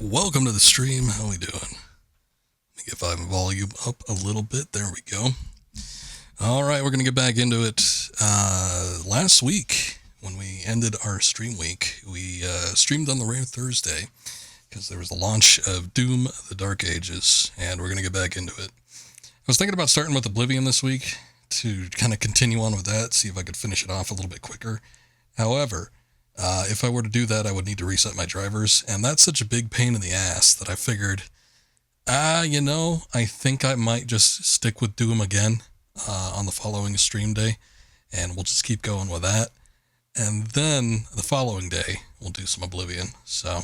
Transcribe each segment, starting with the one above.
welcome to the stream. How we doing? Let me get my volume up a little bit. There we go. All right, we're going to get back into it. Last week, when we ended our stream week, we streamed on the rare Thursday because there was the launch of Doom: The Dark Ages, and we're going to get back into it. I was thinking about starting with Oblivion this week to kind of continue on with that, see if I could finish it off a little bit quicker. However, if I were to do that, I would need to reset my drivers, and that's such a big pain in the ass that I figured, I think I might just stick with Doom again on the following stream day, and we'll just keep going with that. And then the following day, we'll do some Oblivion. So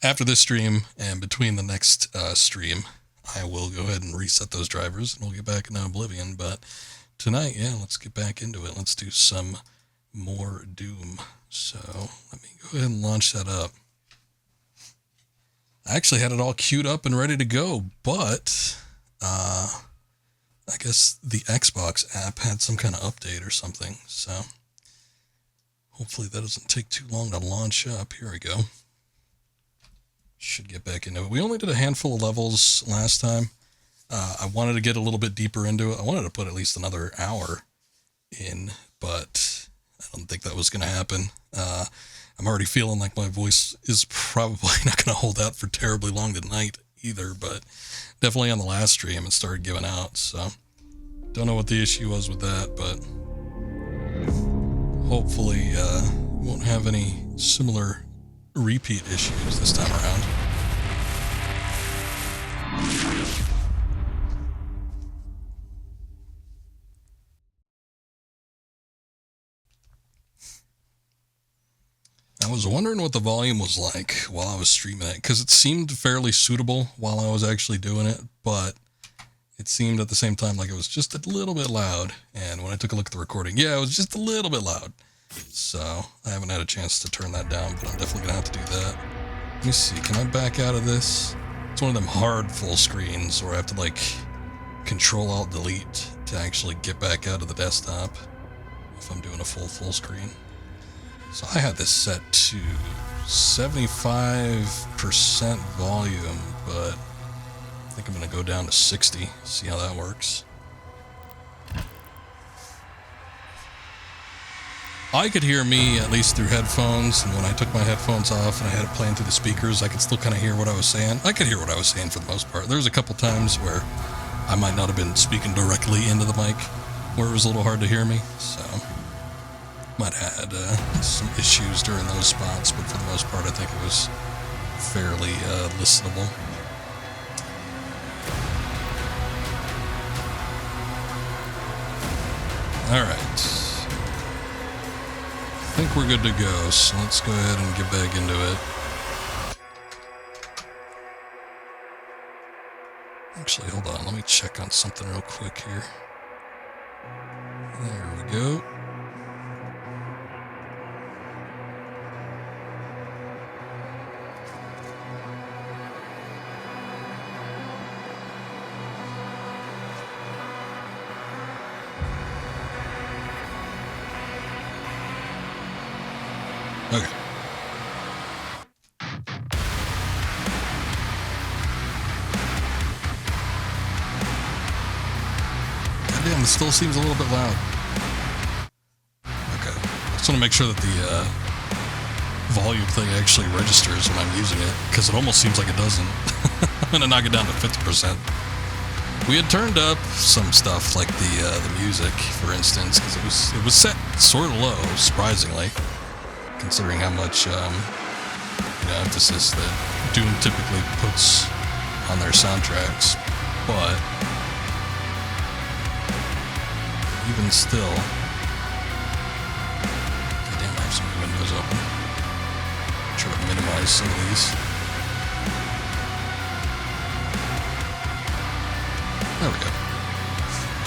after this stream and between the next stream, I will go ahead and reset those drivers, and we'll get back into Oblivion. But tonight, let's get back into it. Let's do some more Doom. So let me go ahead and launch that up. I actually had it all queued up and ready to go, but I guess the Xbox app had some kind of update or something. So hopefully that doesn't take too long to launch up. Here we go. Should get back into it. We only did a handful of levels last time. I wanted to get a little bit deeper into it. I wanted to put at least another hour in, but I don't think that was going to happen. I'm already feeling like my voice is probably not going to hold out for terribly long tonight either, but definitely on the last stream it started giving out, so don't know what the issue was with that, but hopefully won't have any similar repeat issues this time around. I was wondering what the volume was like while I was streaming it, because it seemed fairly suitable while I was actually doing it, but it seemed at the same time like it was just a little bit loud, and when I took a look at the recording, it was just a little bit loud. So I haven't had a chance to turn that down, but I'm definitely going to have to do that. Let me see, can I back out of this? It's one of them hard full screens where I have to Control-Alt-Delete to actually get back out of the desktop if I'm doing a full screen. So I had this set to 75% volume, but I think I'm going to go down to 60, see how that works. I could hear me, at least through headphones, and when I took my headphones off and I had it playing through the speakers, I could still kind of hear what I was saying. I could hear what I was saying for the most part. There was a couple times where I might not have been speaking directly into the mic, where it was a little hard to hear me, so might have had some issues during those spots, but for the most part I think it was fairly listenable. Alright, I think we're good to go, so let's go ahead and get back into it. Actually, hold on, let me check on something real quick here. There we go. Okay. Goddamn, it still seems a little bit loud. Okay. I just want to make sure that the volume thing actually registers when I'm using it, because it almost seems like it doesn't. I'm going to knock it down to 50%. We had turned up some stuff like the music, for instance, because it was set sort of low, surprisingly, considering how much emphasis that Doom typically puts on their soundtracks. But even still, goddamn, I have some windows open. Try to minimize some of these. There we go.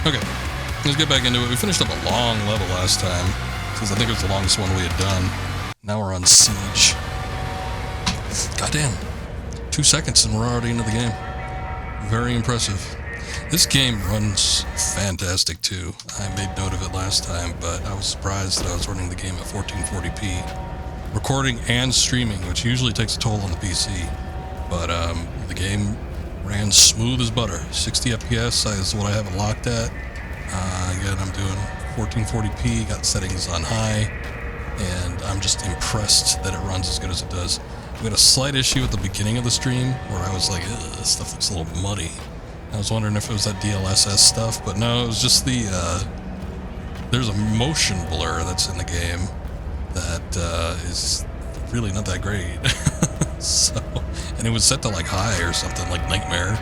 Okay, let's get back into it. We finished up a long level last time, because I think it was the longest one we had done. Now we're on Siege. Goddamn. 2 seconds and we're already into the game. Very impressive. This game runs fantastic too. I made note of it last time, but I was surprised that I was running the game at 1440p. Recording and streaming, which usually takes a toll on the PC. but the game ran smooth as butter. 60 FPS is what I have it locked at. Again, I'm doing 1440p, got settings on high, and I'm just impressed that it runs as good as it does. We had a slight issue at the beginning of the stream where I was like, this stuff looks a little muddy. I was wondering if it was that DLSS stuff, but no, it was just the, there's a motion blur that's in the game that is really not that great. So, and it was set to like high or something, like Nightmare.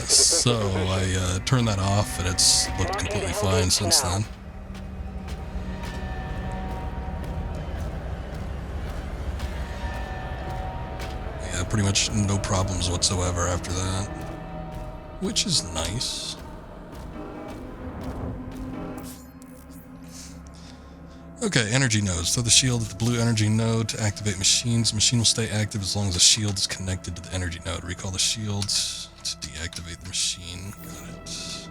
So I turned that off, and it's looked completely fine since then. Yeah, pretty much no problems whatsoever after that, which is nice. Okay, energy nodes. Throw the shield at the blue energy node to activate machines. The machine will stay active as long as the shield is connected to the energy node. Recall the shield to deactivate the machine. Got it.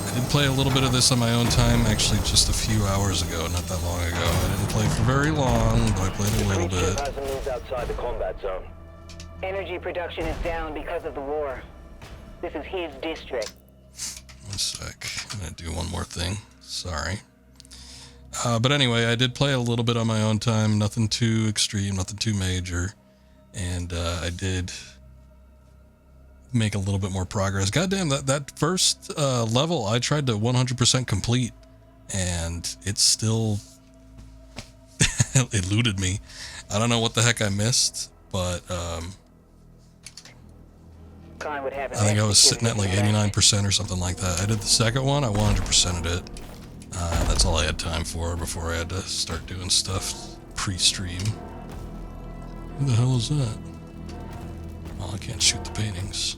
I did play a little bit of this on my own time, actually just a few hours ago, not that long ago. I didn't play for very long, but I played a little bit. Hasn't moved outside the combat zone. Energy production is down because of the war. This is his district. One sec. I'm gonna do one more thing. Sorry. But anyway, I did play a little bit on my own time, nothing too extreme, nothing too major, and I did make a little bit more progress. Goddamn, that first level I tried to 100% complete, and it still eluded me. I don't know what the heck I missed, but I think I was sitting at like 89% or something like that. I did the second one, I 100%ed it. That's all I had time for before I had to start doing stuff pre-stream. Who the hell is that? Oh, I can't shoot the paintings.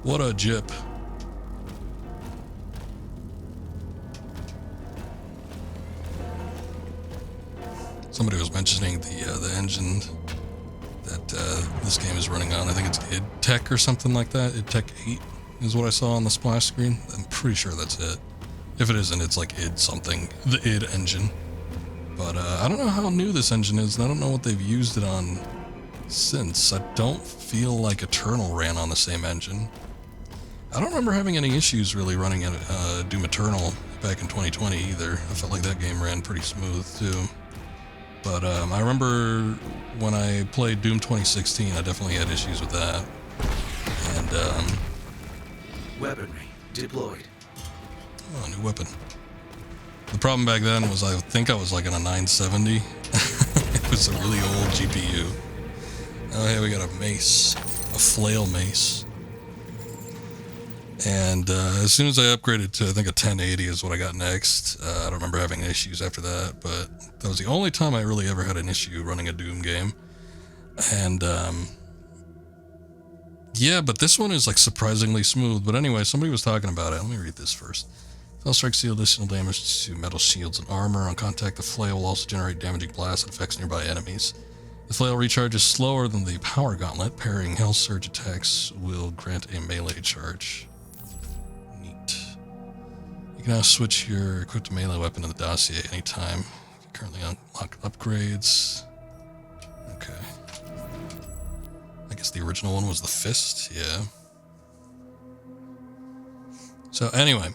What a jip. Somebody was mentioning the engine that this game is running on. I think it's id Tech or something like that. id Tech 8 is what I saw on the splash screen. I'm pretty sure that's it. If it isn't, it's like id something, the id engine. But I don't know how new this engine is, and I don't know what they've used it on since. I don't feel like Eternal ran on the same engine. I don't remember having any issues really running Doom Eternal back in 2020 either. I felt like that game ran pretty smooth too. But I remember when I played Doom 2016, I definitely had issues with that. And weaponry deployed. Oh, new weapon. The problem back then was I think I was like in a 970. It was a really old GPU. Oh, hey, we got a mace. A flail mace. And as soon as I upgraded to, I think, a 1080 is what I got next. I don't remember having issues after that, but that was the only time I really ever had an issue running a Doom game. And, yeah, but this one is like surprisingly smooth. But anyway, somebody was talking about it. Let me read this first. Flail strikes deal additional damage to metal shields and armor. On contact, the flail will also generate damaging blasts that affects nearby enemies. The flail recharges slower than the power gauntlet. Parrying Hell Surge attacks will grant a melee charge. Neat. You can now switch your equipped melee weapon to the dossier anytime. You currently unlock upgrades. Okay. I guess the original one was the fist, yeah. So anyway.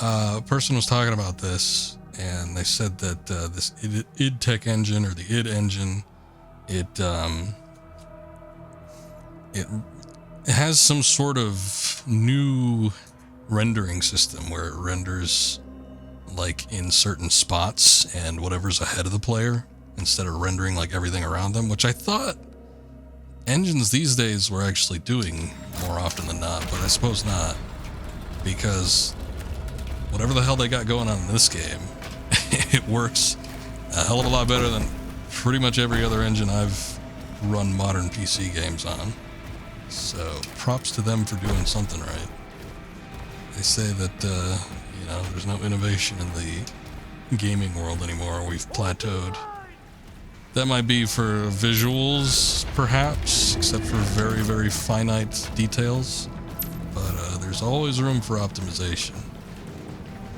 A person was talking about this, and they said that this id Tech engine, or the id engine, it has some sort of new rendering system where it renders like in certain spots and whatever's ahead of the player instead of rendering like everything around them, which I thought engines these days were actually doing more often than not, but I suppose not, because whatever the hell they got going on in this game, it works a hell of a lot better than pretty much every other engine I've run modern PC games on. So props to them for doing something right. They say that, you know, there's no innovation in the gaming world anymore. We've plateaued. That might be for visuals, perhaps, except for very, very finite details. But there's always room for optimization.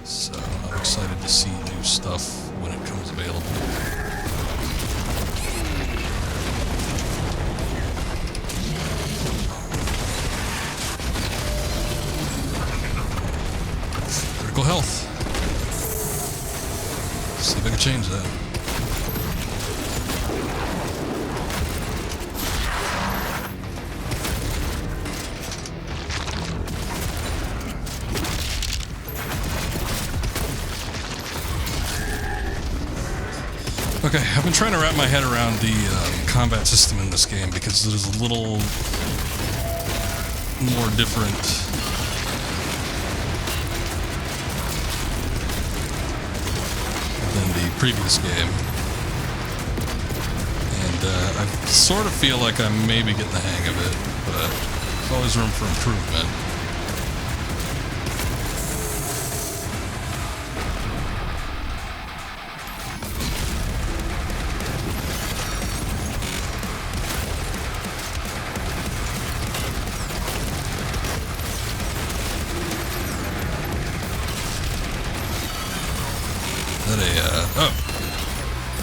So I'm excited to see new stuff when it comes available. change that. Okay, I've been trying to wrap my head around the combat system in this game because it is a little more different than the previous game. And I sort of feel like I'm maybe getting the hang of it, but there's always room for improvement.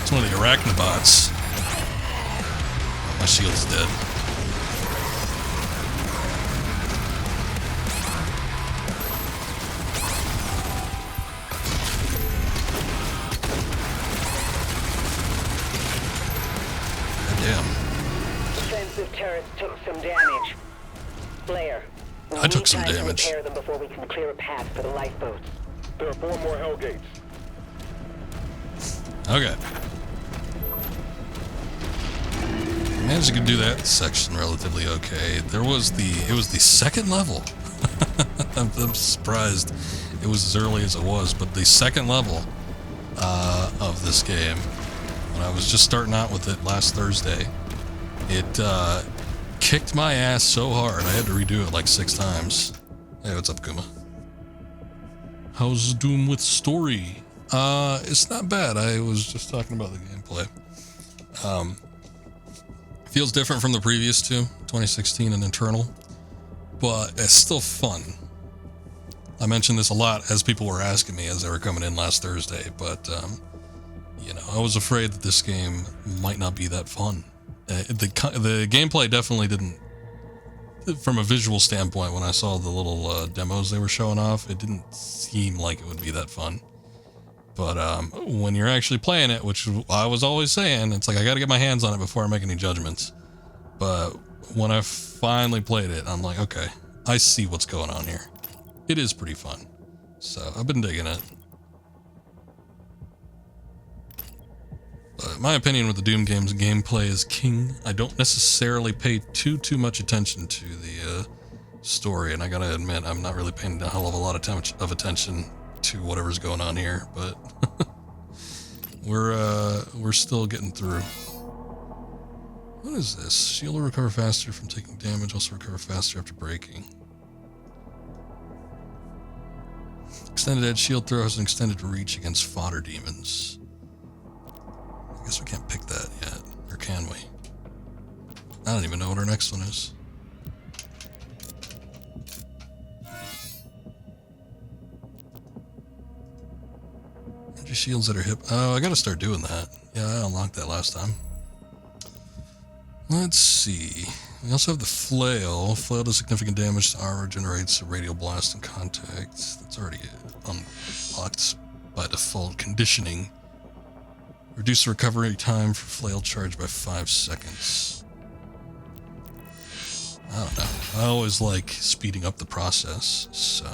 It's one of the arachnobots. Oh, my shield's dead. Damn. Defensive turrets took some damage. Blair, I took some time to damage. repair them before we can clear a path for the lifeboats. There are 4 more Hellgates. Okay. Managed to do that section relatively okay. It was the second level. I'm surprised it was as early as it was, but the second level of this game, when I was just starting out with it last Thursday, it kicked my ass so hard I had to redo it like 6 times. Hey, what's up, Kuma? How's Doom with story? It's not bad. I was just talking about the gameplay. Feels different from the previous two, 2016 and Internal, but it's still fun. I mentioned this a lot as people were asking me as they were coming in last Thursday, but, you know, I was afraid that this game might not be that fun. The gameplay definitely didn't, from a visual standpoint, when I saw the little demos they were showing off, it didn't seem like it would be that fun. But when you're actually playing it, which I was always saying, it's like I got to get my hands on it before I make any judgments. But when I finally played it, I'm like, okay, I see what's going on here. It is pretty fun. So I've been digging it. But my opinion with the Doom games, gameplay is king. I don't necessarily pay too much attention to the story, and I gotta admit, I'm not really paying a hell of a lot of attention to whatever's going on here, but we're still getting through. What is this? Shield will recover faster from taking damage, also recover faster after breaking. Extended edge shield throw has an extended reach against fodder demons. I guess we can't pick that yet, or can we? I don't even know what our next one is. Shields that are hip. Oh, I gotta start doing that. Yeah, I unlocked that last time. Let's see. We also have the flail. Flail does significant damage to armor, generates a radial blast in contact. That's already unlocked by default conditioning. Reduce the recovery time for flail charge by 5 seconds. I don't know. I always like speeding up the process, so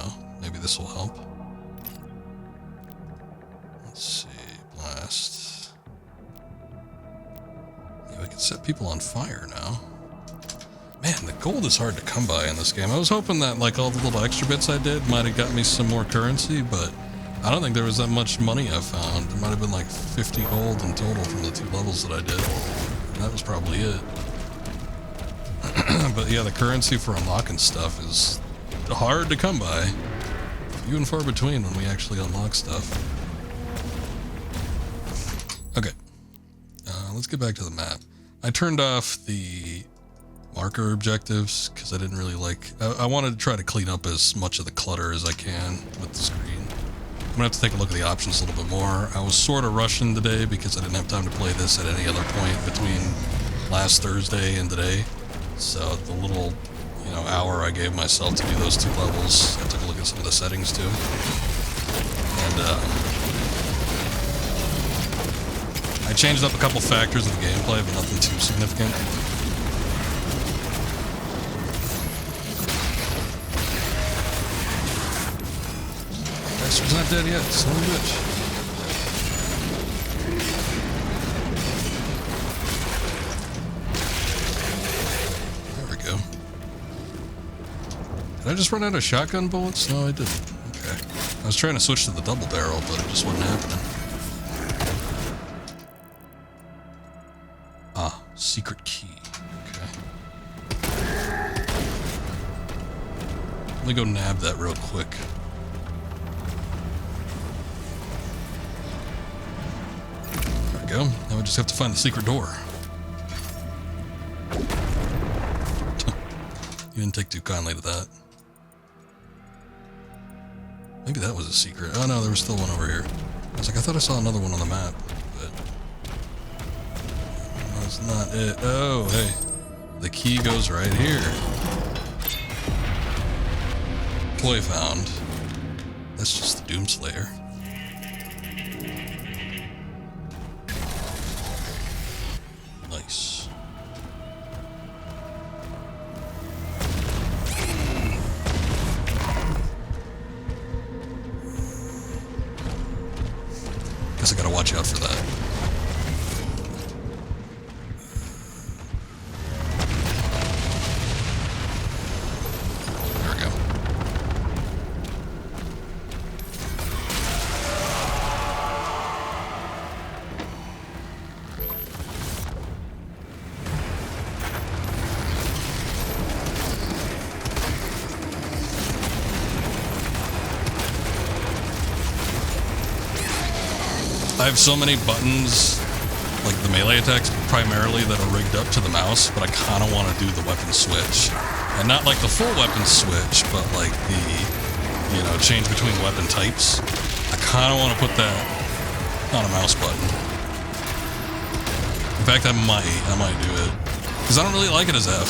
maybe this will help. Let's see, blast. Yeah, we can set people on fire now. Man, the gold is hard to come by in this game. I was hoping that, like, all the little extra bits I did might have got me some more currency, but I don't think there was that much money I found. There might have been like 50 gold in total from the 2 levels that I did. And that was probably it. But yeah, the currency for unlocking stuff is hard to come by. Few and far between when we actually unlock stuff. Okay, let's get back to the map. I turned off the marker objectives because I didn't really like... I wanted to try to clean up as much of the clutter as I can with the screen. I'm gonna have to take a look at the options a little bit more. I was sort of rushing today because I didn't have time to play this at any other point between last Thursday and today. So the little, hour I gave myself to do those 2 levels, I took a look at some of the settings too. And, I changed up a couple factors of the gameplay, but nothing too significant. Bastard's not dead yet, son of a bitch. There we go. Did I just run out of shotgun bullets? No, I didn't. Okay. I was trying to switch to the double barrel, but it just wasn't happening. Ah, secret key. Okay. Let me go nab that real quick. There we go. Now we just have to find the secret door. You didn't take too kindly to that. Maybe that was a secret. Oh no, there was still one over here. I was like, I thought I saw another one on the map, but that's not it. Oh, hey. The key goes right here. Toy found. That's just the Doomslayer. Nice. Guess I gotta watch out for that. There we go. I have so many buttons, like the melee attacks primarily, that are rigged up to the mouse, but I kind of want to do the weapon switch. And not like the full weapon switch, but like the, you know, change between weapon types. I kind of want to put that on a mouse button. In fact, I might do it. Because I don't really like it as F.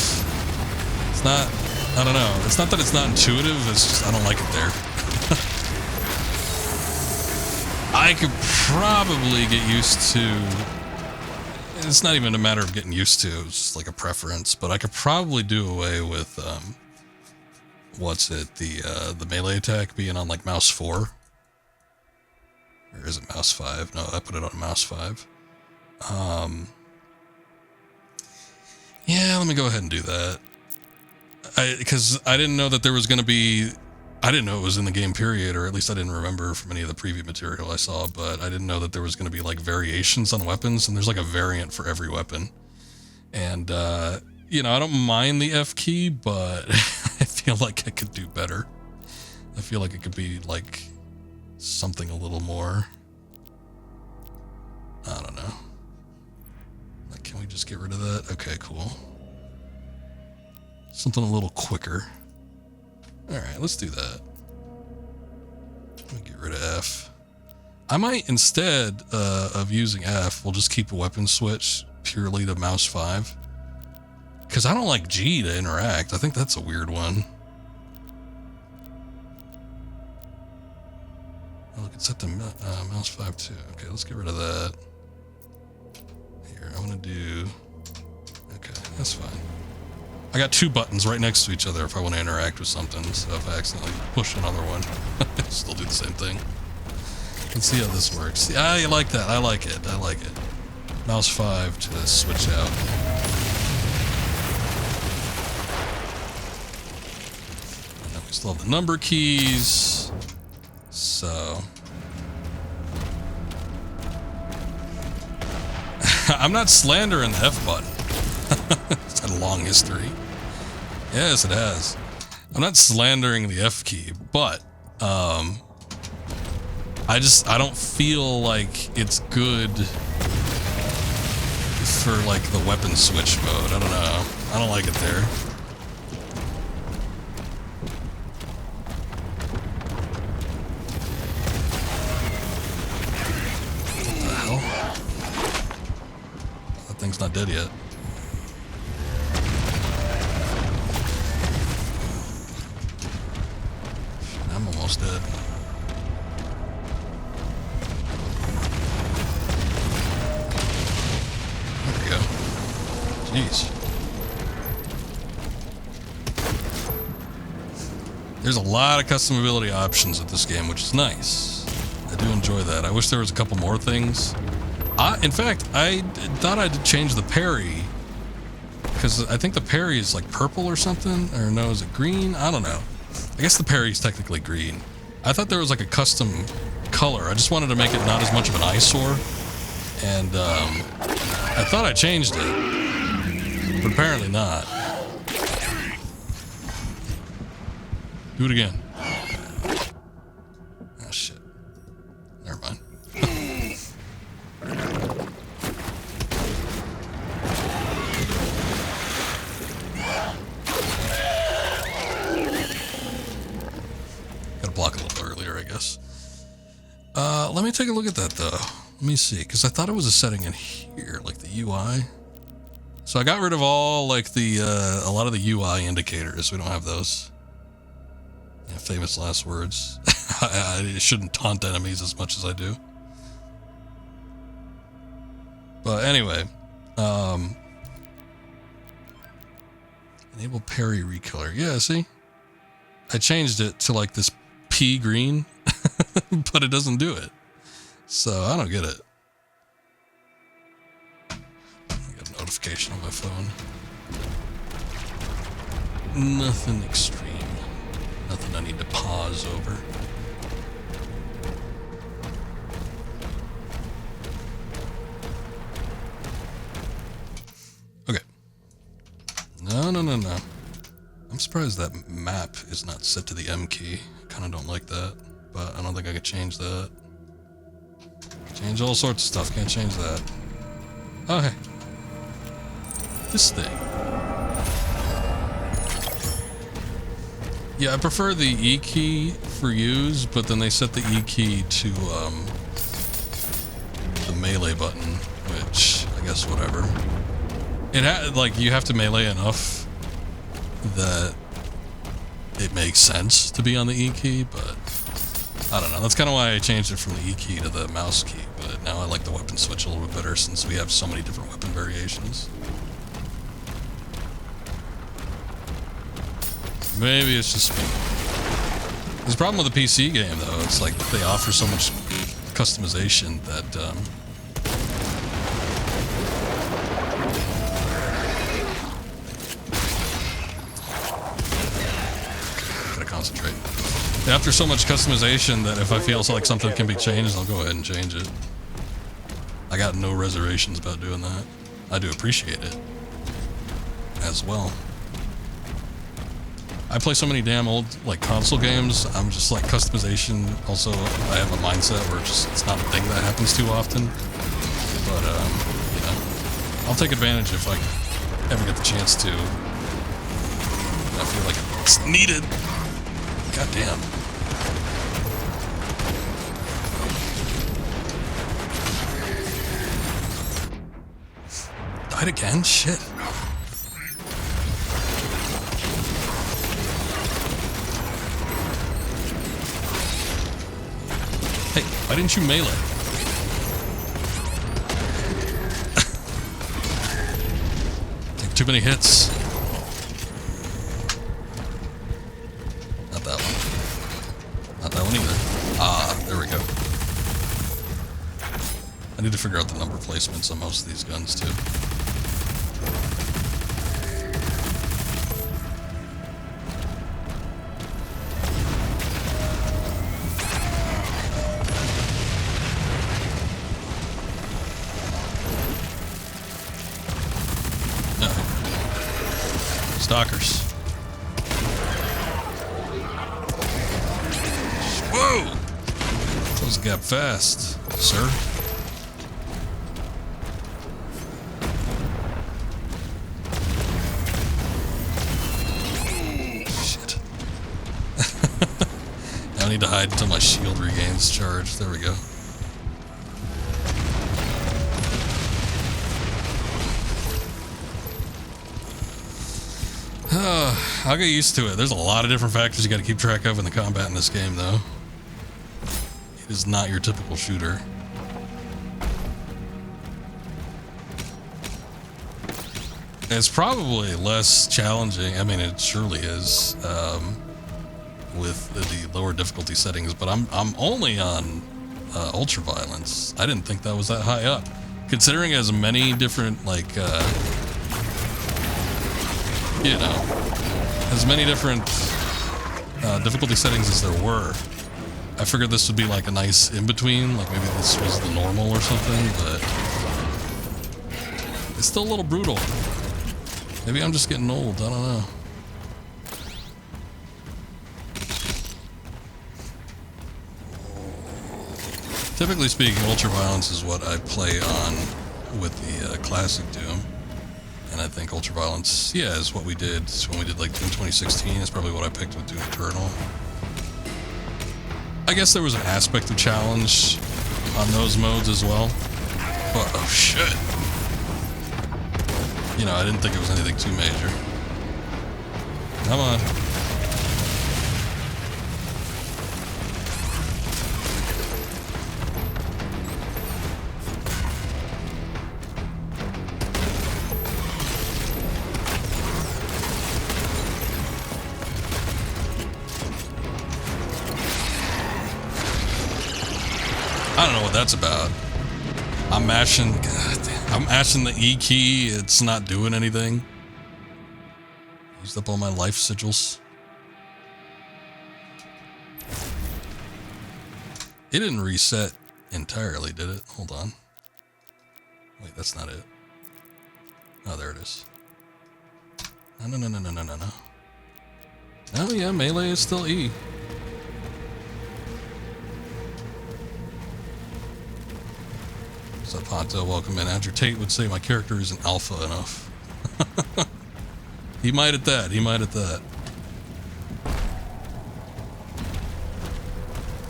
It's not, I don't know. It's not that it's not intuitive, it's just I don't like it there. I could probably get used to, it's not even a matter of getting used to, it's just like a preference, but I could probably do away with, what's it, the melee attack being on like mouse 4. Or is it mouse 5? No, I put it on mouse 5. Yeah, let me go ahead and do that. Because I didn't know that there was going to be, I didn't know it was in the game period, or at least I didn't remember from any of the preview material I saw, but I didn't know that there was going to be like variations on weapons, and there's like a variant for every weapon. And, you know, I don't mind the F key, but I feel like I could do better. I feel like it could be like something a little more, I don't know. Like, can we just get rid of that? Okay, cool. Something a little quicker. Alright, let's do that. Let me get rid of F. I might, instead of using F, we'll just keep a weapon switch purely to mouse 5. Because I don't like G to interact. I think that's a weird one. Oh, look, it's set to mouse 5 too. Okay, let's get rid of that. Here, I want to do... Okay, that's fine. I got 2 buttons right next to each other if I want to interact with something, so if I accidentally push another one, I still do the same thing. Let's see how this works. Yeah, you like that. I like it. I like it. Mouse 5 to switch out. And then we still have the number keys. So... I'm not slandering the F button. It's had a long history. Yes, it has. I'm not slandering the F key, but I don't feel like it's good for like the weapon switch mode. I don't know. I don't like it there. What the hell? That thing's not dead yet. I'm almost dead. Jeez. There's a lot of customability options with this game, which is nice. I do enjoy that. I wish there was a couple more things. In fact, I thought I'd change the parry, because I think the parry is like purple or something, or no, is it green? I don't know. I guess the parry is technically green. I thought there was like a custom color. I just wanted to make it not as much of an eyesore, and I thought I changed it, but apparently not. Do it again. Oh shit. Never mind. Gotta block a little earlier, I guess. Let me take a look at that though. Let me see, because I thought it was a setting in here, like the UI. So I got rid of all like the a lot of the UI indicators. We don't have those. Yeah, famous last words. I shouldn't taunt enemies as much as I do. But anyway, enable parry recolor. Yeah, see? I changed it to like this pea green, but it doesn't do it. So I don't get it. I got a notification on my phone. Nothing extreme. Nothing I need to pause over. Okay. No. I'm surprised that map is not set to the M key. I kind of don't like that, but I don't think I could change that. Change all sorts of stuff. Can't change that. Oh, hey. This thing. Yeah, I prefer the E key for use, but then they set the E key to the melee button, which I guess whatever. It like you have to melee enough that it makes sense to be on the E key, but I don't know. That's kind of why I changed it from the E key to the mouse key. But now I like the weapon switch a little bit better since we have so many different weapon variations. Maybe it's just me. There's a problem with the PC game, though. It's like they offer so much customization that, gotta concentrate. They offer so much customization that if I feel like something can be changed, I'll go ahead and change it. I got no reservations about doing that. I do appreciate it as well. I play so many damn old like console games. I'm just like customization. Also, I have a mindset where it's not a thing that happens too often. But you know, I'll take advantage if I ever get the chance to. I feel like it's needed. God damn. Died again? Shit. Hey, why didn't you melee? Take too many hits. Not that one. Not that one either. Ah, there we go. I need to figure out the number placements on most of these guns too. Stalkers. Whoa! Close the gap fast, sir. Shit. Now I need to hide until my shield regains charge. There we go. I'll get used to it. There's a lot of different factors you got to keep track of in the combat in this game, though. It is not your typical shooter. It's probably less challenging. I mean, it surely is with the lower difficulty settings. But I'm only on ultra violence. I didn't think that was that high up, considering it has many different you know, as many different difficulty settings as there were. I figured this would be like a nice in between, like maybe this was the normal or something, but it's still a little brutal. Maybe I'm just getting old, I don't know. Typically speaking, ultra violence is what I play on with the classic Doom. And I think ultra violence, yeah, is what we did when we did like Doom 2016. It's probably what I picked with Doom Eternal. I guess there was an aspect of challenge on those modes as well. But, oh shit. You know, I didn't think it was anything too major. Come on. I don't know what that's about. I'm mashing the E key. It's not doing anything. Used up all my life sigils. It didn't reset entirely, did it? Hold on. Wait, that's not it. Oh, there it is. No. Oh yeah, melee is still E. What's up, Honto? Welcome in. Andrew Tate would say my character isn't alpha enough. He might at that. He might at that.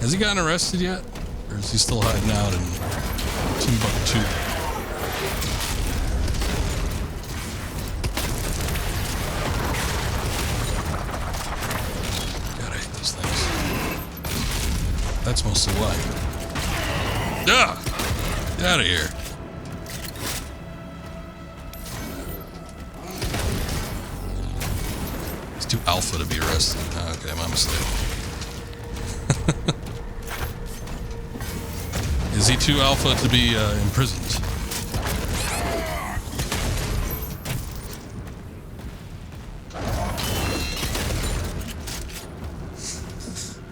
Has he gotten arrested yet? Or is he still hiding out in Timbuktu? God, I hate those things. That's mostly why. Yeah! Get out of here. He's too alpha to be arrested. Oh, okay, my mistake. Is he too alpha to be imprisoned?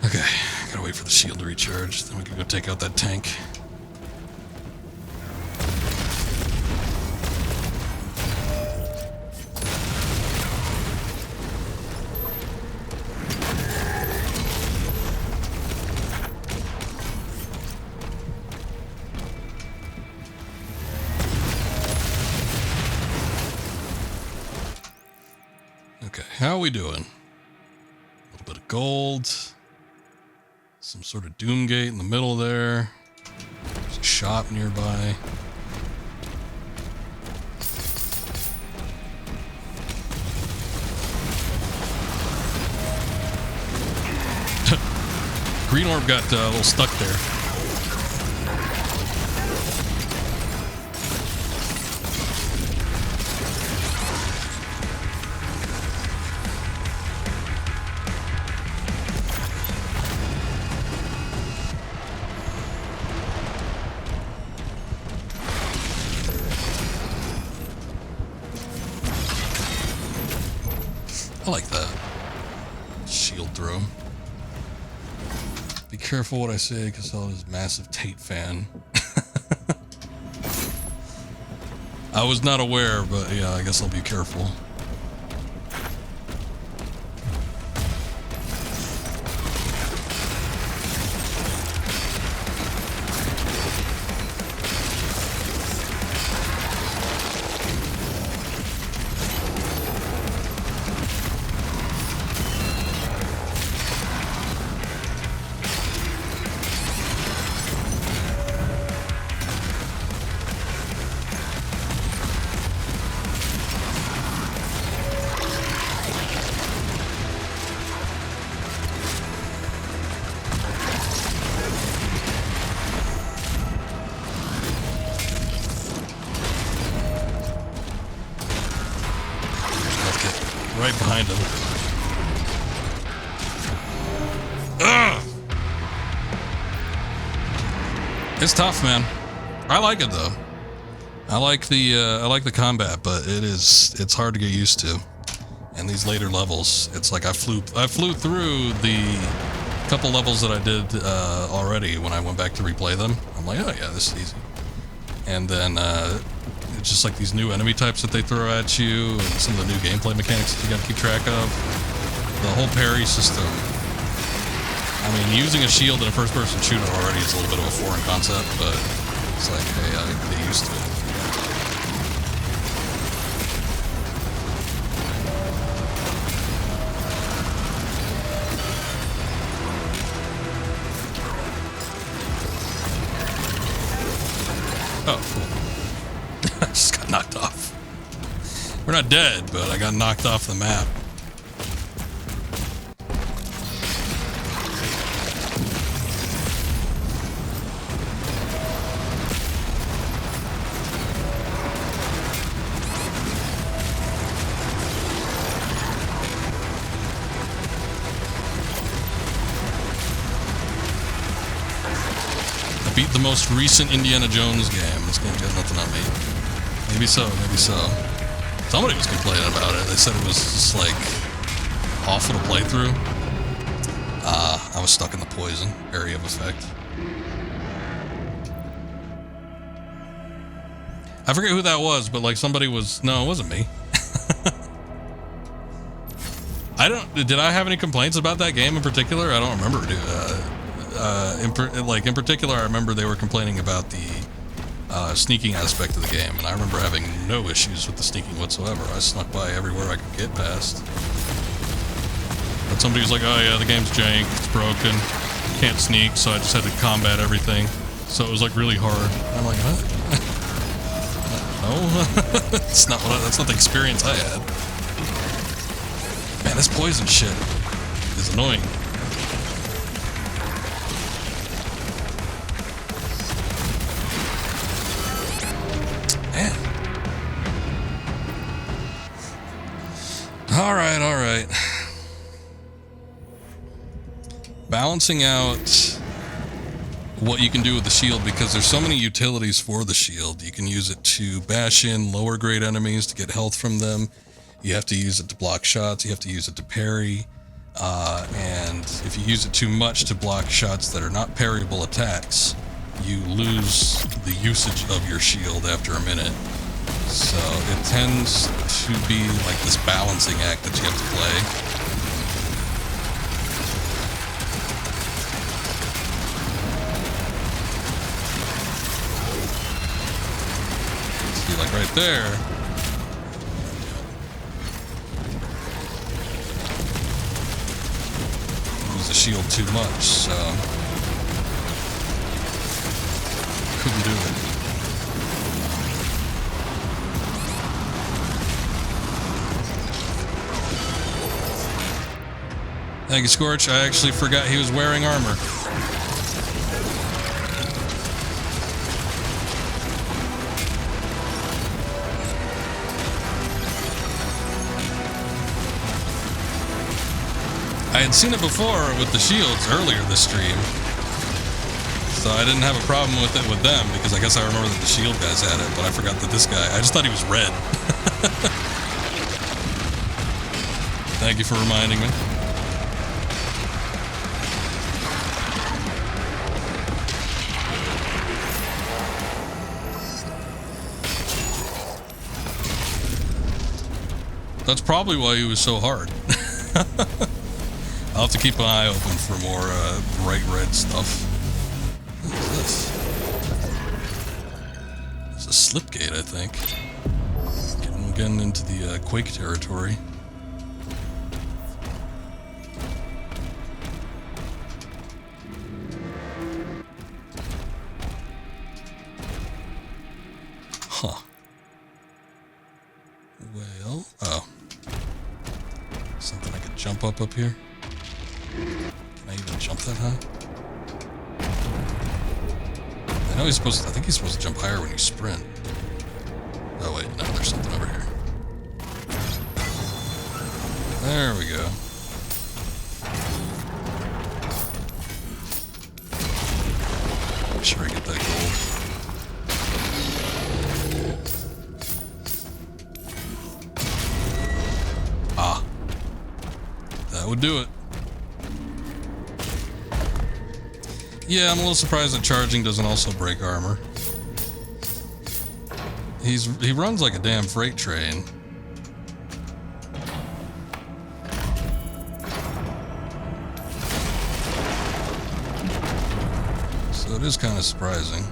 Okay, gotta wait for the shield to recharge, then we can go take out that tank. How are we doing? A little bit of gold. Some sort of doom gate in the middle there. There's a shop nearby. Green orb got a little stuck there. I like that. Shield throw. Be careful what I say, because I was a massive Tate fan. I was not aware, but yeah, I guess I'll be careful. Right behind him. Ugh! It's tough, man. I like it though. I like the combat, but it's hard to get used to. And these later levels, it's like I flew through the couple levels that I did already when I went back to replay them. I'm like, oh yeah, this is easy. And then it's just like these new enemy types that they throw at you, and some of the new gameplay mechanics that you got to keep track of. The whole parry system. I mean, using a shield in a first-person shooter already is a little bit of a foreign concept, but it's like, hey, I get used to it. Oh, cool. I just got knocked off. We're not dead, but I got knocked off the map. Beat the most recent Indiana Jones game. This game's got nothing on me. Maybe so, maybe so. Somebody was complaining about it. They said it was just like awful to play through. I was stuck in the poison area of effect. I forget who that was, but like somebody was. No, it wasn't me. Did I have any complaints about that game in particular? I don't remember. In particular, I remember they were complaining about the sneaking aspect of the game, and I remember having no issues with the sneaking whatsoever. I snuck by everywhere I could get past. But somebody was like, oh yeah, the game's jank, it's broken, can't sneak, so I just had to combat everything. So it was like really hard. And I'm like, what? No, that's not the experience I had. Man, this poison shit is annoying. All right. Balancing out what you can do with the shield, because there's so many utilities for the shield. You can use it to bash in lower grade enemies to get health from them. You have to use it to block shots. You have to use it to parry. And if you use it too much to block shots that are not parryable attacks, you lose the usage of your shield after a minute. So it tends to be like this balancing act that you have to play. See, like right there. Use the shield too much, so couldn't do it. Thank you, Scorch. I actually forgot he was wearing armor. I had seen it before with the shields earlier this stream, so I didn't have a problem with it with them, because I guess I remember that the shield guys had it, but I forgot that this guy, I just thought he was red. Thank you for reminding me. That's probably why he was so hard. I'll have to keep an eye open for more bright red stuff. What is this? It's a slipgate, I think. Getting into the Quake territory. Huh. Well, oh. Something I could jump up here? Can I even jump that high? I know I think he's supposed to jump higher when you sprint. Oh wait, no, there's something over here. There we go. Make sure I get that gold. Ah. That would do it. Yeah, I'm a little surprised that charging doesn't also break armor. He runs like a damn freight train. So it is kind of surprising.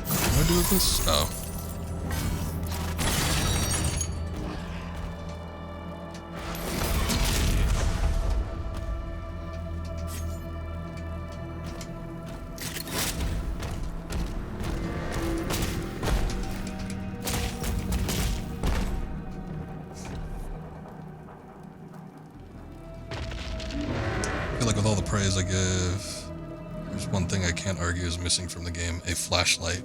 What do I do with this? Oh. Praise I give. There's one thing I can't argue is missing from the game: a flashlight.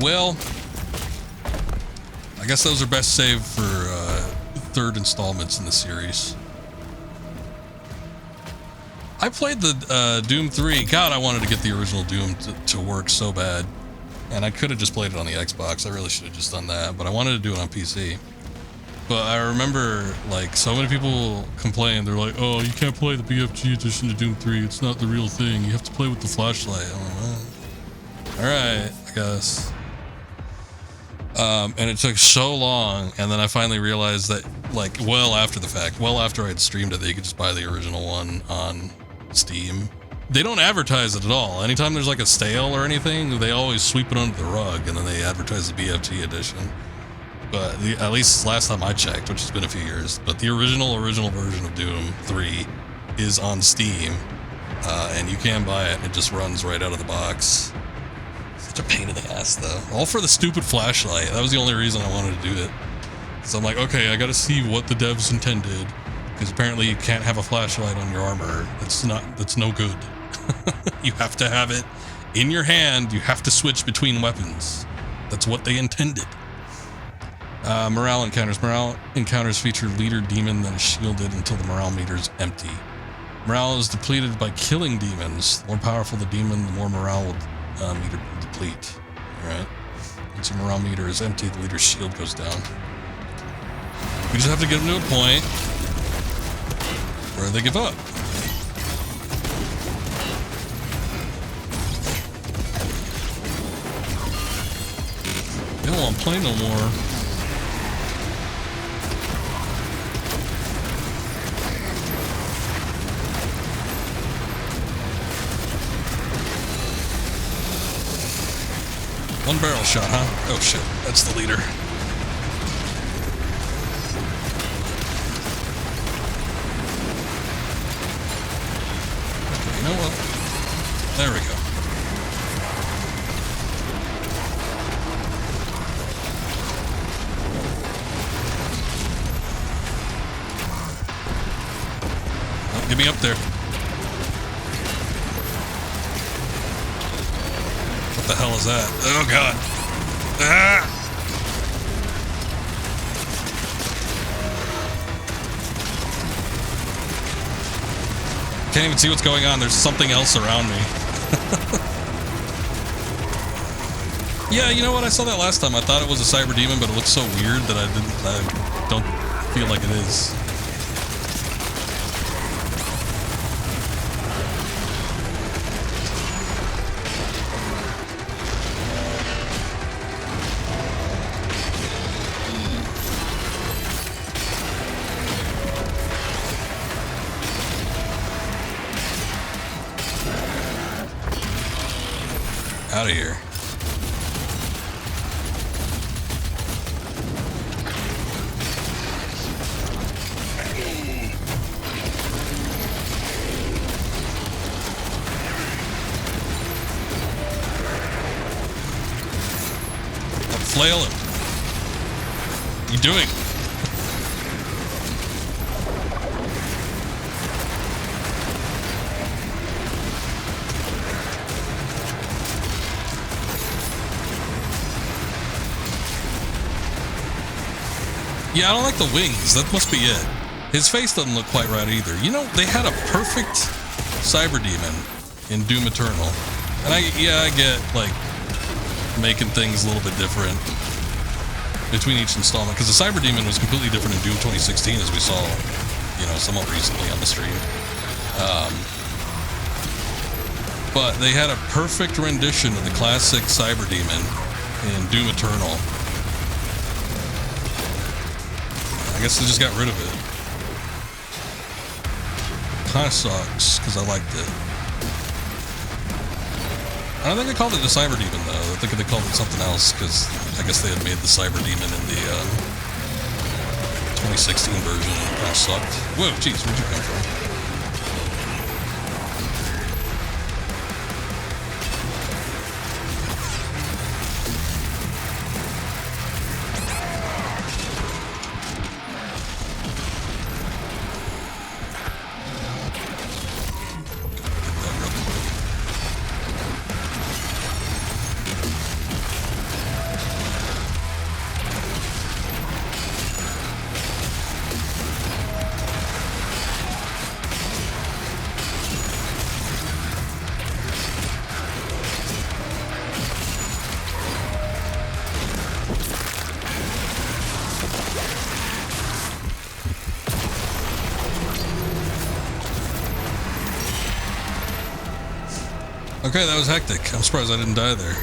Well, I guess those are best saved for third installments in the series. I played the Doom 3. God, I wanted to get the original Doom to work so bad. And I could have just played it on the Xbox. I really should have just done that, but I wanted to do it on PC. But I remember, like, so many people complain. They're like, oh, you can't play the BFG edition of Doom 3. It's not the real thing. You have to play with the flashlight. I'm like, well, alright, I guess. And it took so long, and then I finally realized that, like, well after the fact, well after I'd streamed it, that you could just buy the original one on Steam. They don't advertise it at all. Anytime there's, like, a sale or anything, they always sweep it under the rug, and then they advertise the BFG edition. But at least last time I checked, which has been a few years, but the original version of Doom 3 is on Steam, and you can buy it. It just runs right out of the box. Such a pain in the ass, though. All for the stupid flashlight. That was the only reason I wanted to do it. So I'm like, okay, I gotta see what the devs intended, because apparently you can't have a flashlight on your armor. That's no good. You have to have it in your hand. You have to switch between weapons. That's what they intended. Morale encounters. Morale encounters feature leader demon that is shielded until the morale meter is empty. Morale is depleted by killing demons. The more powerful the demon, the more morale will meter deplete. Alright. Once your morale meter is empty, the leader's shield goes down. We just have to get them to a point where they give up. They don't want to play no more. One barrel shot, huh? Oh shit, that's the leader. Okay, you know what? There we go. Oh, get me up there. What the hell is that? Oh god. Ah! Can't even see what's going on. There's something else around me. Yeah, you know what? I saw that last time. I thought it was a cyber demon, but it looks so weird that I don't feel like it is. Out of here. Flail him. What are you doing? Yeah, I don't like the wings. That must be it. His face doesn't look quite right either. You know, they had a perfect cyber demon in Doom Eternal. And I get, like, making things a little bit different between each installment. Because the cyber demon was completely different in Doom 2016, as we saw, you know, somewhat recently on the stream. But they had a perfect rendition of the classic cyber demon in Doom Eternal. I guess they just got rid of it. Kind of sucks, because I liked it. I don't think they called it the Cyber Demon, though. I think they called it something else, because I guess they had made the Cyber Demon in the 2016 version, and it kind of sucked. Whoa, jeez, where'd you come from? Okay, that was hectic. I'm surprised I didn't die there.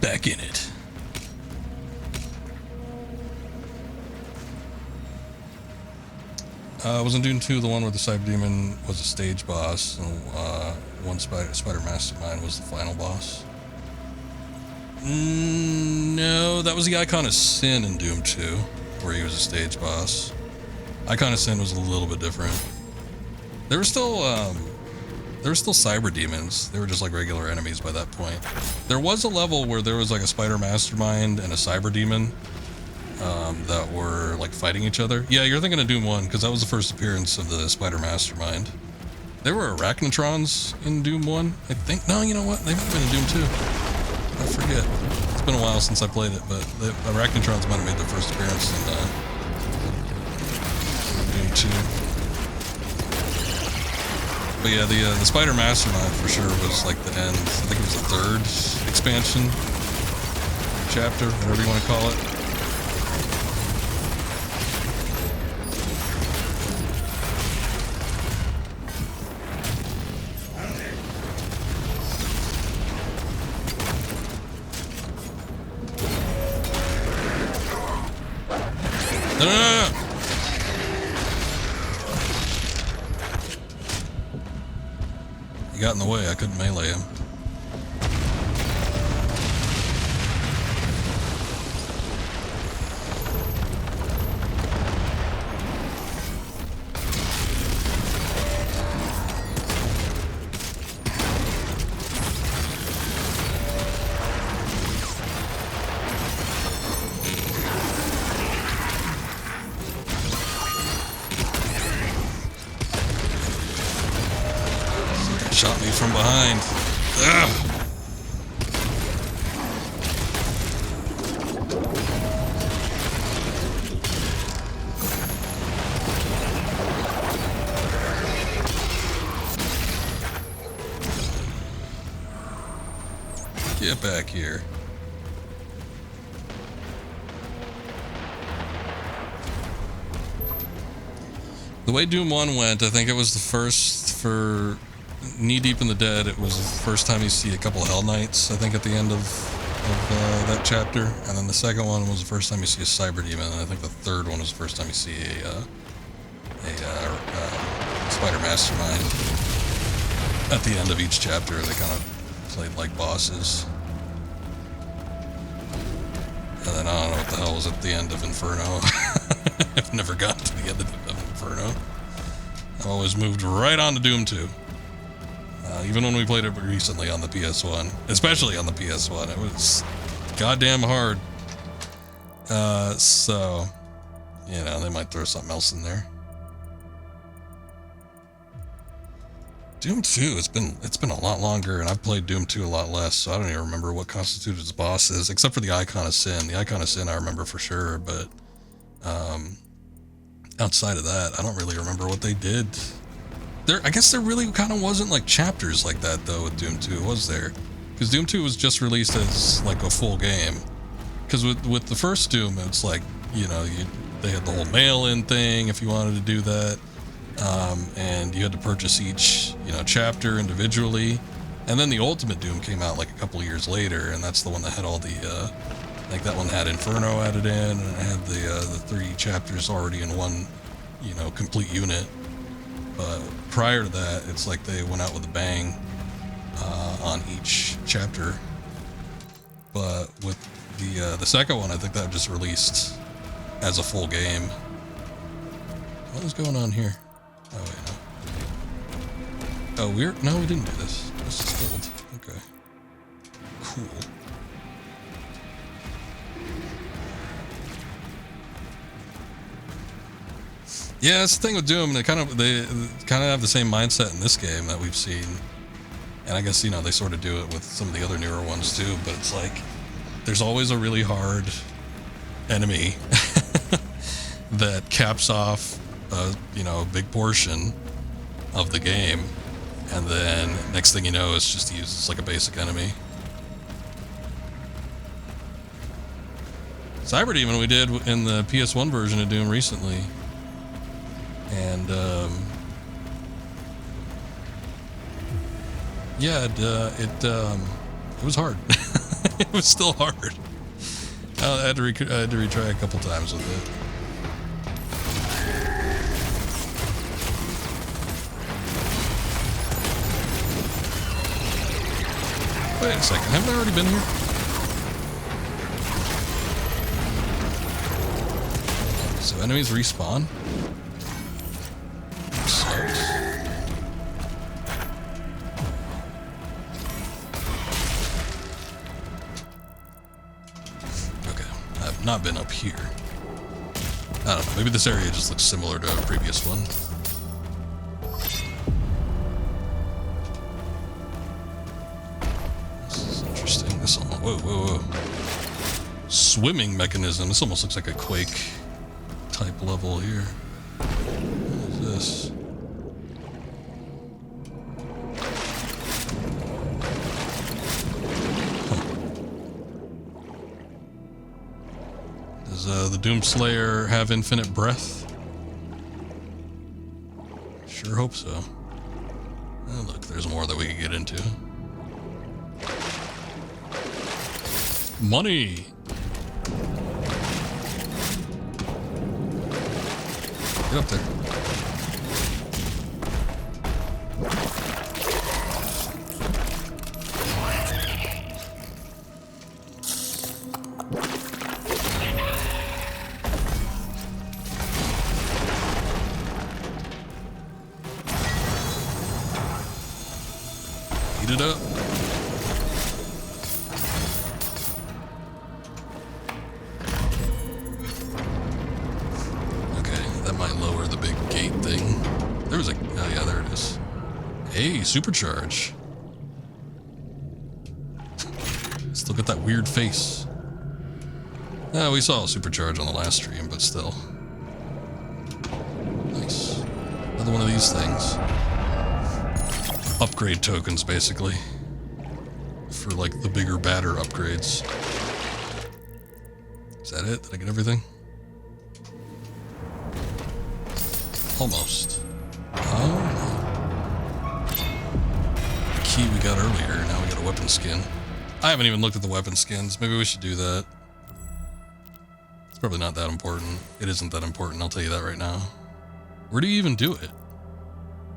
Back in it. Wasn't Doom 2 the one where the Cyber Demon was a stage boss, and one Spider Mastermind was the final boss? No, that was the Icon of Sin in Doom 2, where he was a stage boss. Icon of Sin was a little bit different. There were still cyber demons. They were just like regular enemies by that point. There was a level where there was like a Spider Mastermind and a cyber demon that were like fighting each other. Yeah, you're thinking of Doom 1, because that was the first appearance of the Spider Mastermind. There were Arachnotrons in Doom 1, I think. No, you know what? They might have been in Doom 2. I forget. It's been a while since I played it, but the Arachnotrons might have made their first appearance in Doom 2. But yeah, the Spider Mastermind for sure was like the end. I think it was the third expansion chapter, whatever you want to call it. No. He got in the way, I couldn't melee him. Shot me from behind. Ugh. Get back here. The way Doom 1 went, I think it was the first for Knee Deep in the Dead. It was the first time you see a couple of Hell Knights, I think, at the end of that chapter. And then the second one was the first time you see a Cyber Demon. And I think the third one was the first time you see a Spider Mastermind. At the end of each chapter, they kind of played like bosses. And then I don't know what the hell was at the end of Inferno. I've never gotten to the end of Inferno. I've always moved right on to Doom 2. Even when we played it recently on the PS1, especially on the PS1, it was goddamn hard. So, you know, they might throw something else in there. Doom 2, it's been a lot longer, and I've played Doom 2 a lot less, so I don't even remember what constituted its bosses, except for the Icon of Sin. The Icon of Sin I remember for sure, but outside of that, I don't really remember what they did. I guess there really kind of wasn't like chapters like that though with Doom 2, was there? Because Doom 2 was just released as like a full game. Because with the first Doom, it's like, you know, they had the whole mail-in thing if you wanted to do that. And you had to purchase each, you know, chapter individually. And then the Ultimate Doom came out like a couple of years later, and that's the one that had all the, like that one had Inferno added in, and it had the 3 chapters already in one, you know, complete unit. But prior to that, it's like they went out with a bang on each chapter. But with the second one, I think that just released as a full game. What is going on here? Oh wait, no. Oh, no, we didn't do this. This is old. Okay. Cool. Yeah, that's the thing with Doom. They kind of have the same mindset in this game that we've seen, and I guess, you know, they sort of do it with some of the other newer ones too. But it's like there's always a really hard enemy that caps off you know, a big portion of the game, and then next thing you know, it's just used as like a basic enemy. Cyberdemon we did in the PS1 version of Doom recently, and yeah, it was hard. It was still hard. I had to retry a couple times with it. Wait a second, haven't I already been here? So enemies respawn? Sucks. Okay, I've not been up here. I don't know, maybe this area just looks similar to a previous one. Whoa, whoa, whoa. Swimming mechanism. This almost looks like a Quake type level here. What is this? Huh. Does the Doomslayer have infinite breath? Sure hope so. Oh, look, there's more that we can get into. Money! Get up there. Eat it up. Oh yeah, there it is. Hey, supercharge. Let's look at that weird face. Yeah, we saw a supercharge on the last stream, but still. Nice. Another one of these things. Upgrade tokens, basically. For like the bigger, badder upgrades. Is that it? Did I get everything? Almost. Oh. The key we got earlier, now we got a weapon skin. I haven't even looked at the weapon skins. Maybe we should do that. It's probably not that important. It isn't that important, I'll tell you that right now. Where do you even do it?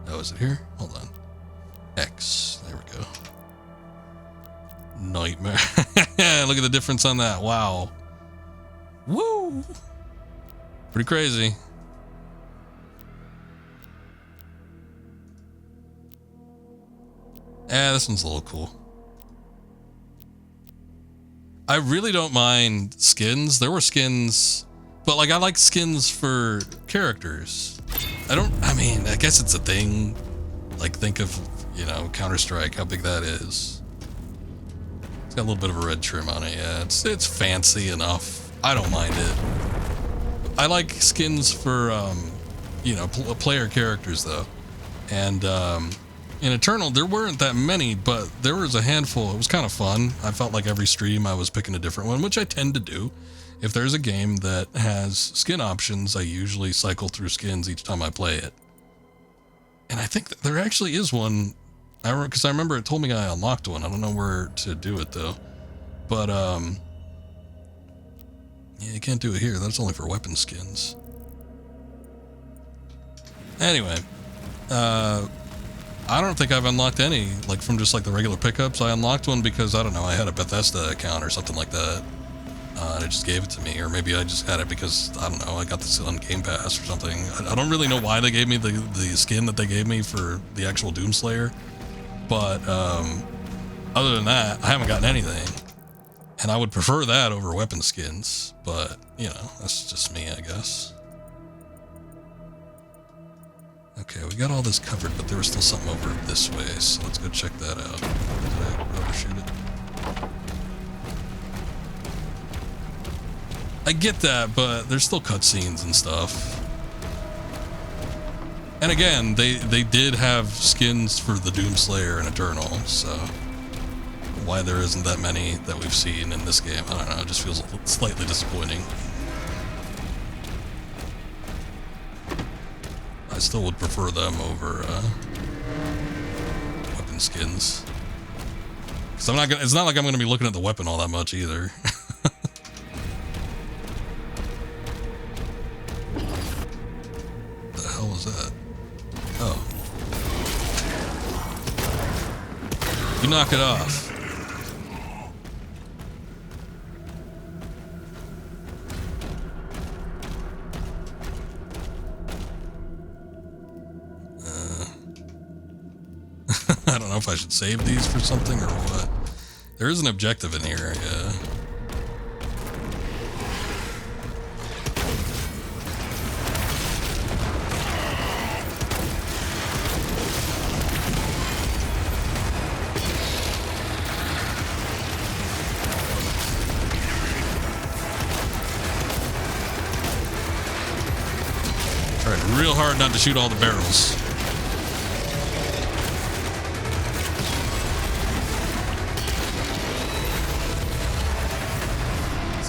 Oh, is it here? Hold on. X. There we go. Nightmare. Look at the difference on that. Wow. Woo! Pretty crazy. This one's a little cool. I really don't mind skins. There were skins, but like I like skins for characters. I mean, I guess it's a thing. Like think of you know, Counter-Strike, how big that is. It's got a little bit of a red trim on it, yeah. It's fancy enough. I don't mind it. I like skins for, you know, player characters, though. And in Eternal, there weren't that many, but there was a handful. It was kind of fun. I felt like every stream I was picking a different one, which I tend to do. If there's a game that has skin options, I usually cycle through skins each time I play it. And I think that there actually is one, because I remember it told me I unlocked one. I don't know where to do it, though. But, yeah, you can't do it here. That's only for weapon skins. Anyway, I don't think I've unlocked any, like, from just, like, the regular pickups. I unlocked one because, I don't know, I had a Bethesda account or something like that. And it just gave it to me, or maybe I just had it because, I don't know, I got this on Game Pass or something. I don't really know why they gave me the skin that they gave me for the actual Doomslayer. But, other than that, I haven't gotten anything. And I would prefer that over weapon skins. But, you know, that's just me, I guess. Okay, we got all this covered, but there was still something over this way, so let's go check that out. Did I overshoot it? I get that, but there's still cutscenes and stuff. And again, they did have skins for the Doomslayer and Eternal, so why there isn't that many that we've seen in this game, I don't know, it just feels slightly disappointing. I still would prefer them over weapon skins. Cause it's not like I'm gonna be looking at the weapon all that much either. The hell was that? Oh. You knock it off. I don't know if I should save these for something or what. There is an objective in here, yeah. Tried real hard not to shoot all the barrels.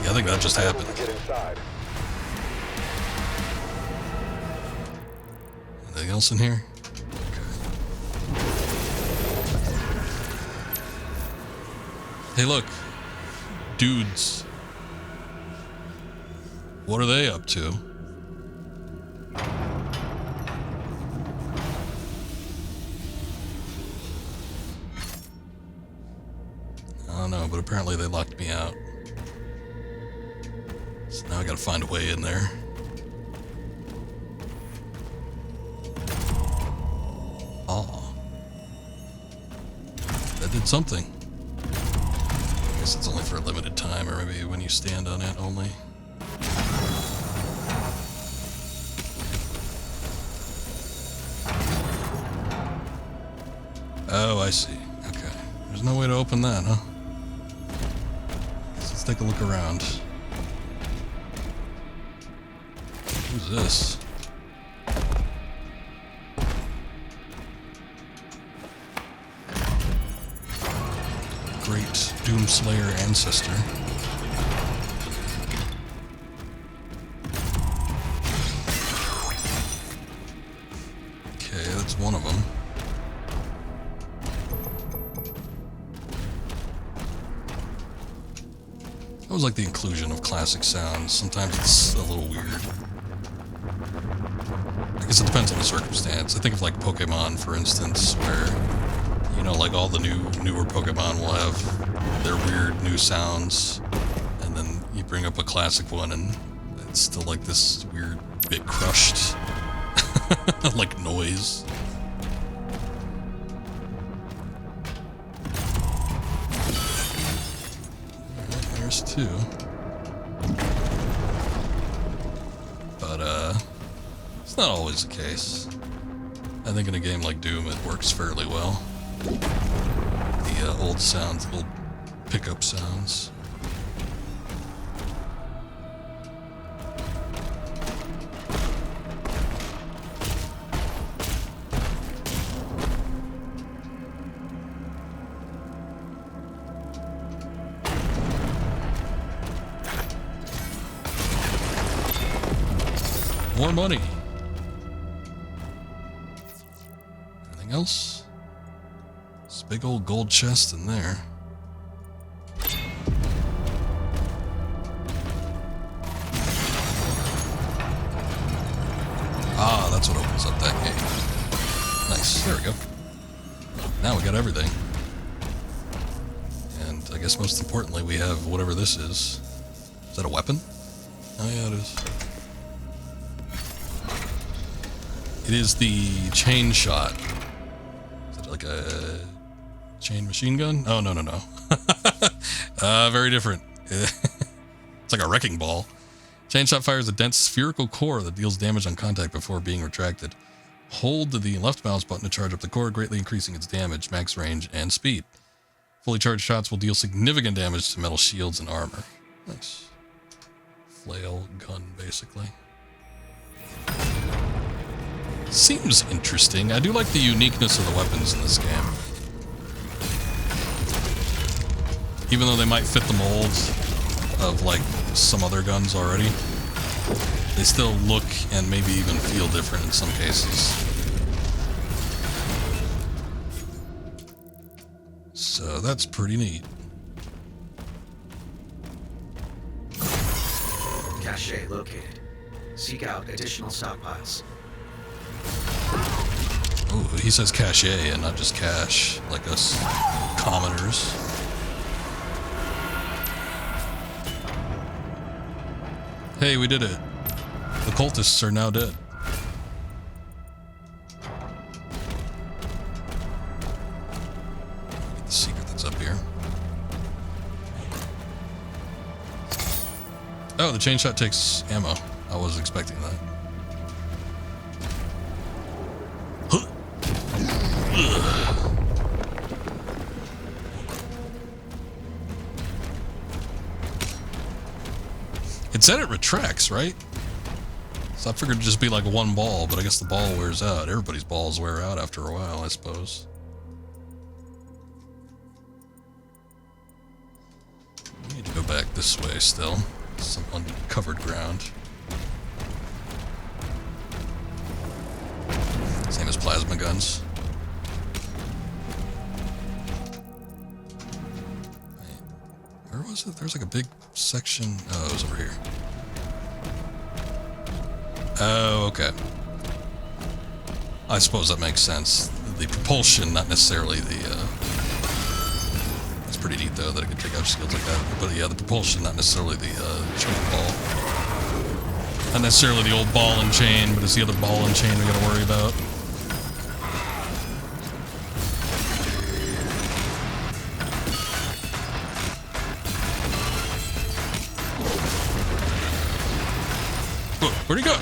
I think that just happened. Anything else in here? Okay. Hey, look. Dudes. What are they up to? I don't know, but apparently they locked me out. So now I gotta find a way in there. Oh. That did something. I guess it's only for a limited time, or maybe when you stand on it only. Oh, I see. Okay. There's no way to open that, huh? Let's take a look around. Who's this? Great Doomslayer ancestor. Okay, that's one of them. I always like the inclusion of classic sounds. Sometimes it's a little weird. I guess it depends on the circumstance. I think of like Pokemon, for instance, where, you know, like all the newer Pokemon will have their weird new sounds, and then you bring up a classic one and it's still like this weird bit crushed like noise. There's two. But it's not always the case. I think in a game like Doom it works fairly well. The old sounds, little pickup sounds. More money. Anything else? This big old gold chest in there. Ah, that's what opens up that gate. Nice. There we go. Now we got everything. And I guess most importantly, we have whatever this is. Is that a weapon? Oh yeah, it is. It is the chain shot. Is it like a chain machine gun? Oh, no, no, no. Very different. It's like a wrecking ball. Chain shot fires a dense spherical core that deals damage on contact before being retracted. Hold the left mouse button to charge up the core, greatly increasing its damage, max range, and speed. Fully charged shots will deal significant damage to metal shields and armor. Nice. Flail gun, basically. Seems interesting. I do like the uniqueness of the weapons in this game. Even though they might fit the mold of like some other guns already, they still look and maybe even feel different in some cases. So that's pretty neat. Cache located. Seek out additional stockpiles. Oh, he says cache and not just cash, like us commoners. Hey, we did it. The cultists are now dead. Get the secret that's up here. Oh, the chain shot takes ammo. I was expecting that. It said it retracts, right? So I figured it'd just be like one ball, but I guess the ball wears out. Everybody's balls wear out after a while, I suppose. We need to go back this way still. Some uncovered ground. Same as plasma guns. Where was it? There's like a big section. Oh, it was over here. Oh, okay. I suppose that makes sense. The propulsion, not necessarily the, It's pretty neat, though, that it can take out shields like that. But yeah, the propulsion, not necessarily the, chain ball. Not necessarily the old ball and chain, but it's the other ball and chain we gotta worry about. Where'd he go?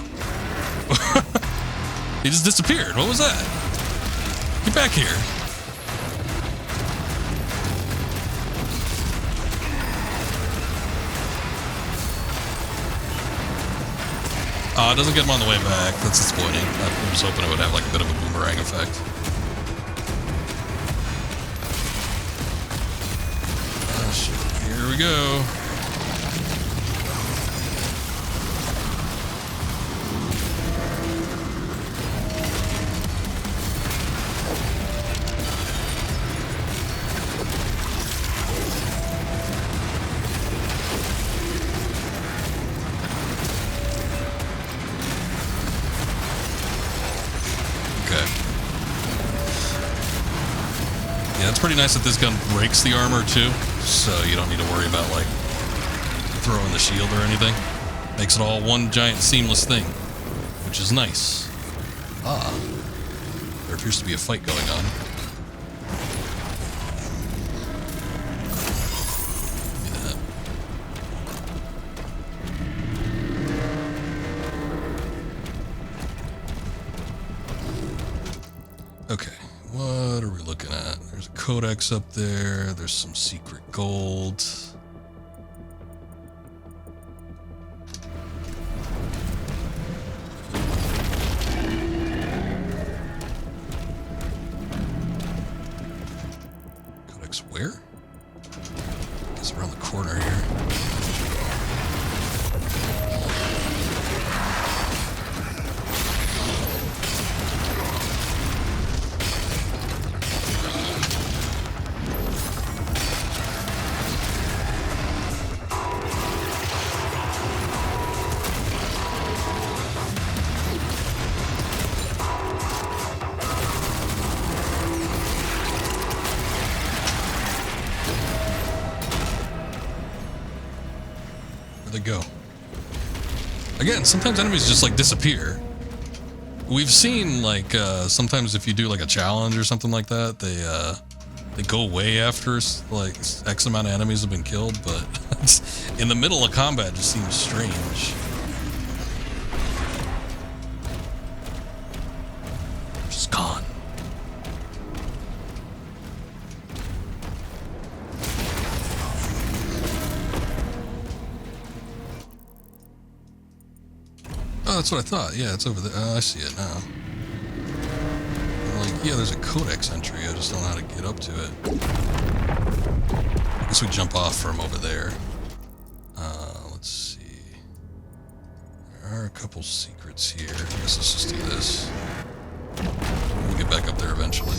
He just disappeared. What was that? Get back here. It doesn't get him on the way back. That's disappointing. I was hoping it would have like a bit of a boomerang effect. Oh, shit. Here we go. It's pretty nice that this gun breaks the armor too, so you don't need to worry about like throwing the shield or anything. Makes it all one giant seamless thing, which is nice. Ah, there appears to be a fight going on. Give me that. Okay, what are we looking at? There's a codex up there. There's some secret gold. Codex where? It's around the corner here. Where'd they go? Again, sometimes enemies just like disappear. We've seen like sometimes if you do like a challenge or something like that, they go away after like X amount of enemies have been killed, but in the middle of combat it just seems strange. Just gone. Oh, that's what I thought. Yeah, it's over there. Oh, I see it now. I'm like, yeah, there's a codex entry. I just don't know how to get up to it. I guess we jump off from over there. Let's see. There are a couple secrets here. I guess let's just do this. We'll get back up there eventually.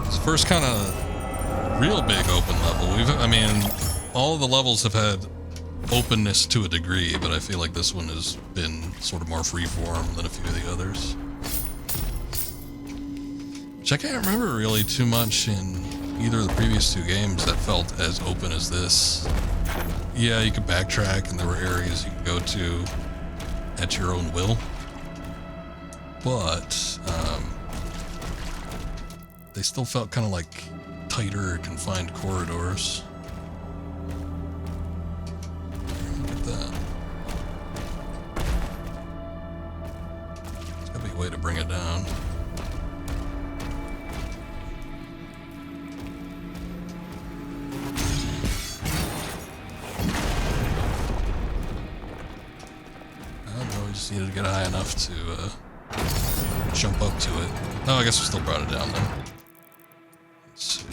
It's the first kind of real big open level. I mean, all of the levels have had openness to a degree, but I feel like this one has been sort of more freeform than a few of the others. Which I can't remember really too much in either of the previous two games that felt as open as this. Yeah, you could backtrack and there were areas you could go to at your own will. But, they still felt kind of like tighter, confined corridors. Way to bring it down. I don't know, we just needed to get high enough to jump up to it. Oh, I guess we still brought it down then. Let's see.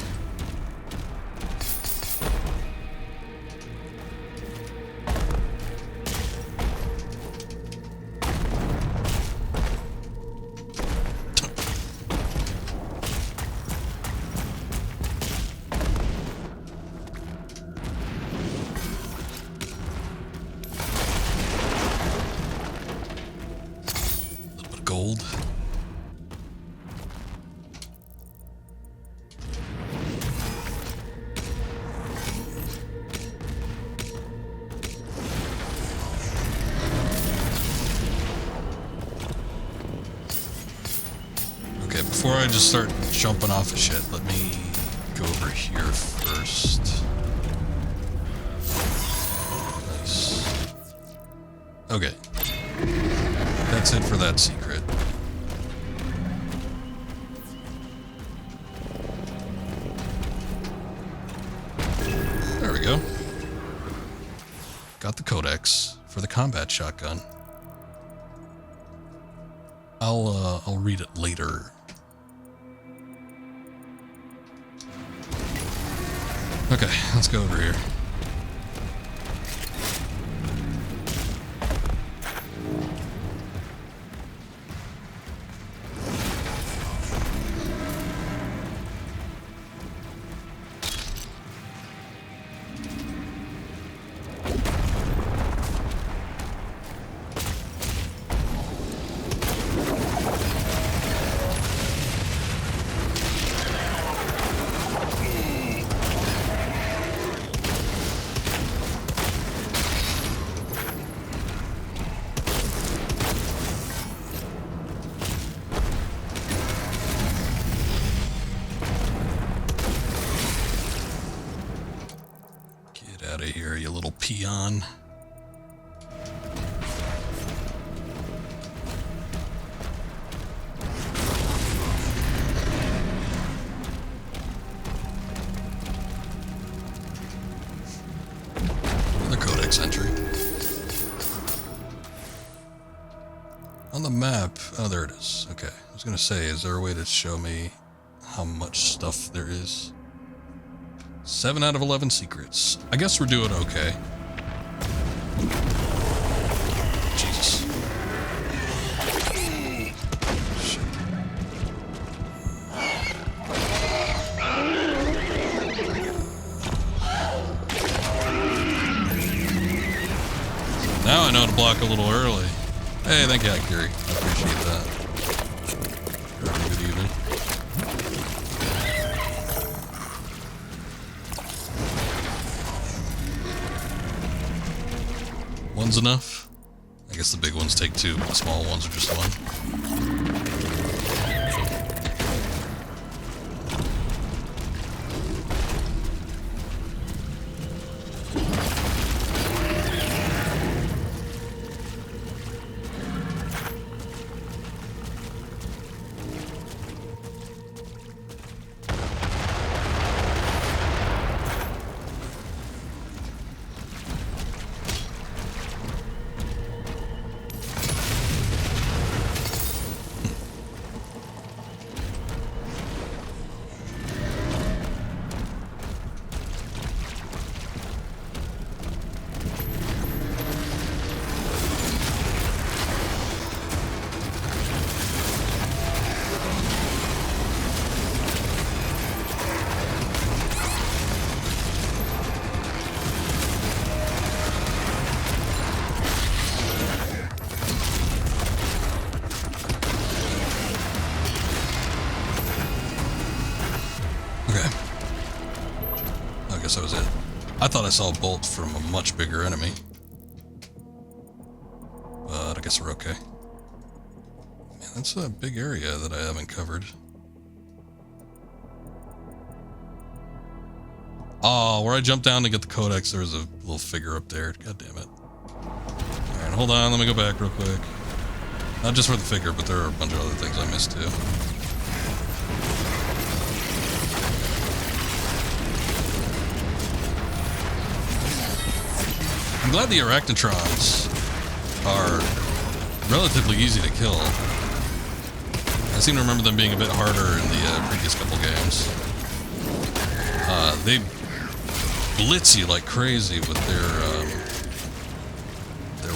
Gold. Okay, before I just start jumping off of shit, let me go over here first. Nice. Okay. That's it for that secret. There we go. Got the codex for the combat shotgun. I'll read it later. Okay, let's go over here. Out of here, you little peon. sentry. On the map, oh, there it is. Okay, I was gonna say, is there a way to show me how much stuff there is? 7 out of 11 secrets. I guess we're doing okay. Jesus. Shit. Now I know how to block a little early. Hey, thank you, Akiri. I appreciate that. Good evening. One's enough? I guess the big ones take 2, but the small ones are just 1. That was it. I thought I saw a bolt from a much bigger enemy. But I guess we're okay. Man, that's a big area that I haven't covered. Oh, where I jumped down to get the codex, there was a little figure up there. God damn it. Alright, hold on, let me go back real quick. Not just for the figure, but there are a bunch of other things I missed too. I'm glad the arachnotrons are relatively easy to kill. I seem to remember them being a bit harder in the previous couple games. They blitz you like crazy with their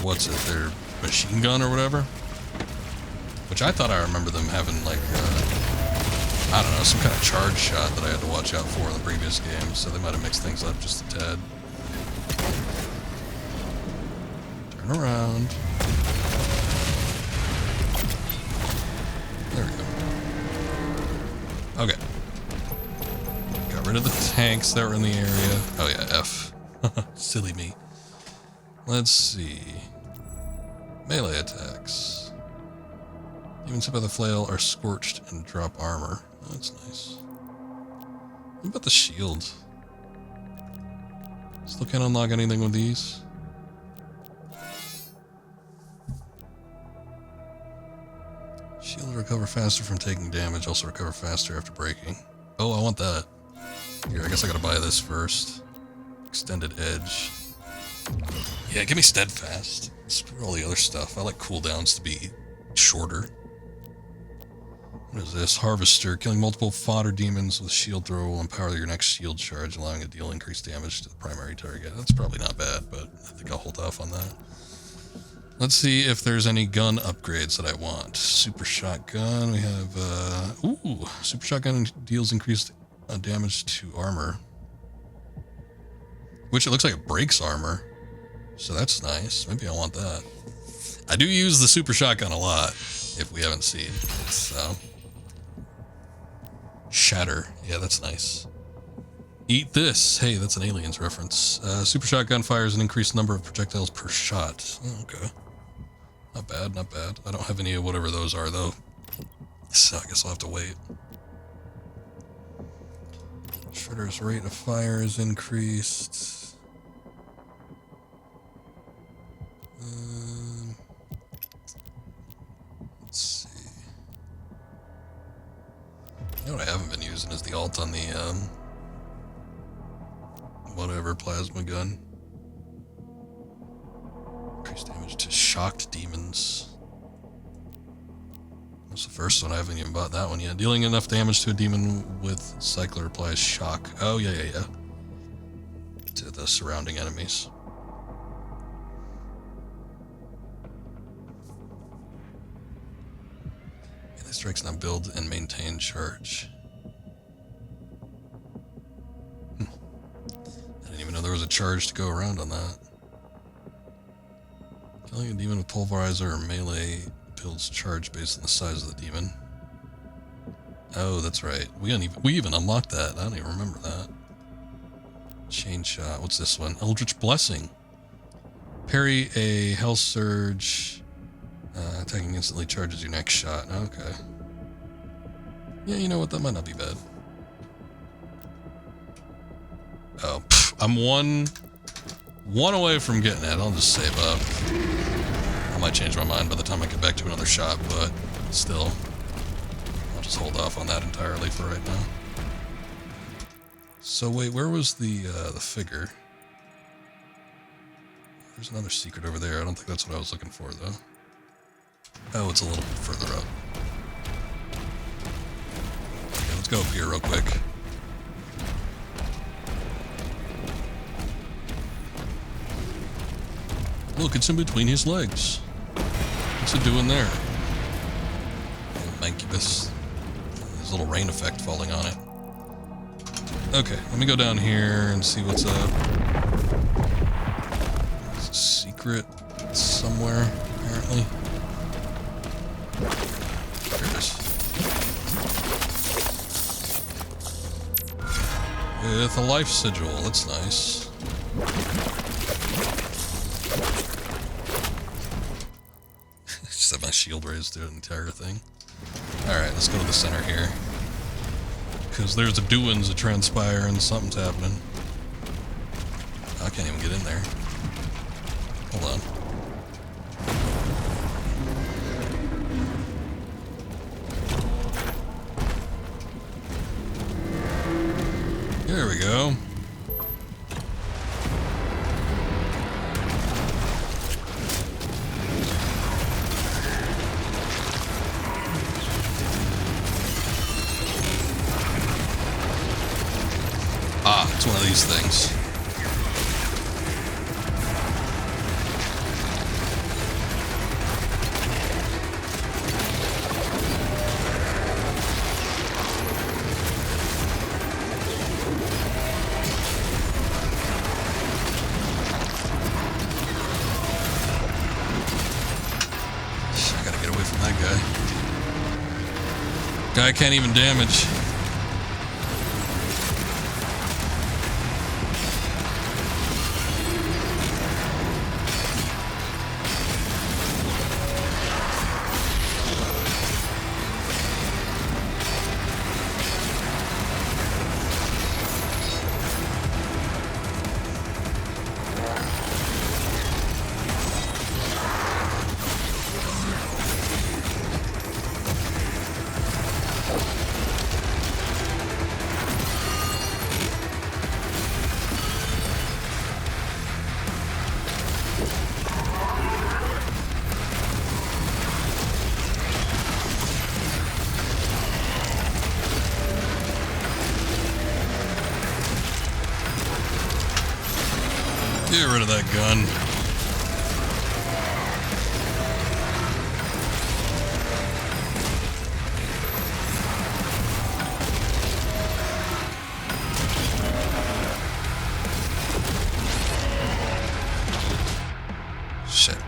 what's it, their machine gun or whatever. Which I thought I remember them having like, I don't know, some kind of charge shot that I had to watch out for in the previous game, so they might have mixed things up just a tad. Around. There we go. Okay. Got rid of the tanks that were in the area. Oh yeah, F. Silly me. Let's see. Melee attacks. Even hit by the flail are scorched and drop armor. Oh, that's nice. What about the shield? Still can't unlock anything with these? Shield recover faster from taking damage, also recover faster after breaking. Oh, I want that. Here, I guess I gotta buy this first. Extended edge. Yeah, give me steadfast. Screw all the other stuff. I like cooldowns to be shorter. What is this? Harvester. Killing multiple fodder demons with shield throw will empower your next shield charge, allowing it to deal increased damage to the primary target. That's probably not bad, but I think I'll hold off on that. Let's see if there's any gun upgrades that I want. Super shotgun. We have, ooh, super shotgun deals increased damage to armor. Which it looks like it breaks armor. So that's nice. Maybe I want that. I do use the super shotgun a lot, if we haven't seen. So. Shatter. Yeah, that's nice. Eat this. Hey, that's an Aliens reference. Super shotgun fires an increased number of projectiles per shot. Oh, okay. Not bad, not bad. I don't have any of whatever those are, though. So I guess I'll have to wait. Shredder's rate of fire is increased. Let's see. You know what I haven't been using is the alt on the, whatever, plasma gun. Increased damage to shocked demons. That's the first one. I haven't even bought that one yet. Dealing enough damage to a demon with cycler applies shock. Oh, yeah. To the surrounding enemies. Melee strikes now build and maintain charge. I didn't even know there was a charge to go around on that. Killing a demon with pulverizer or melee builds charge based on the size of the demon. Oh, that's right. We even unlocked that. I don't even remember that. Chain shot. What's this one? Eldritch Blessing. Parry a health surge. Attacking instantly charges your next shot. Okay. Yeah, you know what? That might not be bad. Oh, I'm one away from getting it. I'll just save up. I might change my mind by the time I get back to another shot, but still, I'll just hold off on that entirely for right now. So wait, where was the figure? There's another secret over there. I don't think that's what I was looking for, though. Oh, it's a little bit further up. Okay, let's go up here real quick. Look, it's in between his legs. What's it doing there? Little Mancubus. There's a little rain effect falling on it. Okay, let me go down here and see what's up. There's a secret somewhere, apparently. There it is. With a life sigil, that's nice. Just have my shield raised through the entire thing. Alright, let's go to the center here. Because there's the doings that transpire and something's happening. I can't even get in there. Hold on. There we go. Ah, it's one of these things. I gotta get away from that guy. Guy can't even damage. Get rid of that gun. Shit.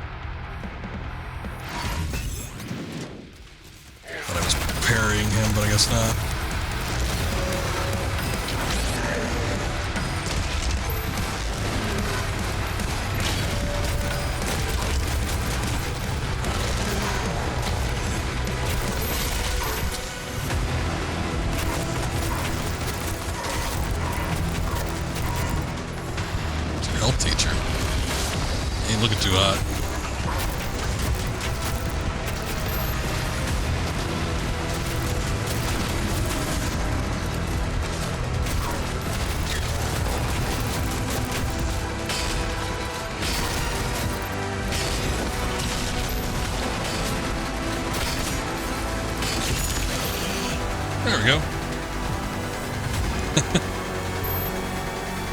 Thought I was parrying him, but I guess not. Health teacher. Ain't looking too hot.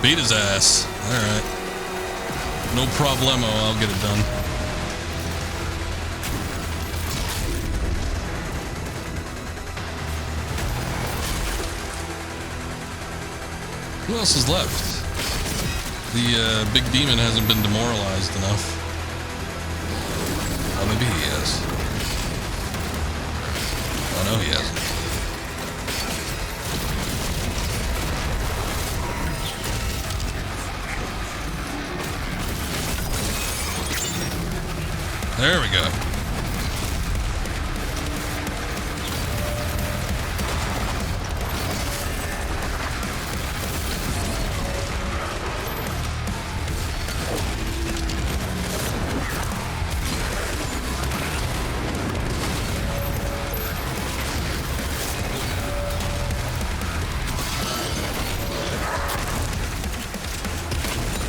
Beat his ass. Alright. No problemo, I'll get it done. Who else is left? The big demon hasn't been demoralized enough. Oh, maybe he has. Oh, no, he hasn't. There we go.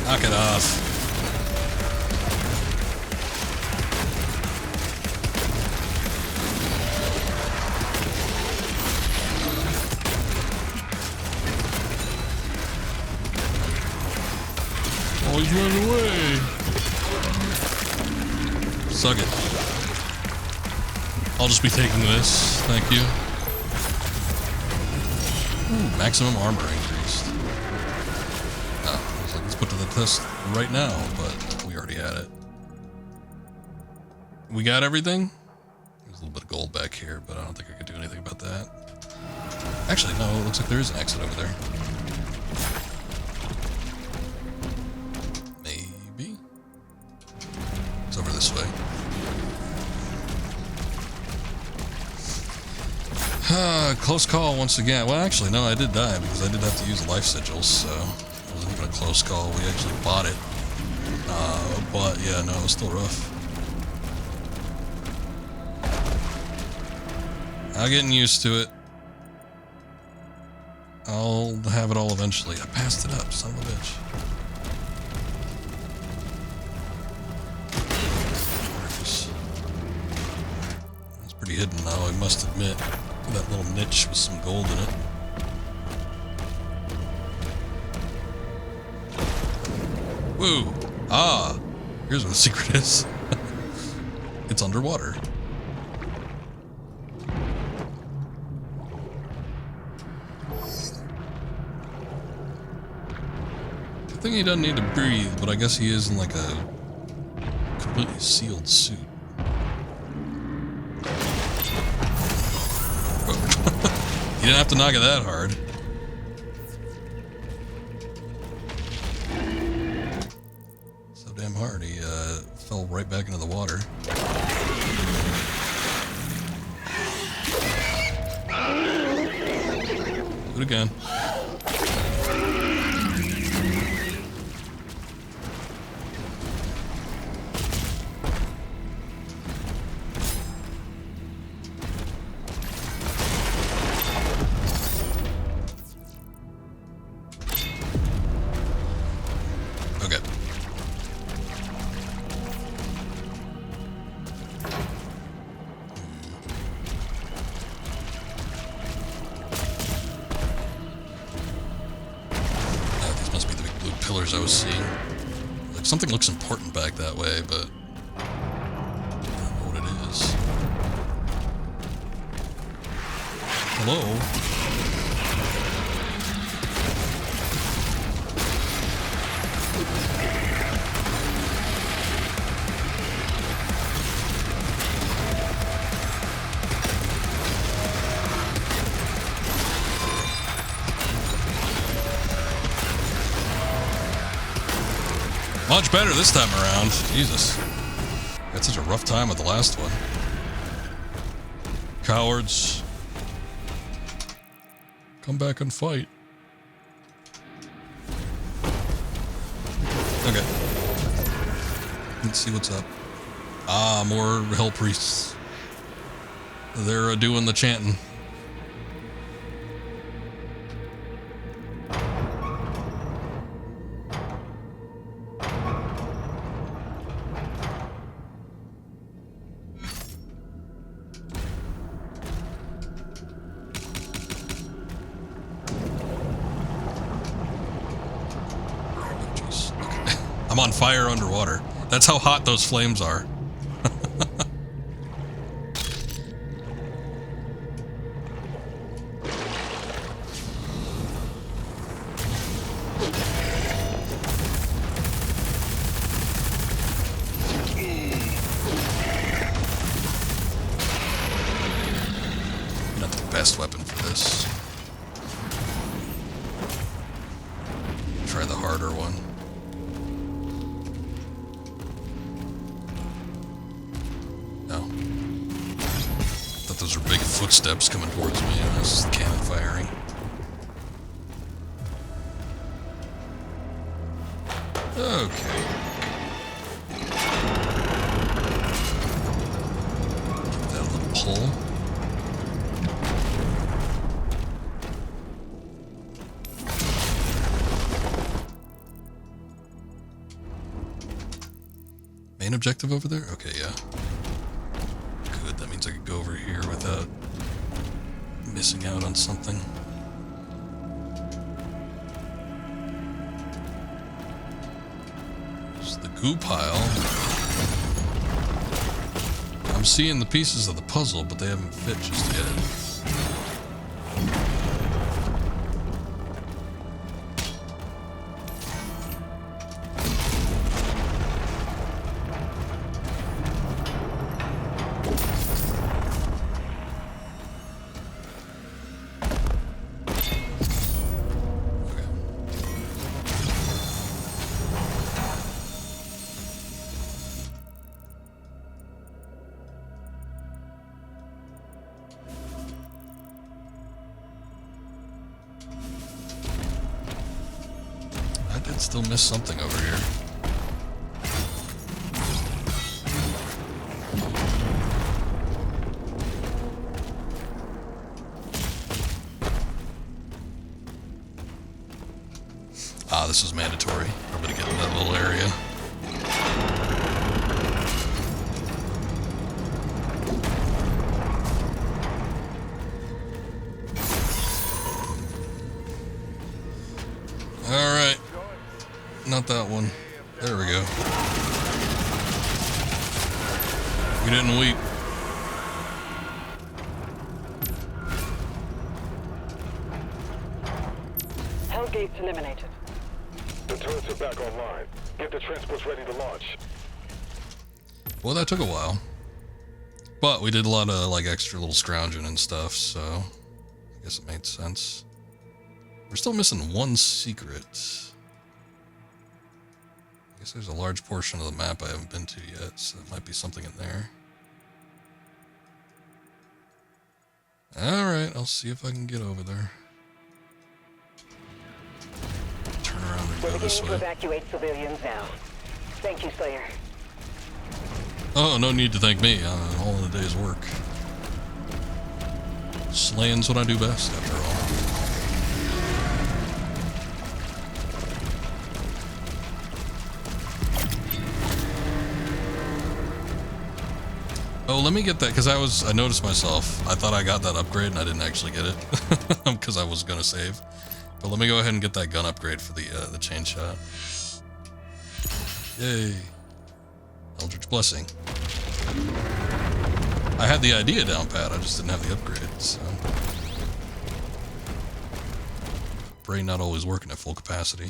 Knock it off. Oh, he's running away. Suck it. I'll just be taking this. Thank you. Ooh, maximum armor increased. Oh, I was like, let's put to the test right now, but we already had it. We got everything? There's a little bit of gold back here, but I don't think I could do anything about that. Actually, no, it looks like there is an exit over there. Maybe? It's over this way. Close call once again. Well, actually, no, I did die because I did have to use life sigils, so it wasn't even a close call. We actually bought it. But yeah, no, it was still rough. I'm getting used to it. I'll have it all eventually. I passed it up, son of a bitch. It's pretty hidden now, I must admit. That little niche with some gold in it. Woo! Ah! Here's where the secret is. It's underwater. I think he doesn't need to breathe, but I guess he is in like a completely sealed suit. You didn't have to knock it that hard. So damn hard, he fell right back into the water. Do it again. Pillars I was seeing. Like something looks important back that way, but I don't know what it is. Hello? Much better this time around. Jesus. Had such a rough time with the last one. Cowards. Come back and fight. Okay. Let's see what's up. Ah, more hell priests. They're doing the chanting. on fire underwater. That's how hot those flames are. Not the best weapon for this. Try the harder one. No. Thought those were big footsteps coming towards me, and this is the cannon firing. Okay. That little pull. Main objective over there? Okay, yeah. Good, that means I could go over here without missing out on something. There's the goo pile. I'm seeing the pieces of the puzzle, but they haven't fit just yet. Still miss something over here. Ah, this is mandatory. I'm gonna get in that little area. Alright. Not that one. There we go. We didn't weep. Hellgates eliminated. The turrets are back online. Get the transports ready to launch. Well, that took a while. But we did a lot of, like, extra little scrounging and stuff, so I guess it made sense. We're still missing one secret. I guess there's a large portion of the map I haven't been to yet, so there might be something in there. Alright, I'll see if I can get over there. Turn around and We're go this beginning to way. evacuate civilians now. Thank you, Slayer. Oh, no need to thank me. All in a day's work. Slaying's what I do best, after all. Oh, let me get that, because I noticed myself. I thought I got that upgrade, and I didn't actually get it, because I was going to save. But let me go ahead and get that gun upgrade for the chain shot. Yay. Eldritch Blessing. I had the idea down pat, I just didn't have the upgrade, so. Brain not always working at full capacity.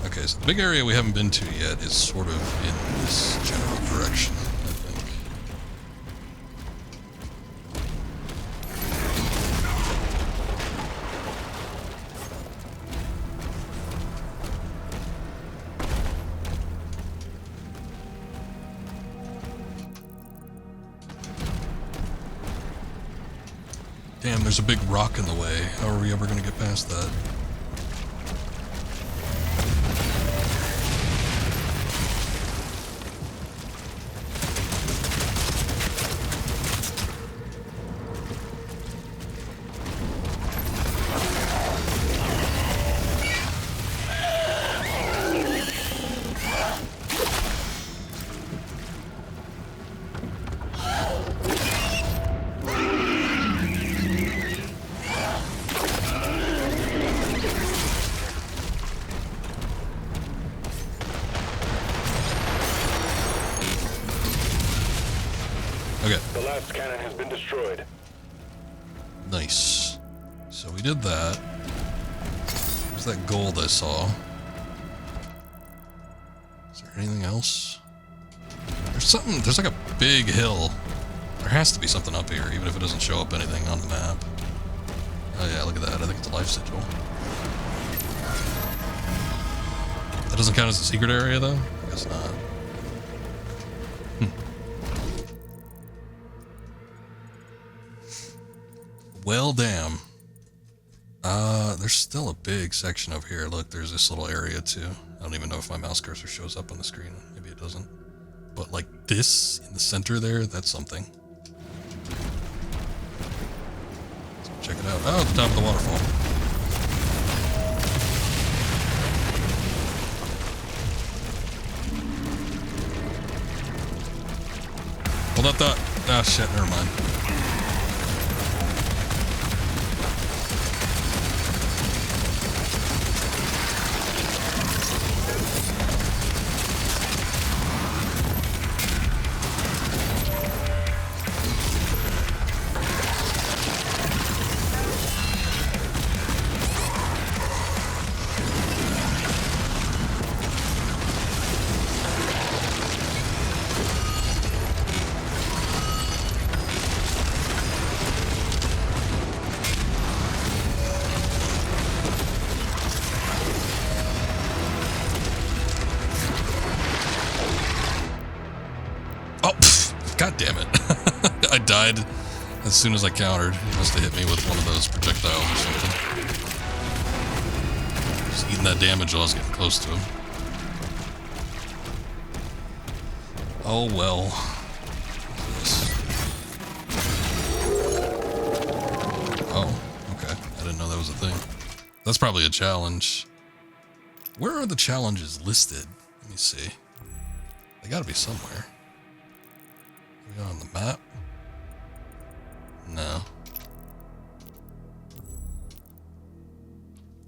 Okay, so the big area we haven't been to yet is sort of in this general direction, I think. Damn, there's a big rock in the way. How are we ever going to get past that? Turret's cannon has been destroyed. Nice. So we did that. Where's that gold I saw? Is there anything else? There's something, there's like a big hill. There has to be something up here, even if it doesn't show up anything on the map. Oh yeah, look at that. I think it's a life sigil. That doesn't count as a secret area though? I guess not. Well, damn. There's still a big section over here. Look, there's this little area too. I don't even know if my mouse cursor shows up on the screen. Maybe it doesn't. But like this in the center there, that's something. Let's go check it out. Oh, the top of the waterfall. Hold up that. Ah, shit, never mind. God damn it. I died as soon as I countered. He must have hit me with one of those projectiles or something. Just eating that damage while I was getting close to him. Oh well. Oh, okay. I didn't know that was a thing. That's probably a challenge. Where are the challenges listed? Let me see. They gotta be somewhere. On the map? No.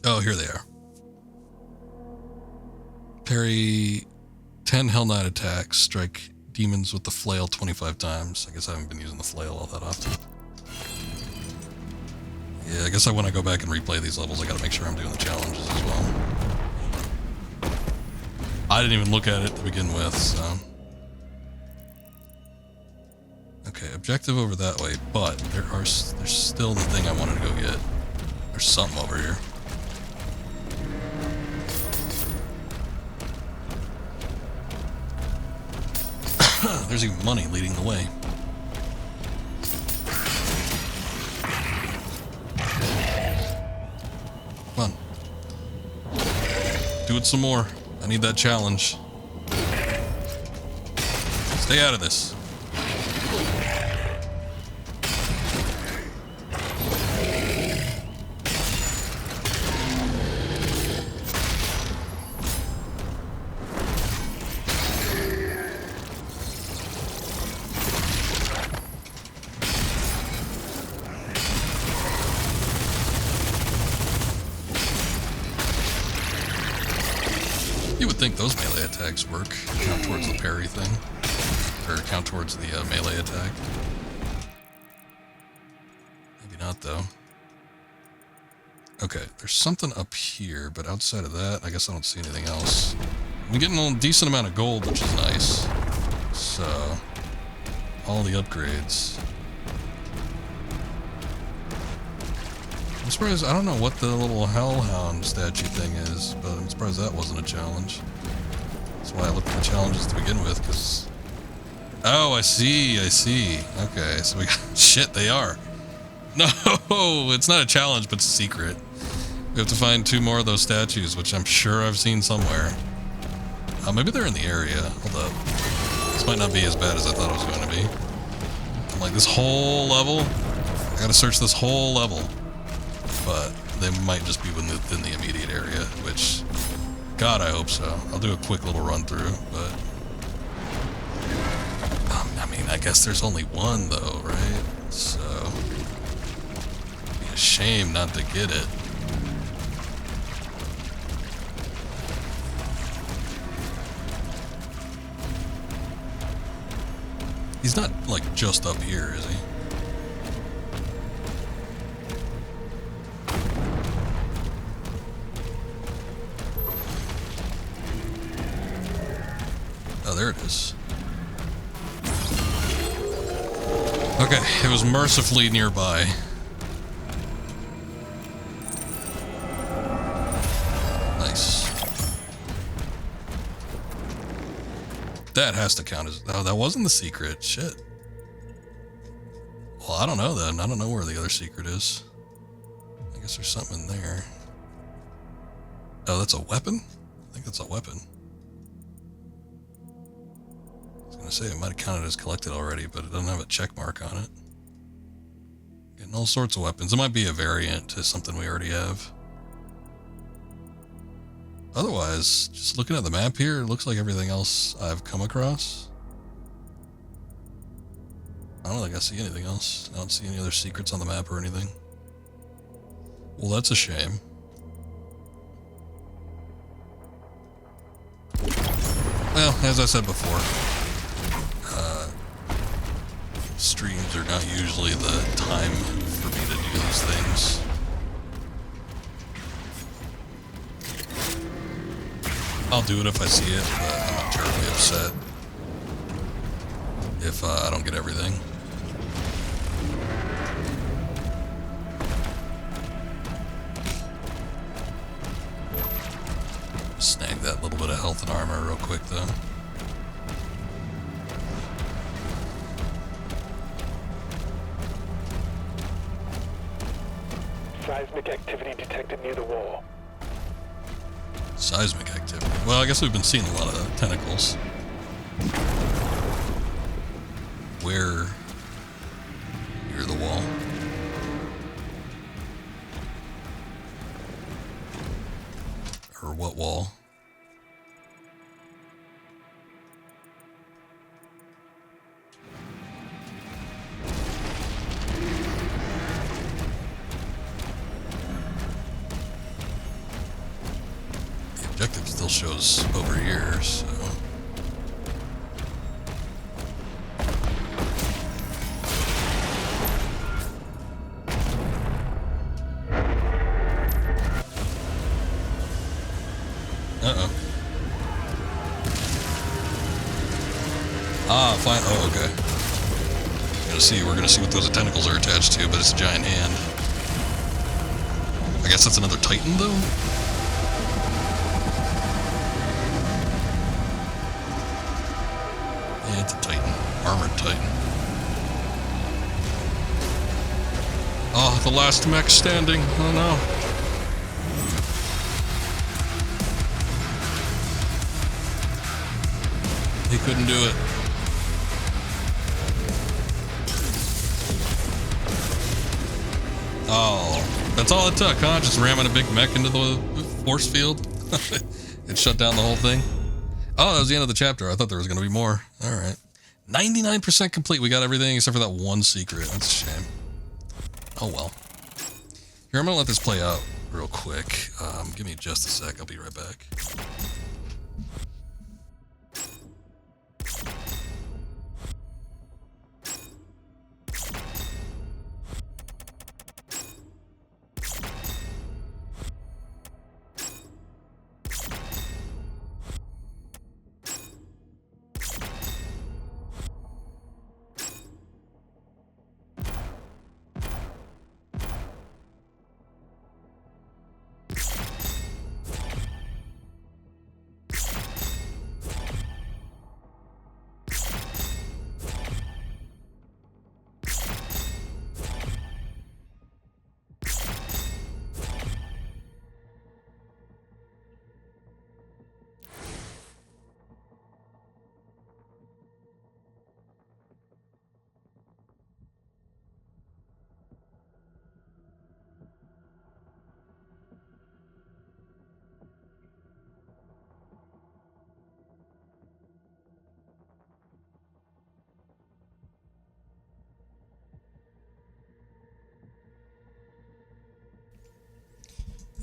Oh, here they are. Parry 10 Hell Knight attacks, strike demons with the flail 25 times. I guess I haven't been using the flail all that often. Yeah, I guess when I go back and replay these levels, I gotta make sure I'm doing the challenges as well. I didn't even look at it to begin with, so... Okay, objective over that way, but there's still the thing I wanted to go get. There's something over here. There's even money leading the way. Come on. Do it some more. I need that challenge. Stay out of this. You would think those melee attacks work. Count towards the parry thing. Or count towards the melee attack. Maybe not, though. Okay, there's something up here, but outside of that, I guess I don't see anything else. I'm getting a decent amount of gold, which is nice. So, all the upgrades. I'm surprised, I don't know what the little Hellhound statue thing is, but I'm surprised that wasn't a challenge. That's why I looked at the challenges to begin with, because... Oh, I see. Okay, so we got... Shit, they are. No, it's not a challenge, but it's a secret. We have to find 2 more of those statues, which I'm sure I've seen somewhere. Maybe they're in the area. Hold up. This might not be as bad as I thought it was going to be. I'm like, this whole level? I gotta search this whole level. But they might just be within the immediate area, which, God, I hope so. I'll do a quick little run through, but I mean, I guess there's only one though, right? So, it'd be a shame not to get it. He's not, like, just up here, is he? Oh, there it is. Okay, it was mercifully nearby. Nice. That has to count as... Oh, that wasn't the secret. Shit. Well, I don't know then. I don't know where the other secret is. I guess there's something in there. Oh, that's a weapon? I think that's a weapon. I was gonna say it might have counted as collected already, but it doesn't have a check mark on it. Getting all sorts of weapons. It might be a variant to something we already have. Otherwise, just looking at the map here, it looks like everything else I've come across. I don't think I see anything else. I don't see any other secrets on the map or anything. Well, that's a shame. Well, as I said before, streams are not usually the time for me to do these things. I'll do it if I see it, but I'm not terribly upset if I don't get everything. Snag that little bit of health and armor real quick, though. Seismic activity detected near the wall. Seismic activity. Well, I guess we've been seeing a lot of tentacles. Where? Near the wall. Or what wall? The objective still shows over here, so... Uh-oh. Ah, fine. Oh, okay. We're gonna see what those tentacles are attached to, but it's a giant hand. I guess that's another Titan, though? Yeah, it's a Titan. Armored Titan. Oh, the last mech standing. Oh, no. He couldn't do it. Oh, that's all it took, huh? Just ramming a big mech into the force field. It shut down the whole thing. Oh, that was the end of the chapter. I thought there was going to be more. All right. 99% complete. We got everything except for that one secret. That's a shame. Oh, well. Here, I'm going to let this play out real quick. Give me just a sec. I'll be right back.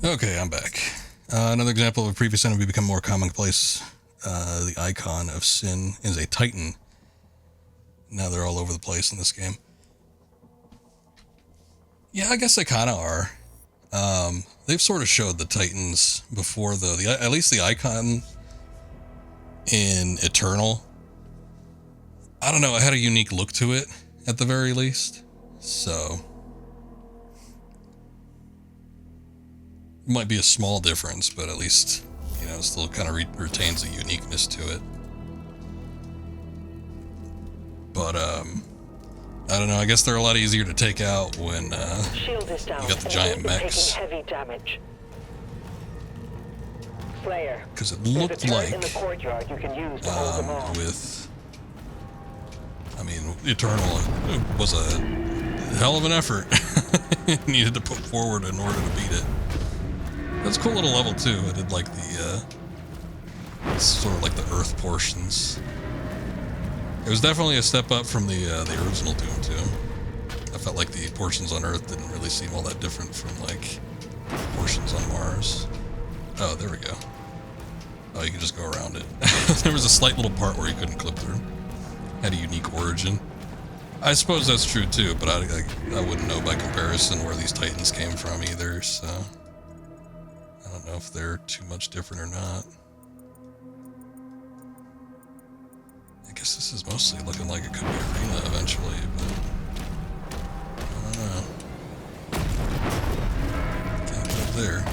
Okay, I'm back. Another example of a previous enemy become more commonplace. The icon of sin is a Titan. Now they're all over the place in this game. Yeah, I guess they kind of are. They've sort of showed the Titans before, though. At least the icon in Eternal, I don't know, it had a unique look to it, at the very least. So, it might be a small difference, but at least, you know, it still kind of retains a uniqueness to it. But, I don't know, I guess they're a lot easier to take out when, Shield is down. you got the giant mechs. Taking heavy damage. Slayer. Because it There's a looked turret like, in the courtyard you can use to hold them off. I mean, Eternal was a hell of an effort. Needed to put forward in order to beat it. That's a cool little level too. I did like the, sort of like the Earth portions. It was definitely a step up from the original Doom too. I felt like the portions on Earth didn't really seem all that different from like portions on Mars. Oh, there we go. Oh, you can just go around it. There was a slight little part where you couldn't clip through. Had a unique origin. I suppose that's true too, but I wouldn't know by comparison where these Titans came from either, so I don't know if they're too much different or not. I guess this is mostly looking like it could be arena eventually, but I don't know. Can't get up there.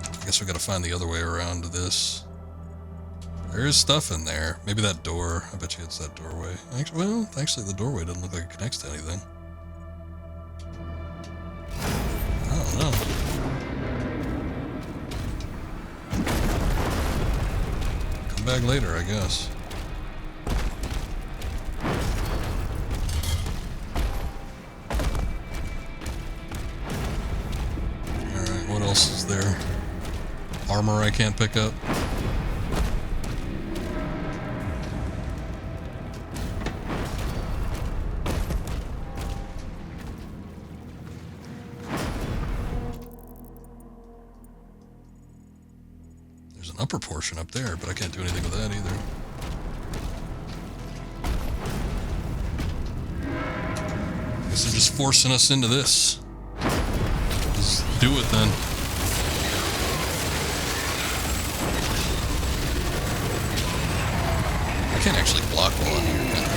I guess we gotta find the other way around to this. There is stuff in there. Maybe that door. I bet you it's that doorway. Actually, the doorway doesn't look like it connects to anything. I don't know. Come back later, I guess. Alright, what else is there? Armor I can't pick up. There's an upper portion up there, but I can't do anything with that either. I guess they're just forcing us into this. Let's do it then. I can't actually block while I'm here, can I?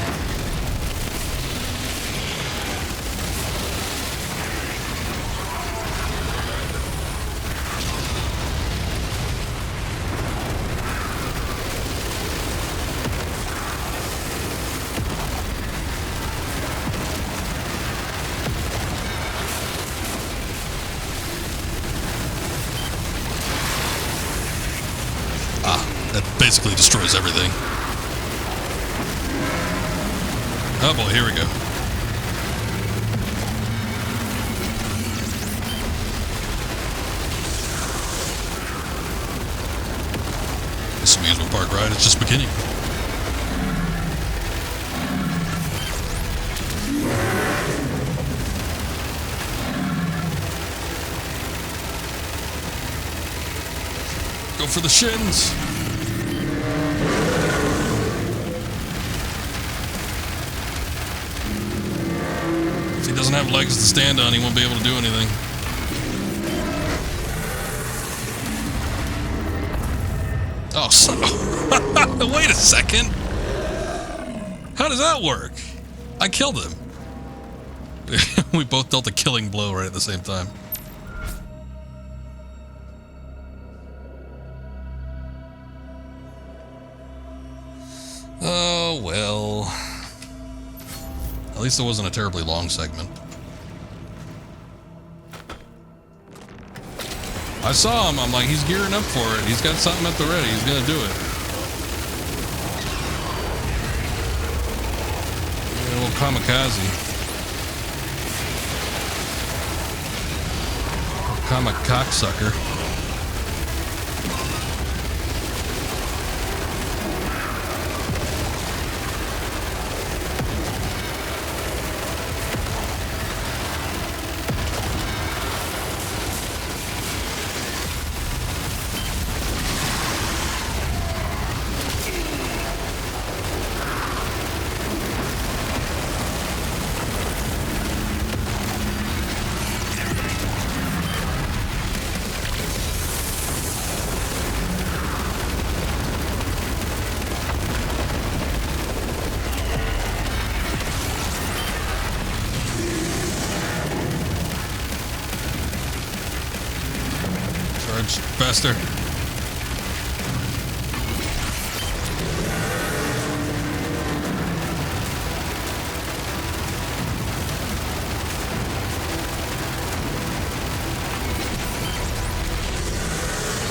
That basically destroys everything. Oh boy, here we go. This amusement park ride is just beginning. Go for the shins. If he doesn't have legs to stand on, he won't be able to do anything. Oh, so wait a second. How does that work? I killed him. We both dealt a killing blow right at the same time. Oh, well. At least it wasn't a terribly long segment. I saw him, I'm like, he's gearing up for it. He's got something at the ready, he's gonna do it. A little kamikaze. Cocksucker. Charge faster.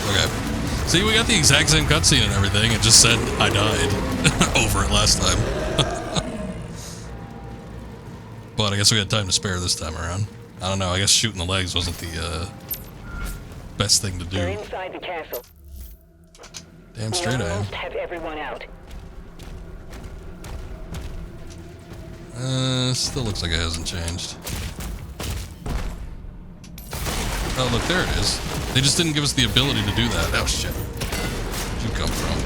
Okay. See, we got the exact same cutscene and everything. It just said I died over it last time. But I guess we had time to spare this time around. I don't know. I guess shooting the legs wasn't the best thing to do. They're inside the castle. Damn We straight I am. almost have everyone out. Still looks like it hasn't changed. Oh, look, there it is. They just didn't give us the ability to do that. Oh, shit. Where'd you come from?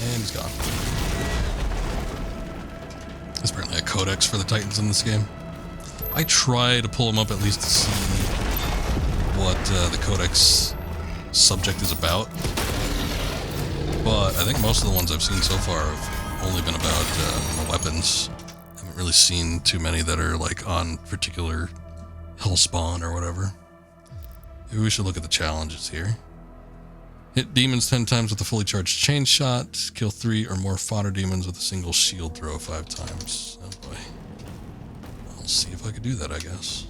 And he's gone. There's apparently a codex for the Titans in this game. I try to pull them up at least to see what the codex subject is about. But I think most of the ones I've seen so far have only been about the weapons. I haven't really seen too many that are like on particular hellspawn or whatever. Maybe we should look at the challenges here. Hit demons 10 times with a fully charged chain shot. Kill 3 or more fodder demons with a single shield throw 5 times. Oh boy. I'll see if I could do that, I guess.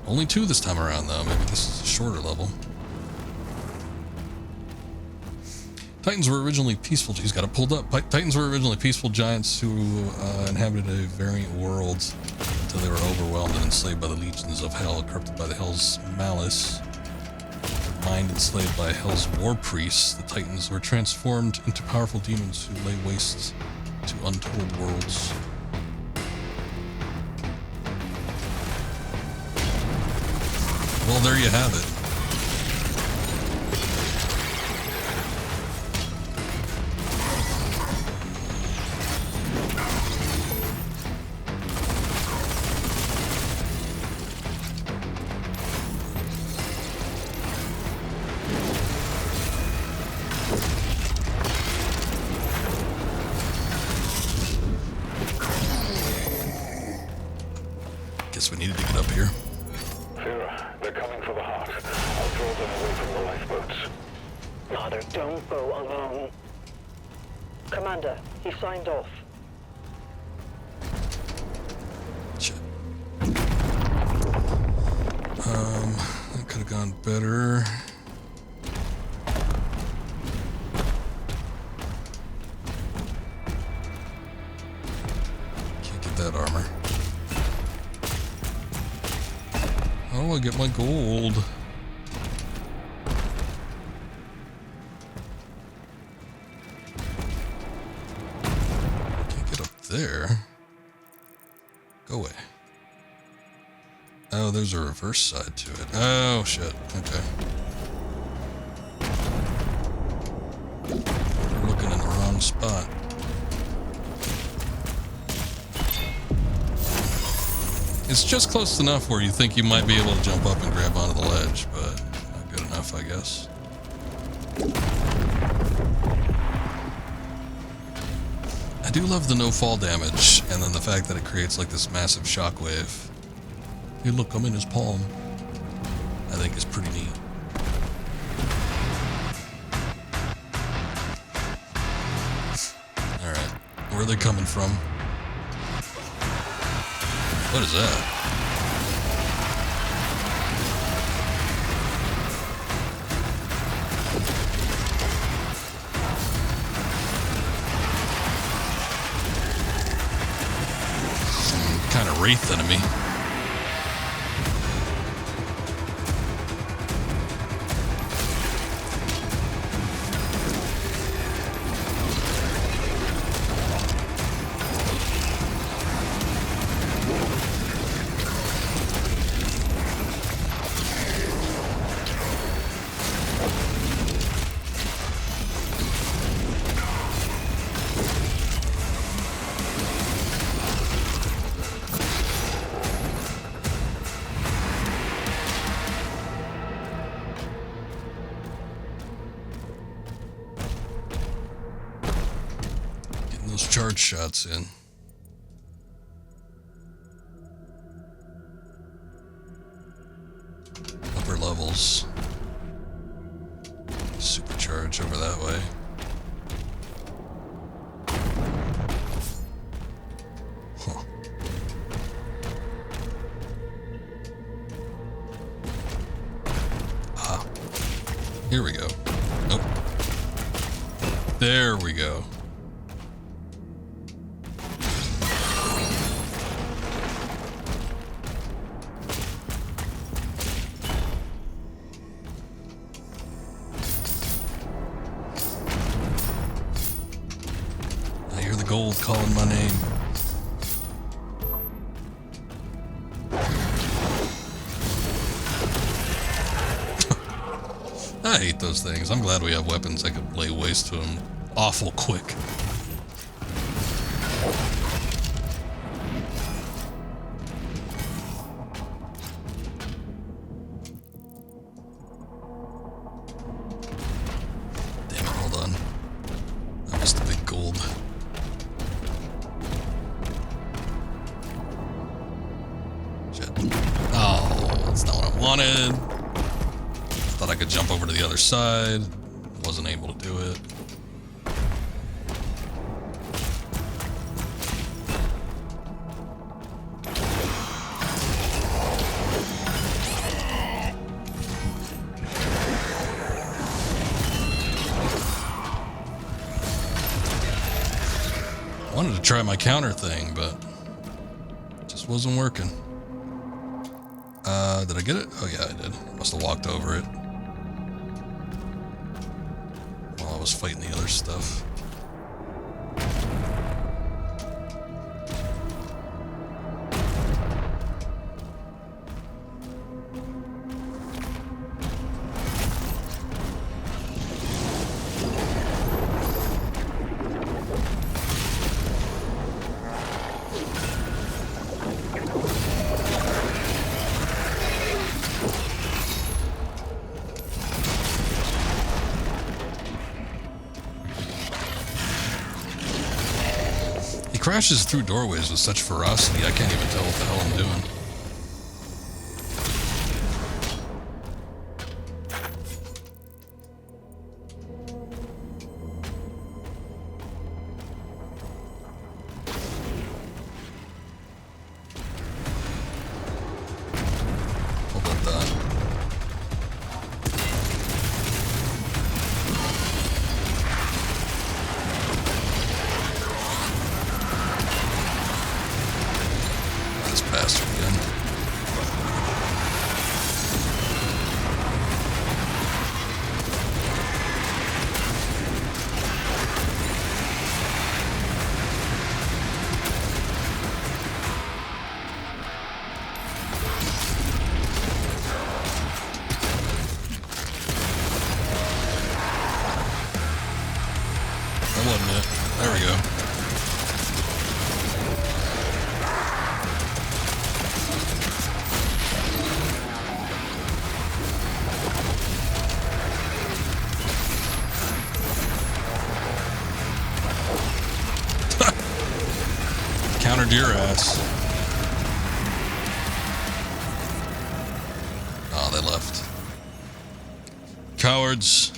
Only 2 this time around though. Maybe this is a shorter level. Titans were originally peaceful. He's got it pulled up. Titans were originally peaceful giants who inhabited a variant world until they were overwhelmed and enslaved by the legions of hell, corrupted by the hell's malice. Their mind enslaved by hell's war priests, the Titans were transformed into powerful demons who lay waste to untold worlds. Well, there you have it. Guess we needed to get up here. Vera, they're coming for the heart. I'll draw them away from the lifeboats. Father, don't go alone. Commander, he signed off. Shit. That could have gone better. Can't get that armor. How do I get my gold? Can't get up there. Go away. Oh, there's a reverse side to it. Oh, shit. Okay. We're looking in the wrong spot. It's just close enough where you think you might be able to jump up and grab onto the ledge, but not good enough, I guess. I do love the no fall damage, and then the fact that it creates like this massive shockwave. Hey, look, I'm in his palm. I think is pretty neat. Alright, where are they coming from? What is that? Some kind of wraith enemy. Charge shots in. Here we go. Nope. There we go. I hear the gold calling my name. I hate those things. I'm glad we have weapons that could lay waste to them awful quick. Damn it, hold on. I missed the big gold. Shit. Oh, that's not what I wanted. Thought I could jump over to the other side. Wasn't able to do it. Wanted to try my counter thing, but it just wasn't working. Did I get it? Oh yeah, I did. Must have walked over it while I was fighting the other stuff. He crashes through doorways with such ferocity, I can't even tell what the hell I'm doing. Hold up that. This bastard again. That wasn't it. There we go. Countered your ass. Oh, they left. Cowards.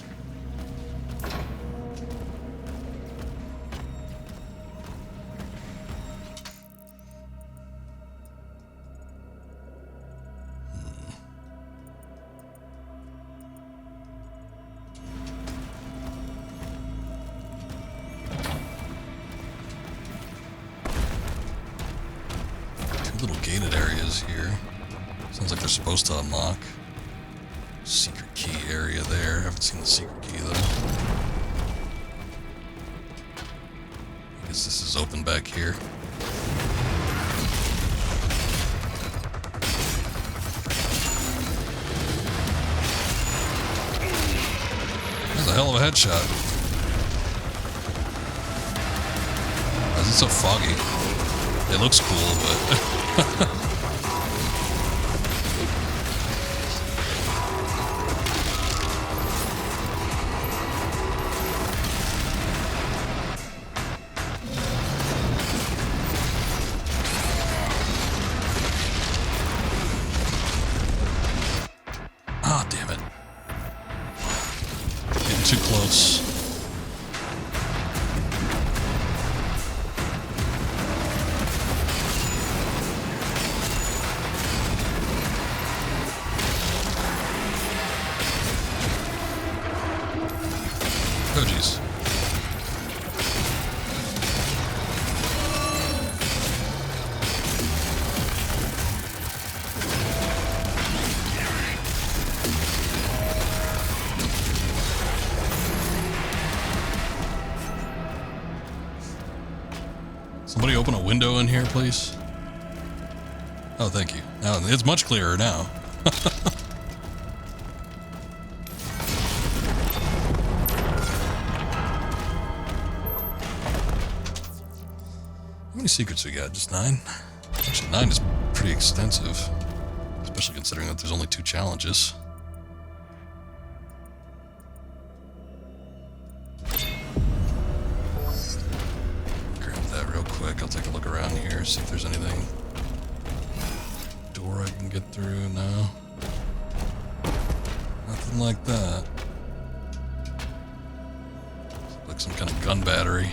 Little gated areas here. Sounds like they're supposed to unlock. Secret key area there. Haven't seen the secret key though. I guess this is open back here. That's a hell of a headshot. Why is it so foggy? It looks cool, but... Ah, damn it. Getting too close. Somebody open a window in here, please. Oh, thank you. Now it's much clearer now. How many secrets we got? Just 9? Actually, 9 is pretty extensive, especially considering that there's only 2 challenges. Grab that real quick. I'll take a look around here, see if there's anything. Door I can get through now. Nothing like that. Like some kind of gun battery.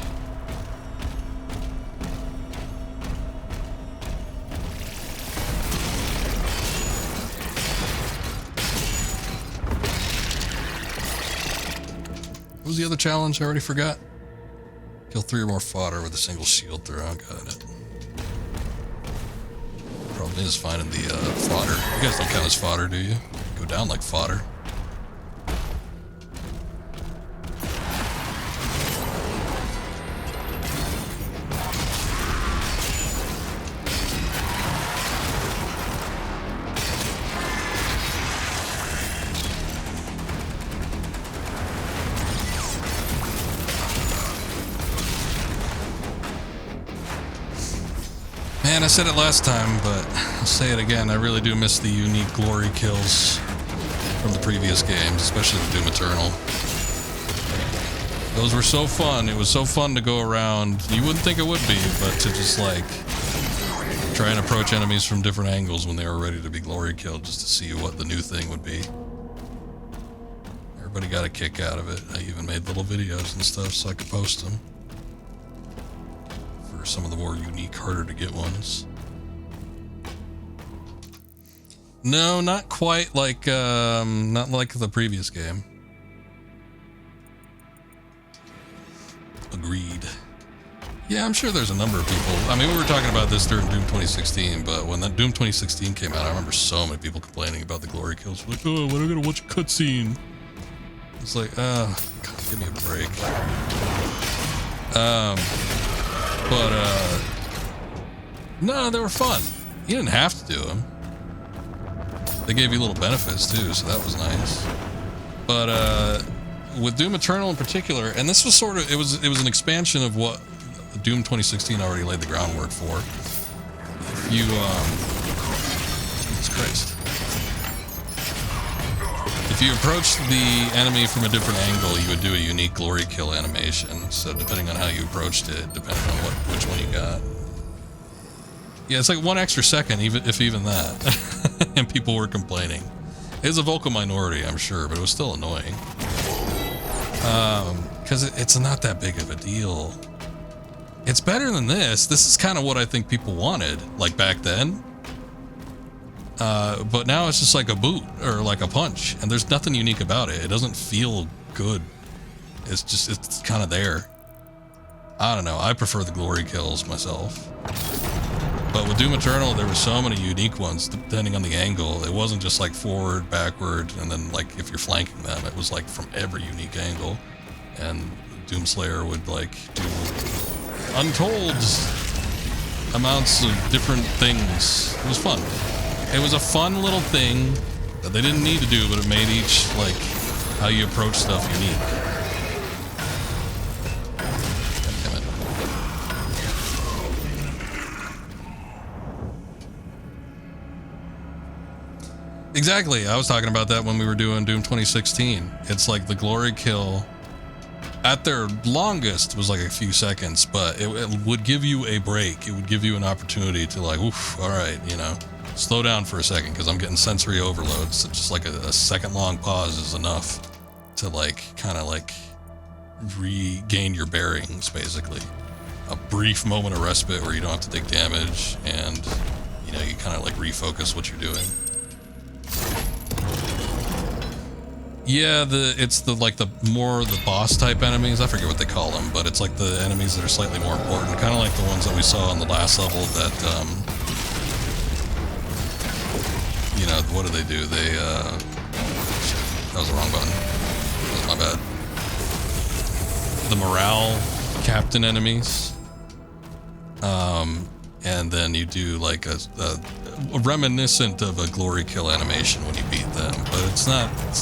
What was the other challenge? I already forgot. Kill 3 or more fodder with a single shield throw. Got it. Problem is finding the fodder. You guys don't count as fodder, do you? Go down like fodder. Man, I said it last time, but I'll say it again. I really do miss the unique glory kills from the previous games, especially the Doom Eternal. Those were so fun. It was so fun to go around. You wouldn't think it would be, but to just like try and approach enemies from different angles when they were ready to be glory killed, just to see what the new thing would be. Everybody got a kick out of it. I even made little videos and stuff so I could post them. Some of the more unique, harder to get ones. No, not quite like, not like the previous game. Agreed. Yeah, I'm sure there's a number of people. I mean, we were talking about this during Doom 2016, but when that Doom 2016 came out, I remember so many people complaining about the glory kills. Like, oh, when am I gonna watch a cutscene? It's like, God, give me a break. But, no, they were fun. You didn't have to do them. They gave you little benefits, too, so that was nice. But, with Doom Eternal in particular, and this was sort of, it was an expansion of what Doom 2016 already laid the groundwork for. If you, Jesus Christ. If you approached the enemy from a different angle, you would do a unique glory kill animation. So depending on how you approached it, depending on which one you got. Yeah, it's like 1 extra second, even that. And people were complaining. It was a vocal minority, I'm sure, but it was still annoying. Because it's not that big of a deal. It's better than this. This is kind of what I think people wanted, like back then. But now it's just like a boot or like a punch, and there's nothing unique about it. It doesn't feel good. It's kind of there. I don't know. I prefer the glory kills myself. But with Doom Eternal, there were so many unique ones depending on the angle. It wasn't just like forward, backward, and then like if you're flanking them, it was like from every unique angle. And Doomslayer would like do untold amounts of different things. It was fun. It was a fun little thing that they didn't need to do, but it made each, like, how you approach stuff unique. God damn it. Exactly. I was talking about that when we were doing Doom 2016. It's like the glory kill at their longest was like a few seconds, but it would give you a break. It would give you an opportunity to like, oof, all right, you know. Slow down for a second because I'm getting sensory overload. So just like a second long pause is enough to like kind of like regain your bearings, basically. A brief moment of respite where you don't have to take damage and you know you kind of like refocus what you're doing. Yeah, it's the like the boss type enemies. I forget what they call them, but it's like the enemies that are slightly more important, kind of like the ones that we saw on the last level that you know, what do they do? They, shit, that was the wrong button. That was my bad. The morale captain enemies. And then you do like a reminiscent of a glory kill animation when you beat them, but it's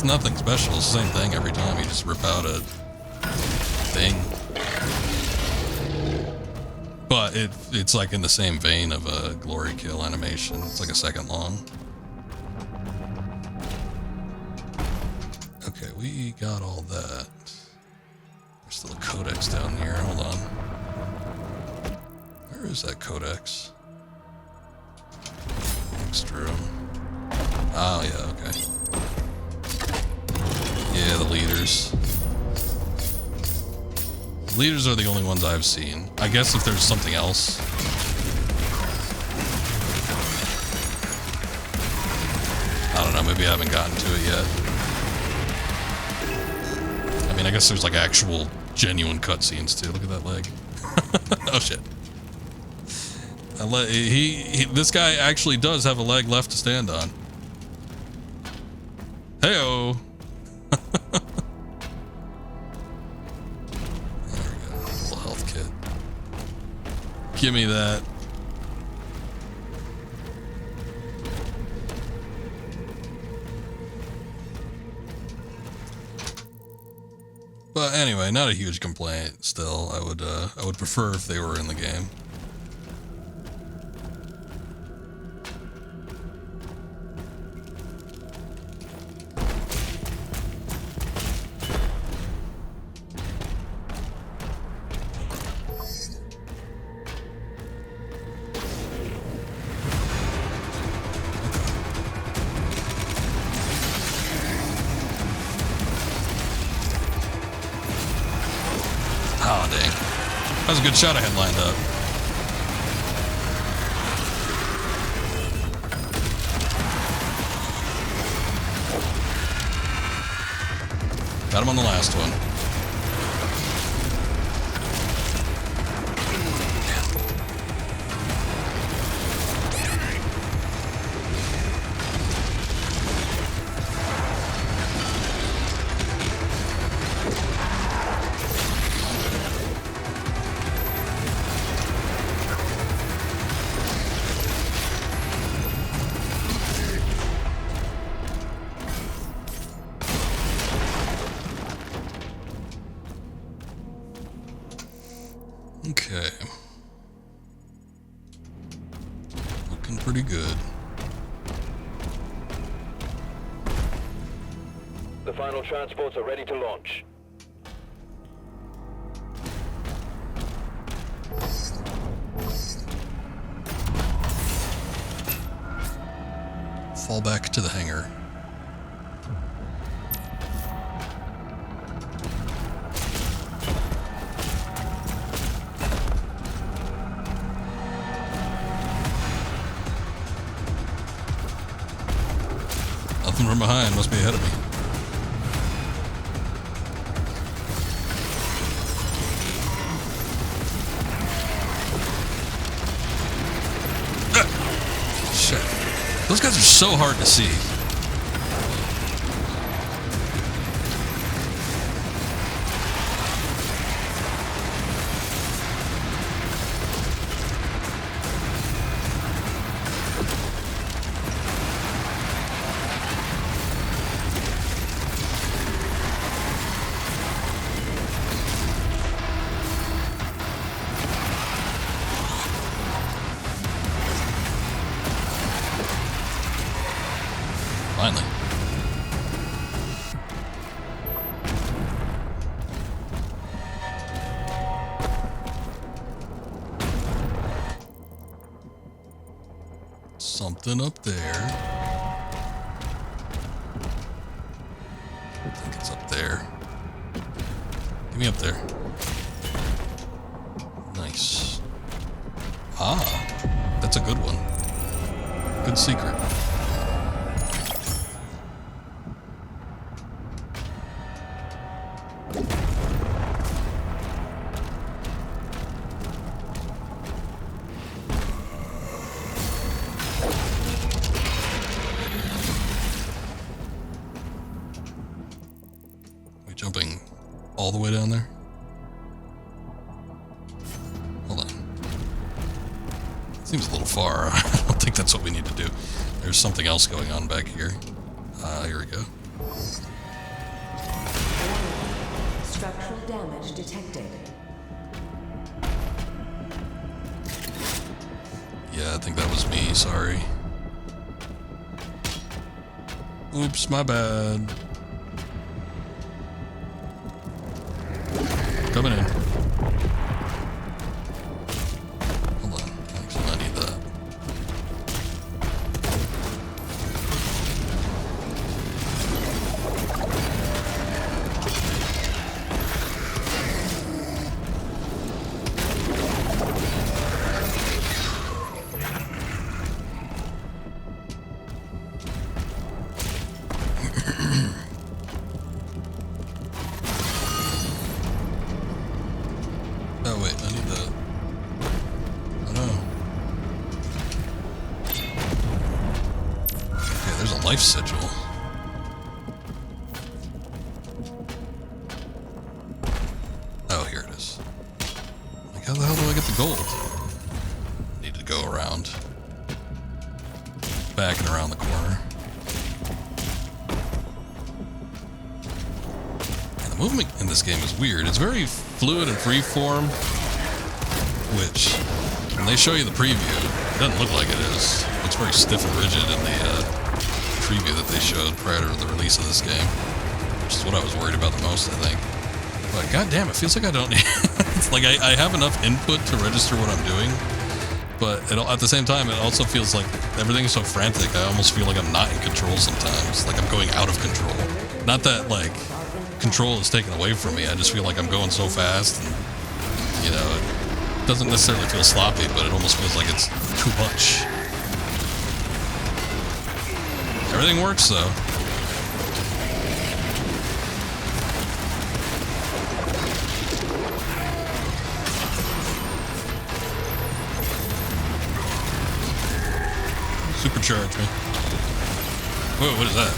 nothing special. It's the same thing every time. You just rip out a thing, but it's like in the same vein of a glory kill animation. It's like a second long. Okay, we got all that. There's still a codex down here. Hold on. Where is that codex? Next room. Oh, yeah, okay. Yeah, the leaders. The leaders are the only ones I've seen. I guess if there's something else. I don't know, maybe I haven't gotten to it yet. I mean, I guess there's like actual, genuine cutscenes too. Look at that leg. Oh, shit. This guy actually does have a leg left to stand on. Heyo. There we go. A little health kit. Give me that. But anyway, not a huge complaint. Still, I would prefer if they were in the game. Oh, dang. That was a good shot I had lined up. Got him on the last one. Okay. Looking pretty good. The final transports are ready to launch. Fall back to the hangar. Nothing from behind, must be ahead of me. Shit. Those guys are so hard to see. Finally. Something up there. I think it's up there. Get me up there. Nice. Ah, that's a good one. Good secret. Jumping all the way down there? Hold on. Seems a little far. I don't think that's what we need to do. There's something else going on back here. Here we go. Structural damage detected. Yeah, I think that was me, sorry. Oops, my bad. Coming in. Hold on, actually I need that. Oh wait, I need that. Oh no. Okay, there's a life sigil. Oh, here it is. Like, how the hell do I get the gold? Need to go around. Back and around the corner. And the movement in this game is weird. It's very fluid and freeform, which, when they show you the preview, it doesn't look like it is. It looks very stiff and rigid in the preview that they showed prior to the release of this game, which is what I was worried about the most, I think. But goddamn, it feels like I don't need... It's like I have enough input to register what I'm doing, but at the same time, it also feels like everything is so frantic, I almost feel like I'm not in control sometimes. Like I'm going out of control. Not that, like, control is taken away from me. I just feel like I'm going so fast, and, you know, it doesn't necessarily feel sloppy, but it almost feels like it's too much. Everything works, though. Supercharge me. Whoa, what is that?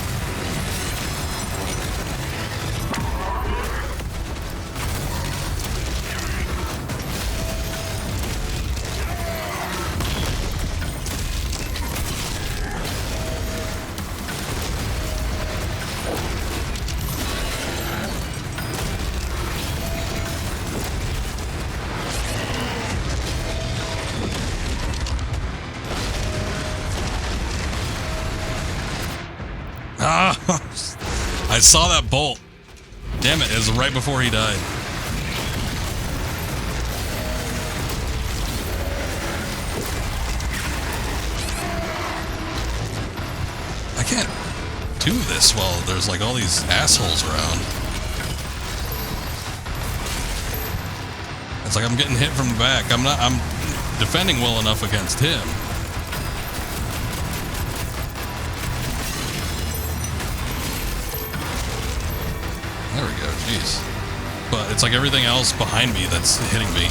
Ah! I saw that bolt. Damn it, it was right before he died. I can't do this while there's like all these assholes around. It's like I'm getting hit from the back. I'm defending well enough against him. There we go, jeez. But it's like everything else behind me that's hitting me.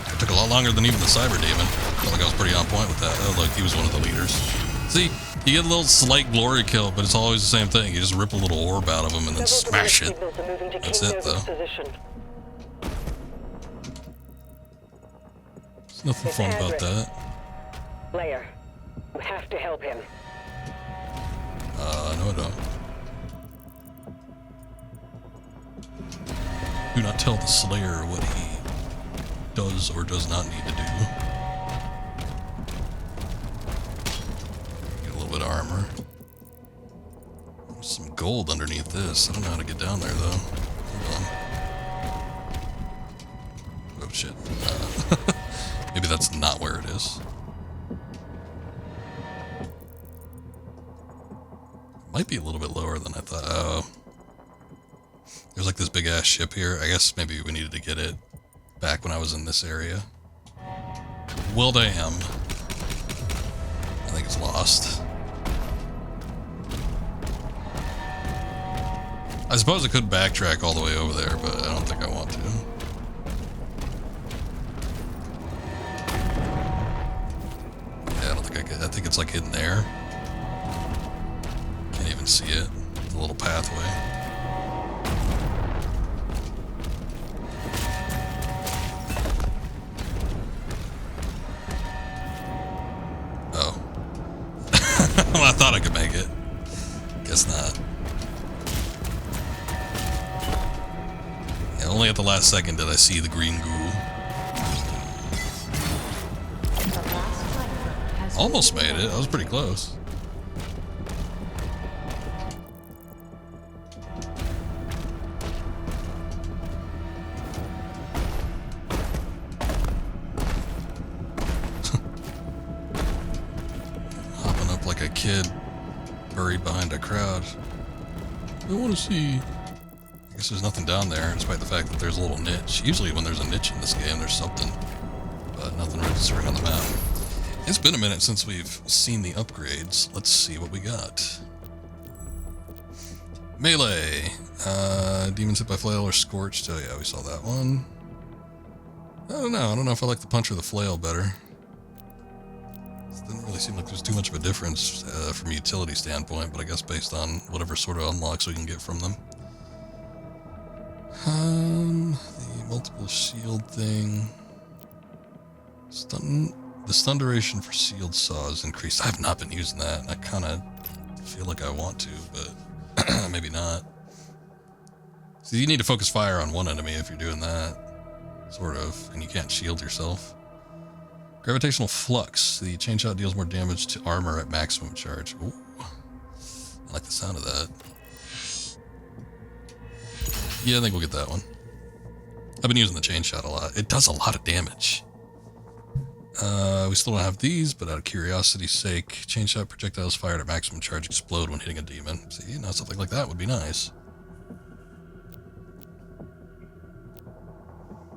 It took a lot longer than even the Cyber Demon. I felt like I was pretty on point with that. Oh, look, he was one of the leaders. See, you get a little slight glory kill, but it's always the same thing. You just rip a little orb out of him and then smash it. That's it, though. There's nothing fun about that. Leia, you have to help him. No, I don't. Do not tell the Slayer what he does or does not need to do. armor. There's some gold underneath this. I don't know how to get down there, though. Hold on. Oh, shit. Maybe that's not where it is. Might be a little bit lower than I thought. Oh. There's like this big-ass ship here. I guess maybe we needed to get it back when I was in this area. Well, damn. I think it's lost. I suppose I could backtrack all the way over there, but I don't think I want to. Yeah, I don't think I could. I think it's like hidden there. Can't even see it. It's a little pathway. Oh. Well, I thought I could make it. Guess not. Yeah, only at the last second did I see the green goo. Almost made it. I was pretty close. Hopping up like a kid buried behind a crowd. I want to see. I guess there's nothing down there, despite the fact that there's a little niche. Usually when there's a niche in this game, there's something, but nothing registering on the map. It's been a minute since we've seen the upgrades. Let's see what we got. Melee. Demons hit by flail or scorched. Oh yeah, we saw that one. I don't know. I don't know if I like the punch or the flail better. It doesn't really seem like there's too much of a difference from a utility standpoint, but I guess based on whatever sort of unlocks we can get from them. The multiple shield thing. The stun duration for sealed saw is increased. I've not been using that, and I kind of feel like I want to, but maybe not. So you need to focus fire on one enemy if you're doing that, sort of, and you can't shield yourself. Gravitational flux. The chain shot deals more damage to armor at maximum charge. Ooh, I like the sound of that. Yeah, I think we'll get that one. I've been using the chain shot a lot. It does a lot of damage. We still don't have these, but out of curiosity's sake, chain shot projectiles fired at maximum charge explode when hitting a demon. See, you know, something like that would be nice.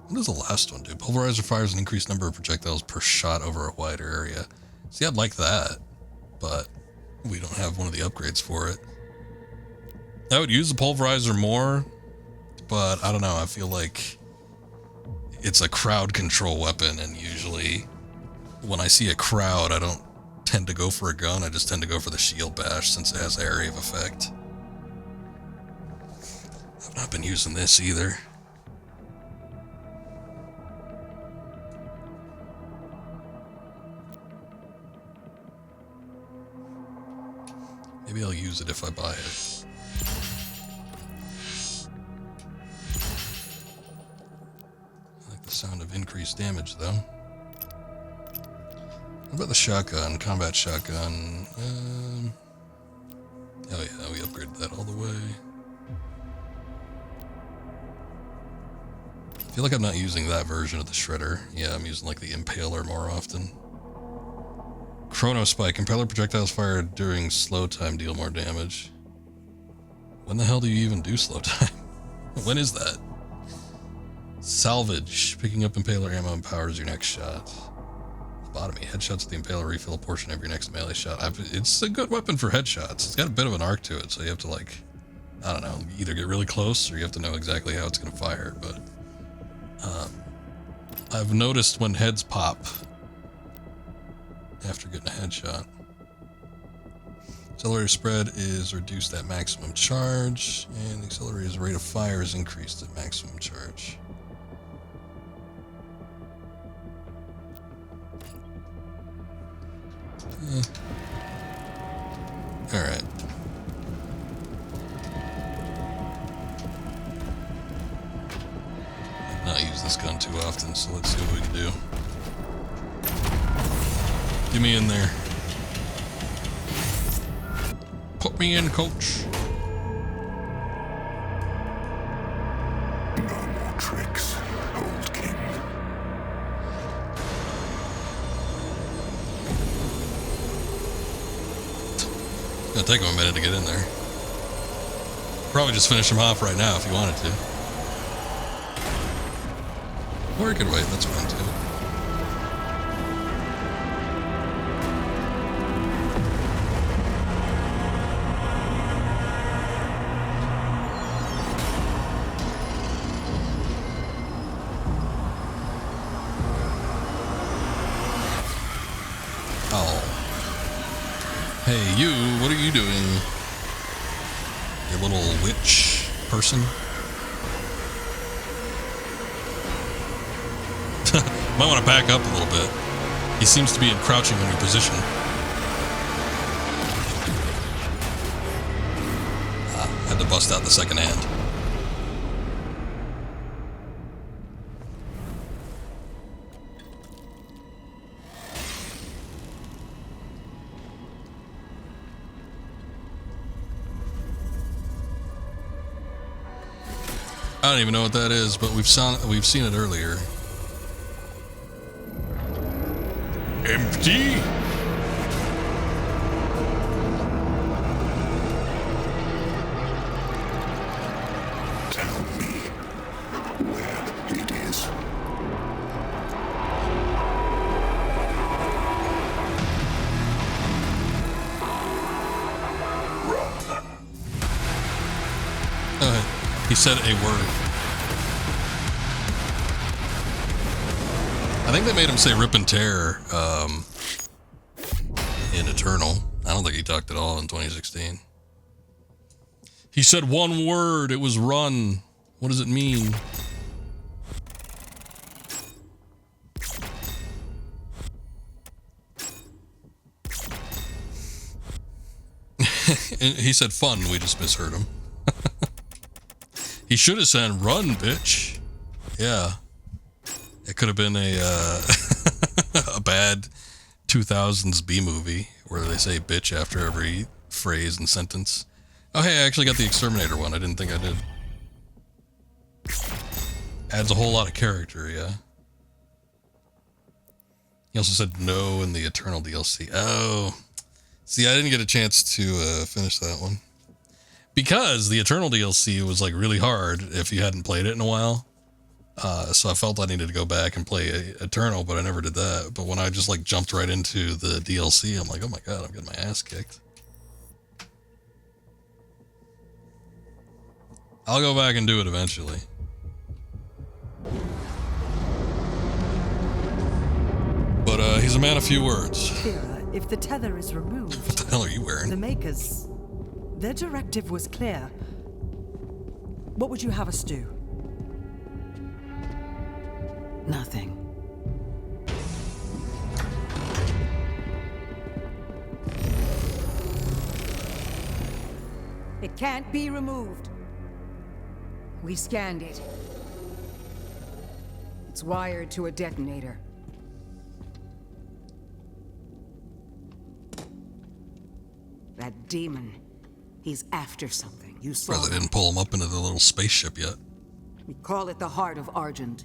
What does the last one do? Pulverizer fires an increased number of projectiles per shot over a wider area. See, I'd like that, but we don't have one of the upgrades for it. I would use the pulverizer more, but I don't know, I feel like it's a crowd control weapon, and usually when I see a crowd, I don't tend to go for a gun, I just tend to go for the shield bash since it has area of effect. I've not been using this either. Maybe I'll use it if I buy it. I like the sound of increased damage, though. What about the shotgun? Combat shotgun. Oh yeah, we upgraded that all the way. I feel like I'm not using that version of the shredder. Yeah, I'm using like the impaler more often. Chrono spike. Impeller projectiles fired during slow time deal more damage. When the hell do you even do slow time? When is that? Salvage. Picking up impaler ammo empowers your next shot. Lobotomy. Headshots at the impaler refill a portion of your next melee shot. It's a good weapon for headshots. It's got a bit of an arc to it, so you have to, like, I don't know, either get really close or you have to know exactly how it's going to fire. But I've noticed when heads pop after getting a headshot. Accelerator spread is reduced at maximum charge, and the accelerator's rate of fire is increased at maximum charge. Alright. I've not used this gun too often, so let's see what we can do. Get me in there. Put me in, coach. No more tricks, old king. It's gonna take him a minute to get in there. Probably just finish him off right now if you wanted to. Or you could wait, that's fine too. Oh. Hey, you, what are you doing? You little witch person? Might want to back up a little bit. He seems to be in crouching in your position. Had to bust out the second hand. I don't even know what that is, but we've seen it earlier. Empty. Tell me where it is. He said a word. I think they made him say rip and tear in Eternal. I don't think he talked at all in 2016. He said one word. It was run. What does it mean? And he said fun. We just misheard him. He should have said run, bitch. Yeah. It could have been a a bad 2000s B movie where they say bitch after every phrase and sentence. Oh, hey, I actually got the Exterminator one. I didn't think I did. Adds a whole lot of character, yeah. He also said no in the Eternal DLC. Oh. See, I didn't get a chance to finish that one. Because the Eternal DLC was like really hard if you hadn't played it in a while. So I felt I needed to go back and play Eternal, but I never did that. But when I just like jumped right into the DLC, I'm like, oh my god, I'm getting my ass kicked. I'll go back and do it eventually. But he's a man of few words. Clearer, if the tether is removed. What the hell are you wearing? The Makers, their directive was clear. What would you have us do? Nothing. It can't be removed. We scanned it. It's wired to a detonator. That demon, he's after something. You saw Well, they didn't pull him up into the little spaceship yet. We call it the Heart of Argent.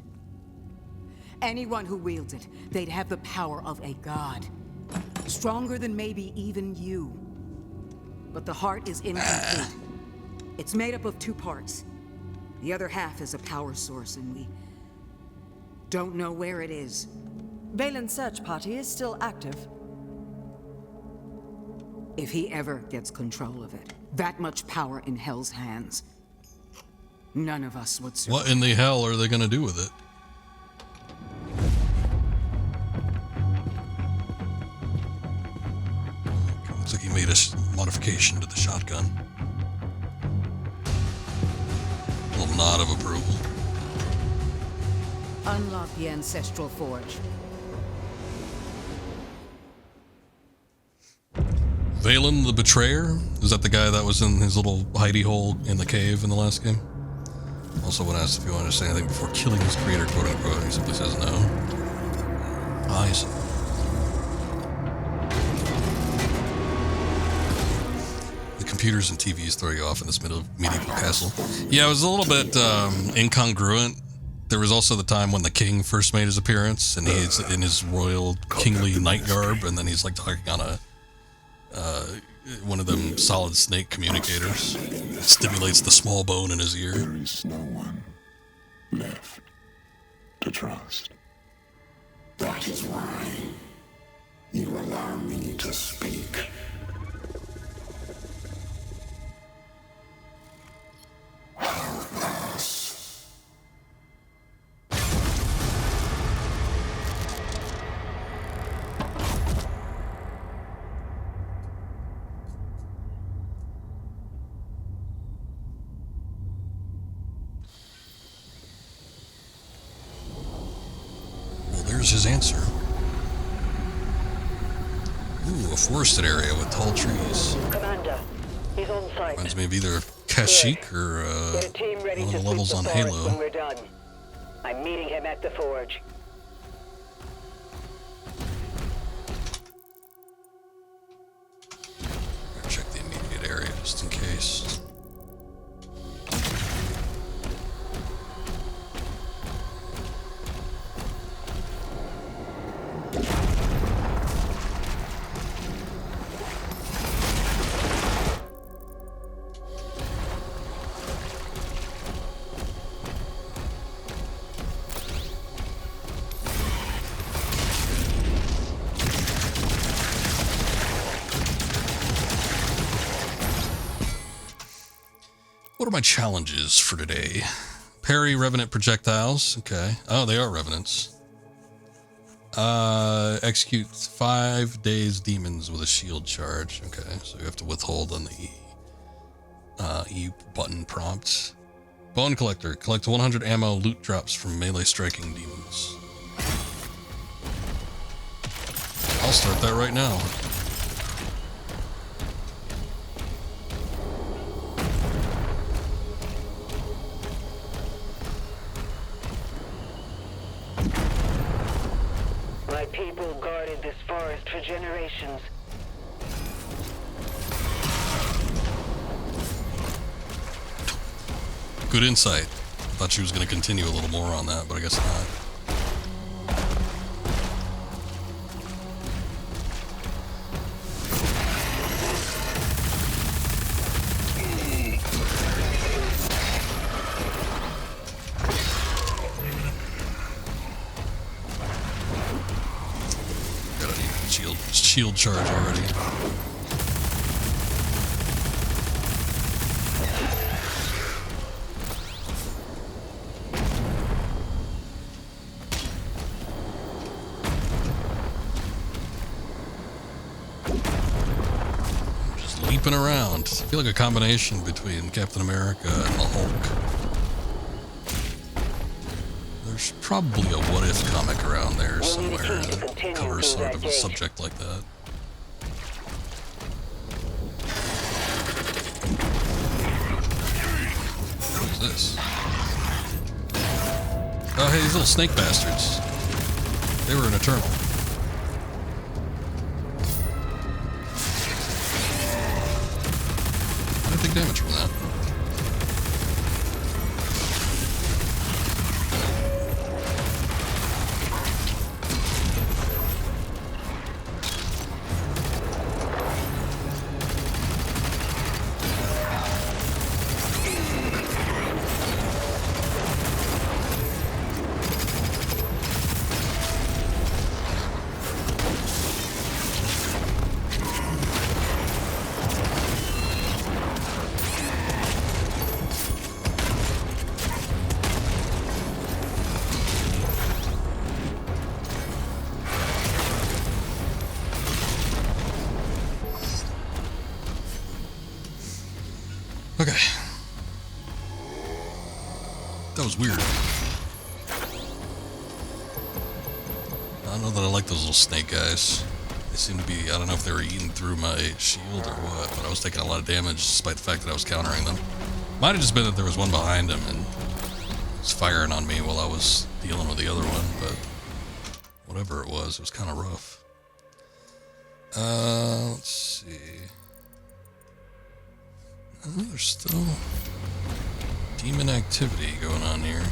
Anyone who wields it, they'd have the power of a god. Stronger than maybe even you. But the heart is incomplete. It's made up of two parts. The other half is a power source, and we don't know where it is. Valen's search party is still active. If he ever gets control of it, that much power in Hell's hands, none of us would survive. What in the hell are they going to do with it? Looks like he made a modification to the shotgun. A little nod of approval. Unlock the Ancestral Forge. Valen the Betrayer? Is that the guy that was in his little hidey hole in the cave in the last game? Also, when asked if you wanted to say anything before killing his creator, quote unquote, he simply says no. Eyes. The computers and TVs throw you off in this medieval castle. Yeah, it was a little bit incongruent. There was also the time when the king first made his appearance, and he's in his royal kingly knight garb, and then he's like talking on a one of them solid snake communicators. It stimulates the small bone in his ear. There is no one left to trust. That is why you allow me to speak. Help us. Well, there's his answer. Ooh, a forested area with tall trees. Commander, he's on site. Reminds me of either Kashyyyk or Get a team ready one of to the levels sweep on the forest Halo. when we're done. I'm meeting him at the forge. Check the immediate area just in case. What are my challenges for today? Parry Revenant projectiles. Okay. Oh, they are Revenants. Execute 5 dazed demons with a shield charge. Okay, so you have to withhold on the E button prompts. Bone Collector. Collect 100 ammo loot drops from melee striking demons. I'll start that right now. My people guarded this forest for generations. Good insight. Thought she was going to continue a little more on that, but I guess not. Got a shield charge already. Leaping around. I feel like a combination between Captain America and the Hulk. There's probably a What If comic around there somewhere that covers sort of a subject like that. What is this? Oh, hey, these little snake bastards. They were an Eternal. I take damage from that. Okay. That was weird. I don't know that I like those little snake guys. They seem to be, I don't know if they were eating through my shield or what, but I was taking a lot of damage despite the fact that I was countering them. Might have just been that there was one behind him and was firing on me while I was dealing with the other one, but whatever it was kind of rough. Let's see. There's still demon activity going on here.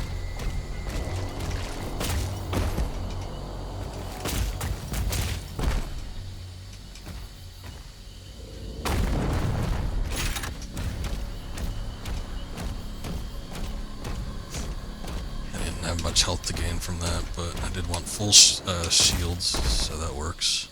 Much health to gain from that, but I did want full shields, so that works.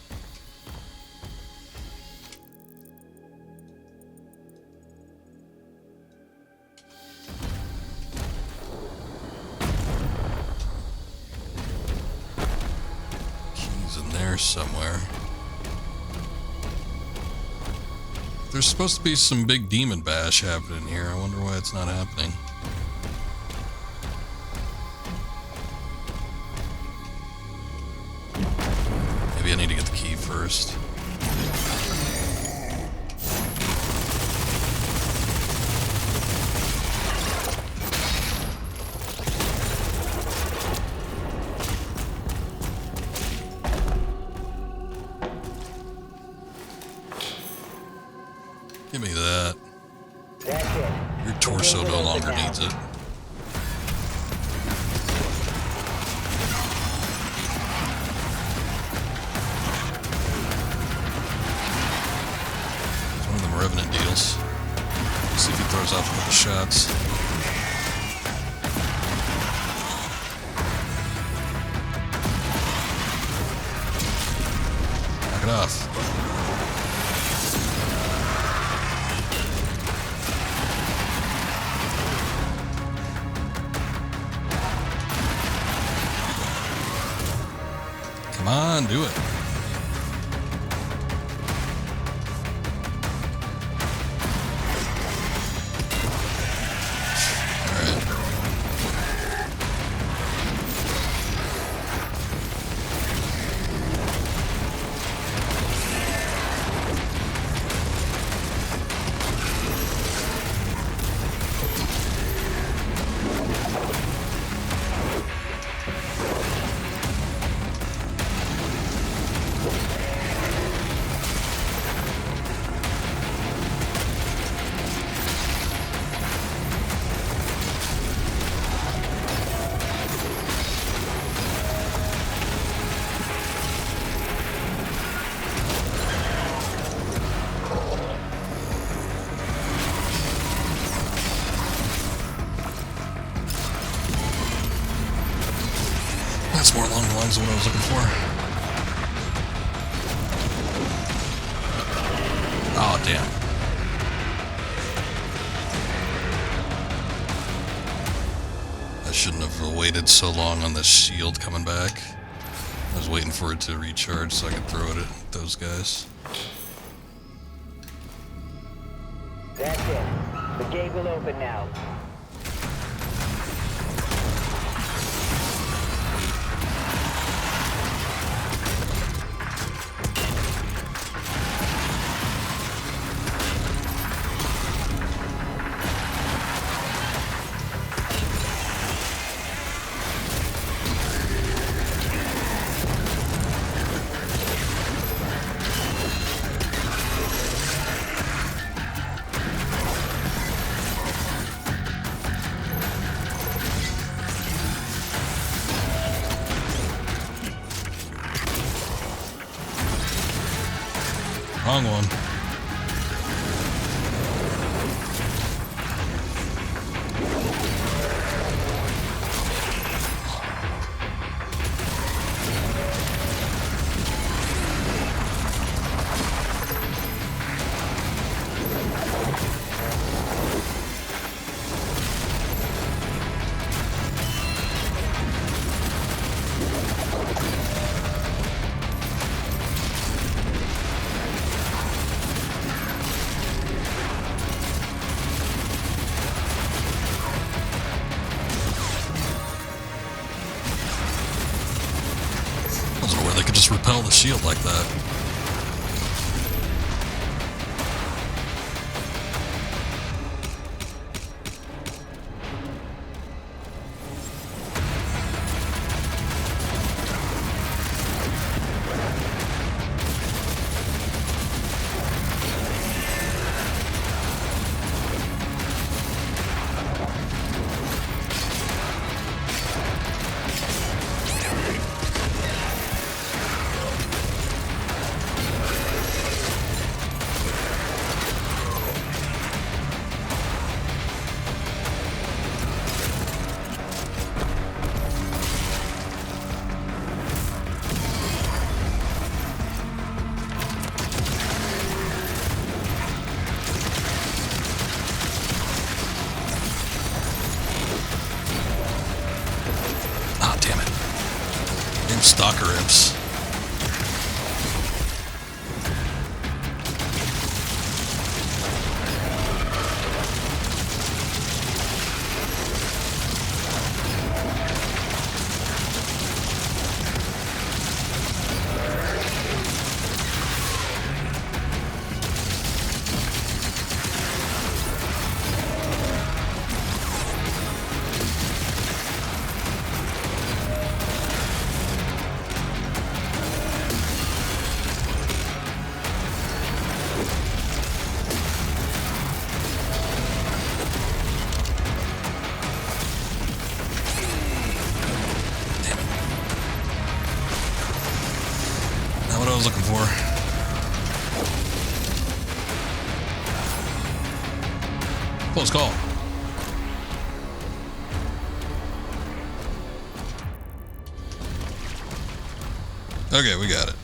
Keys in there somewhere. There's supposed to be some big demon bash happening here. I wonder why it's not happening. Maybe I need to get the key first. Give me that. That's it. Your torso no longer needs it. Revenant deals. Let's see if he throws off a couple shots. Knock it off. Come on, do it. That's more along the lines of what I was looking for. Oh, damn. I shouldn't have waited so long on the shield coming back. I was waiting for it to recharge so I could throw it at those guys. That's it. The gate will open now. Wrong one. They could just repel the shield like that. ships. What I was looking for. Close call. Okay, we got it.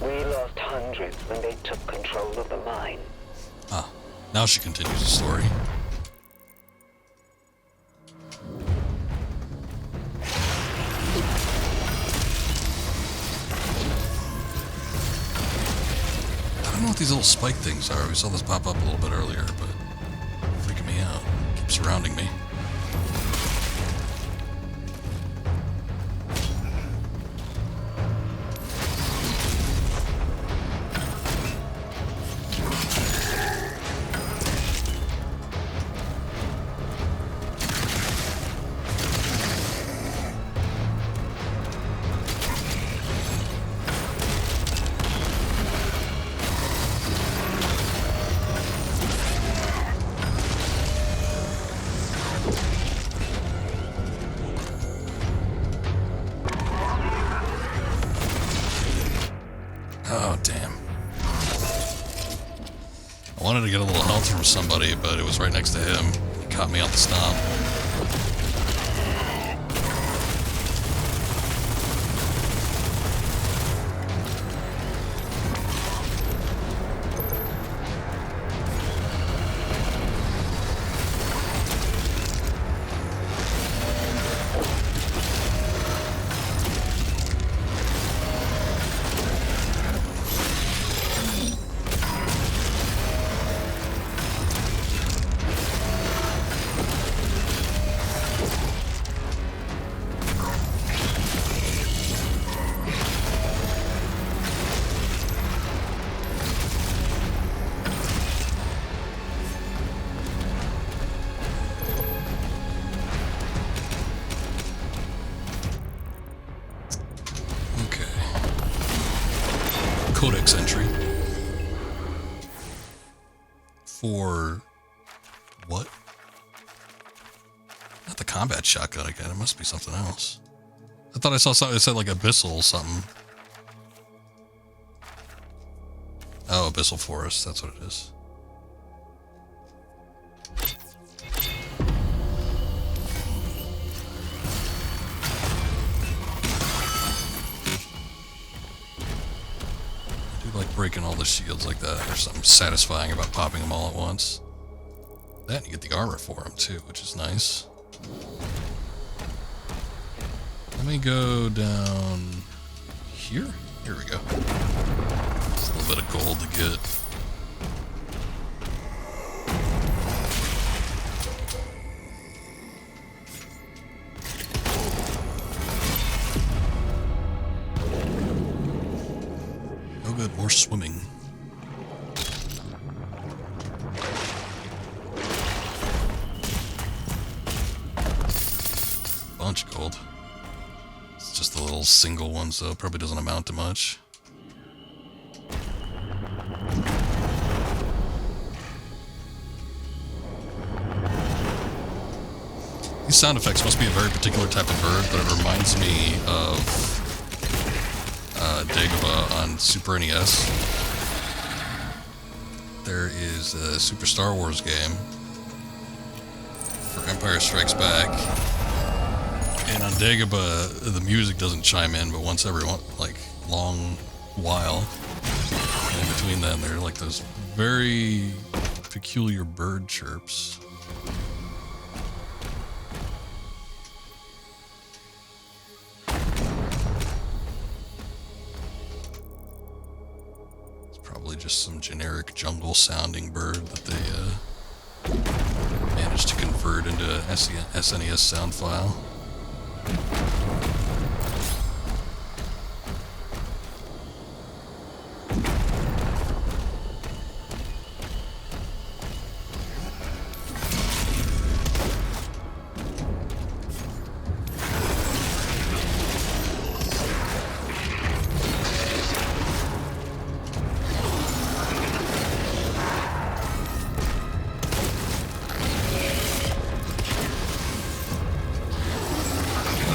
We lost hundreds when they took control of the mine. Ah, now she continues the story. I don't know what these little spike things are. We saw this pop up a little bit earlier, but freaking me out. Keep surrounding me. Oh, damn. I wanted to get a little health from somebody, but it was right next to him. He caught me out the stomp. Codex entry. For what? Not the combat shotgun again. It must be something else. I thought I saw something that said like Abyssal something. Oh, Abyssal Forest. That's what it is. Like breaking all the shields like that. There's something satisfying about popping them all at once. That, and you get the armor for them too, which is nice. Let me go down here. Here we go. Just a little bit of gold to get. Good, more swimming. Bunch of gold. It's just the little single ones, though. Probably doesn't amount to much. These sound effects must be a very particular type of bird, but it reminds me of Dagobah on Super NES. There is a Super Star Wars game for Empire Strikes Back, and on Dagobah the music doesn't chime in, but once every long while, and in between then there are like those very peculiar bird chirps. just some generic jungle sounding bird that they managed to convert into a SNES sound file.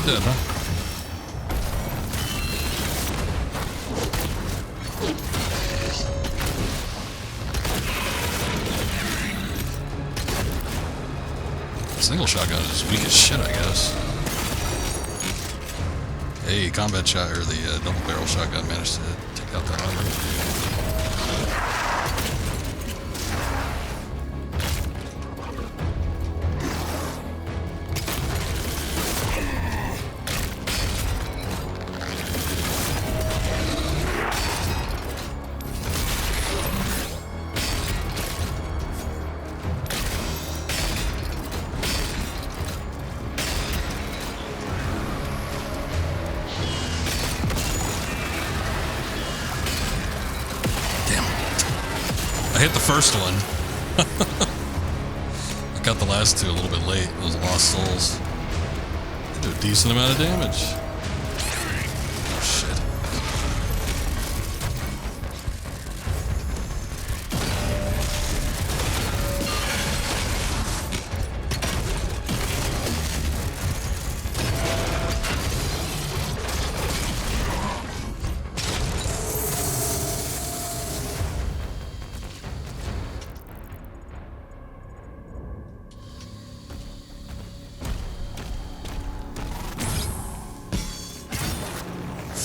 Dead, huh? Single shotgun is weak as shit, I guess. Hey, combat shot, or the double barrel shotgun managed to take out that armor. I hit the first one. I got the last two a little bit late. Those lost souls. They do a decent amount of damage. Oh shit.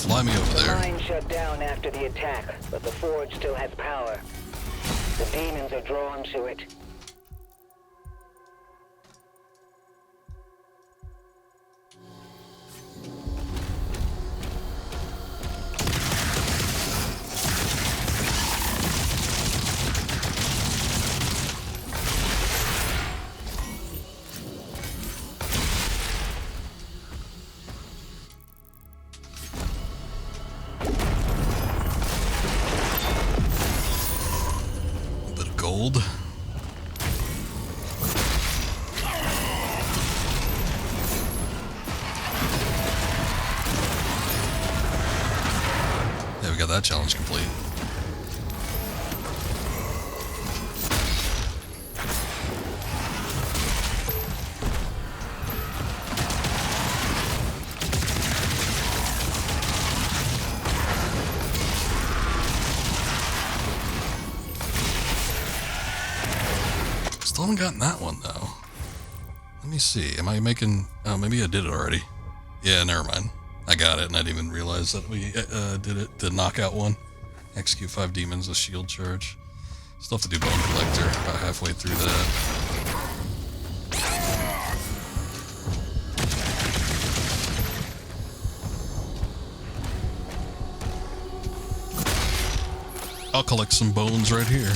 Fly me over The there. mine shut down after the attack, but the forge still has power. The demons are drawn to it. Gold. Yeah, we got that challenge complete. Still haven't gotten that one though. Let me see. Am I making? Oh, maybe I did it already. Yeah, never mind. I got it, and I didn't even realize that we did it. The knockout one. Execute 5 demons with shield charge. Still have to do Bone Collector. About halfway through that. I'll collect some bones right here.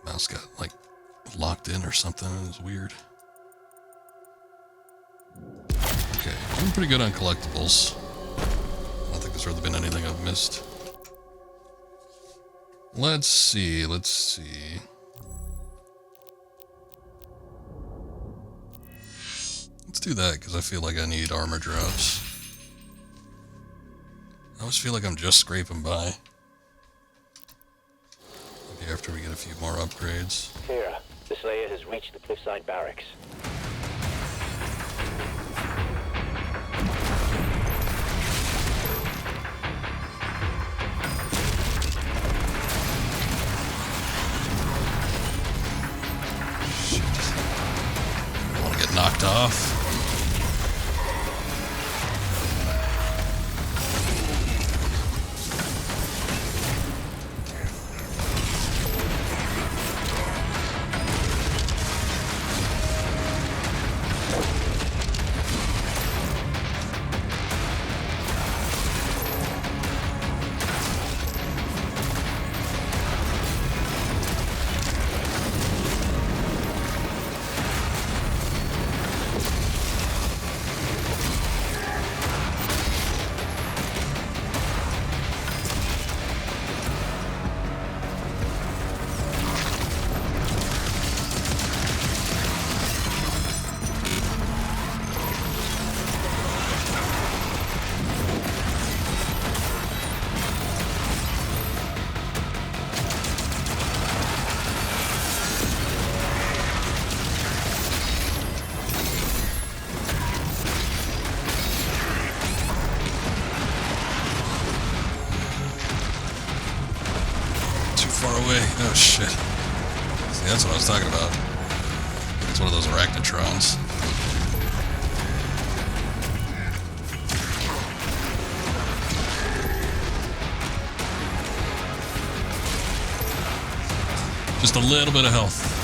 Mouse got like locked in or something. It was weird. Okay, doing pretty good on collectibles. I don't think there's really been anything I've missed. Let's see. Let's do that because I feel like I need armor drops. I always feel like I'm just scraping by. Maybe after we get a few more upgrades. Here, the Slayer has reached the cliffside barracks. I want to get knocked off. Oh shit. See, that's what I was talking about. It's one of those arachnotrons. Just a little bit of health.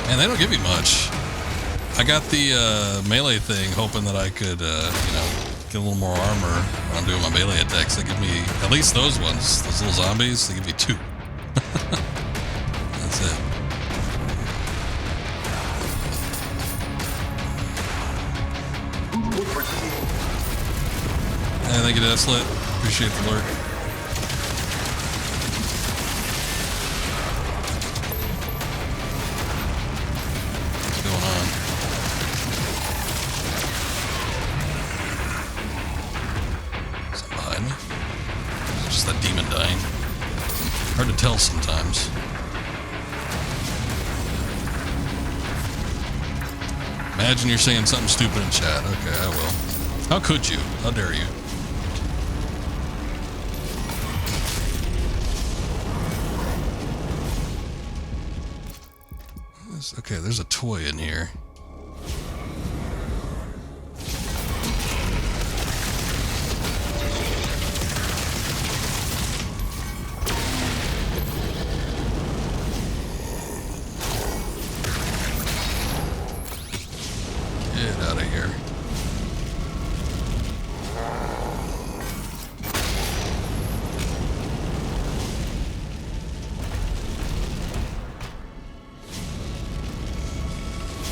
Man, they don't give you much. I got the melee thing hoping that I could, get a little more armor when I'm doing my melee attacks. They give me, at least those ones, those little zombies, they give me 2. That's it. Hey, thank you, Deathslit. Appreciate the lurk. What's going on? Something behind me? Is it just that demon dying? Hard to tell sometimes. Imagine you're saying something stupid in chat. Okay, I will. How could you? How dare you? Okay, there's a toy in here. Get out of here.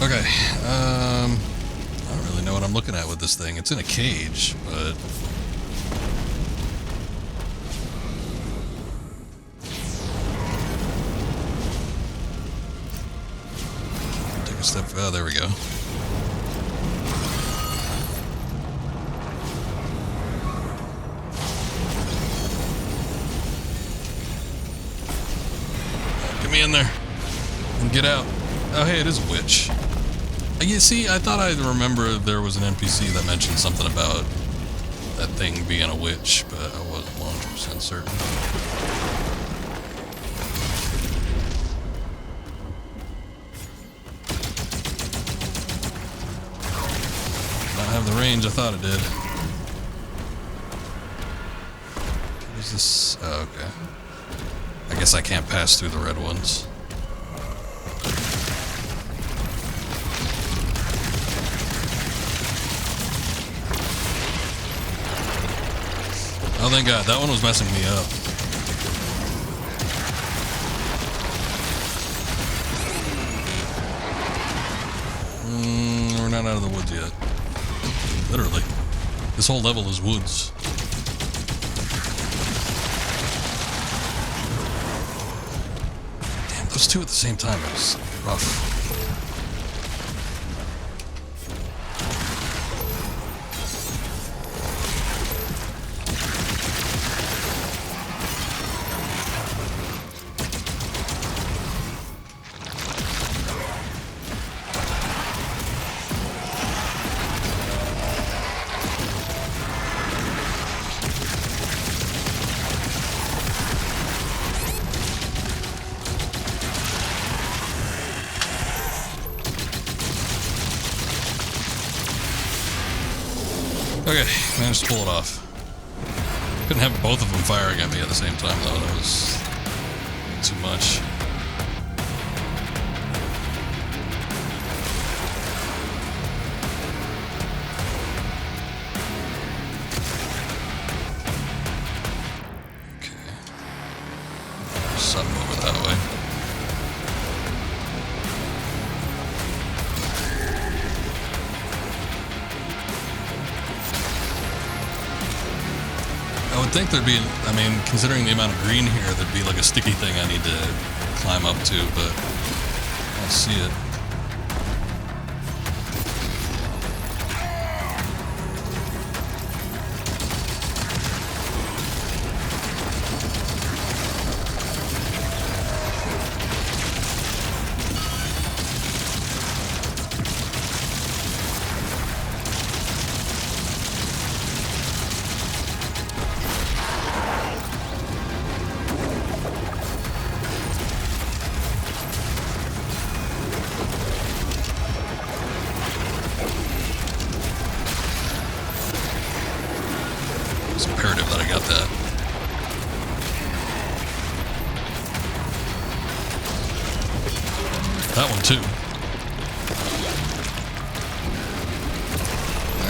Okay, I don't really know what I'm looking at with this thing. It's in a cage, but... Take a step... Oh, there we go. Get me in there. And get out. Oh, hey, it is a witch. You see, I thought I remember there was an NPC that mentioned something about that thing being a witch, but I wasn't 100% certain. Not have the range I thought it did. What is this? Oh, okay. I guess I can't pass through the red ones. Oh, thank God. That one was messing me up. We're not out of the woods yet. Literally. This whole level is woods. Damn, those two at the same time. It was rough. Okay, managed to pull it off. Couldn't have both of them firing at me at the same time though, that was too much. Okay. There's something over that way. I would think there'd be, I mean, considering the amount of green here, there'd be like a sticky thing I need to climb up to, but I don't see it.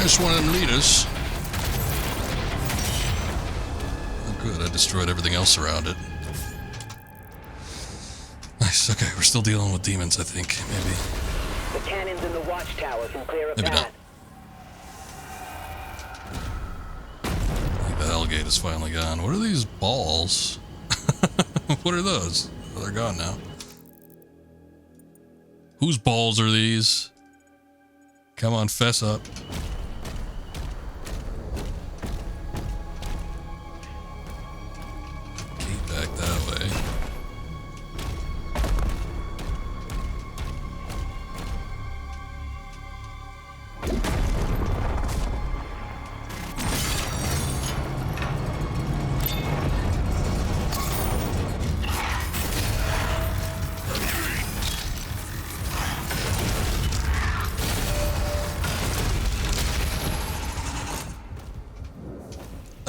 There's one of them leaders. Oh, good. I destroyed everything else around it. Nice. Okay, we're still dealing with demons, I think. Maybe. The cannons in the watchtower can clear up Maybe that. I think the Hellgate is finally gone. What are these balls? What are those? Oh, they're gone now. Whose balls are these? Come on, fess up. Gate back that way.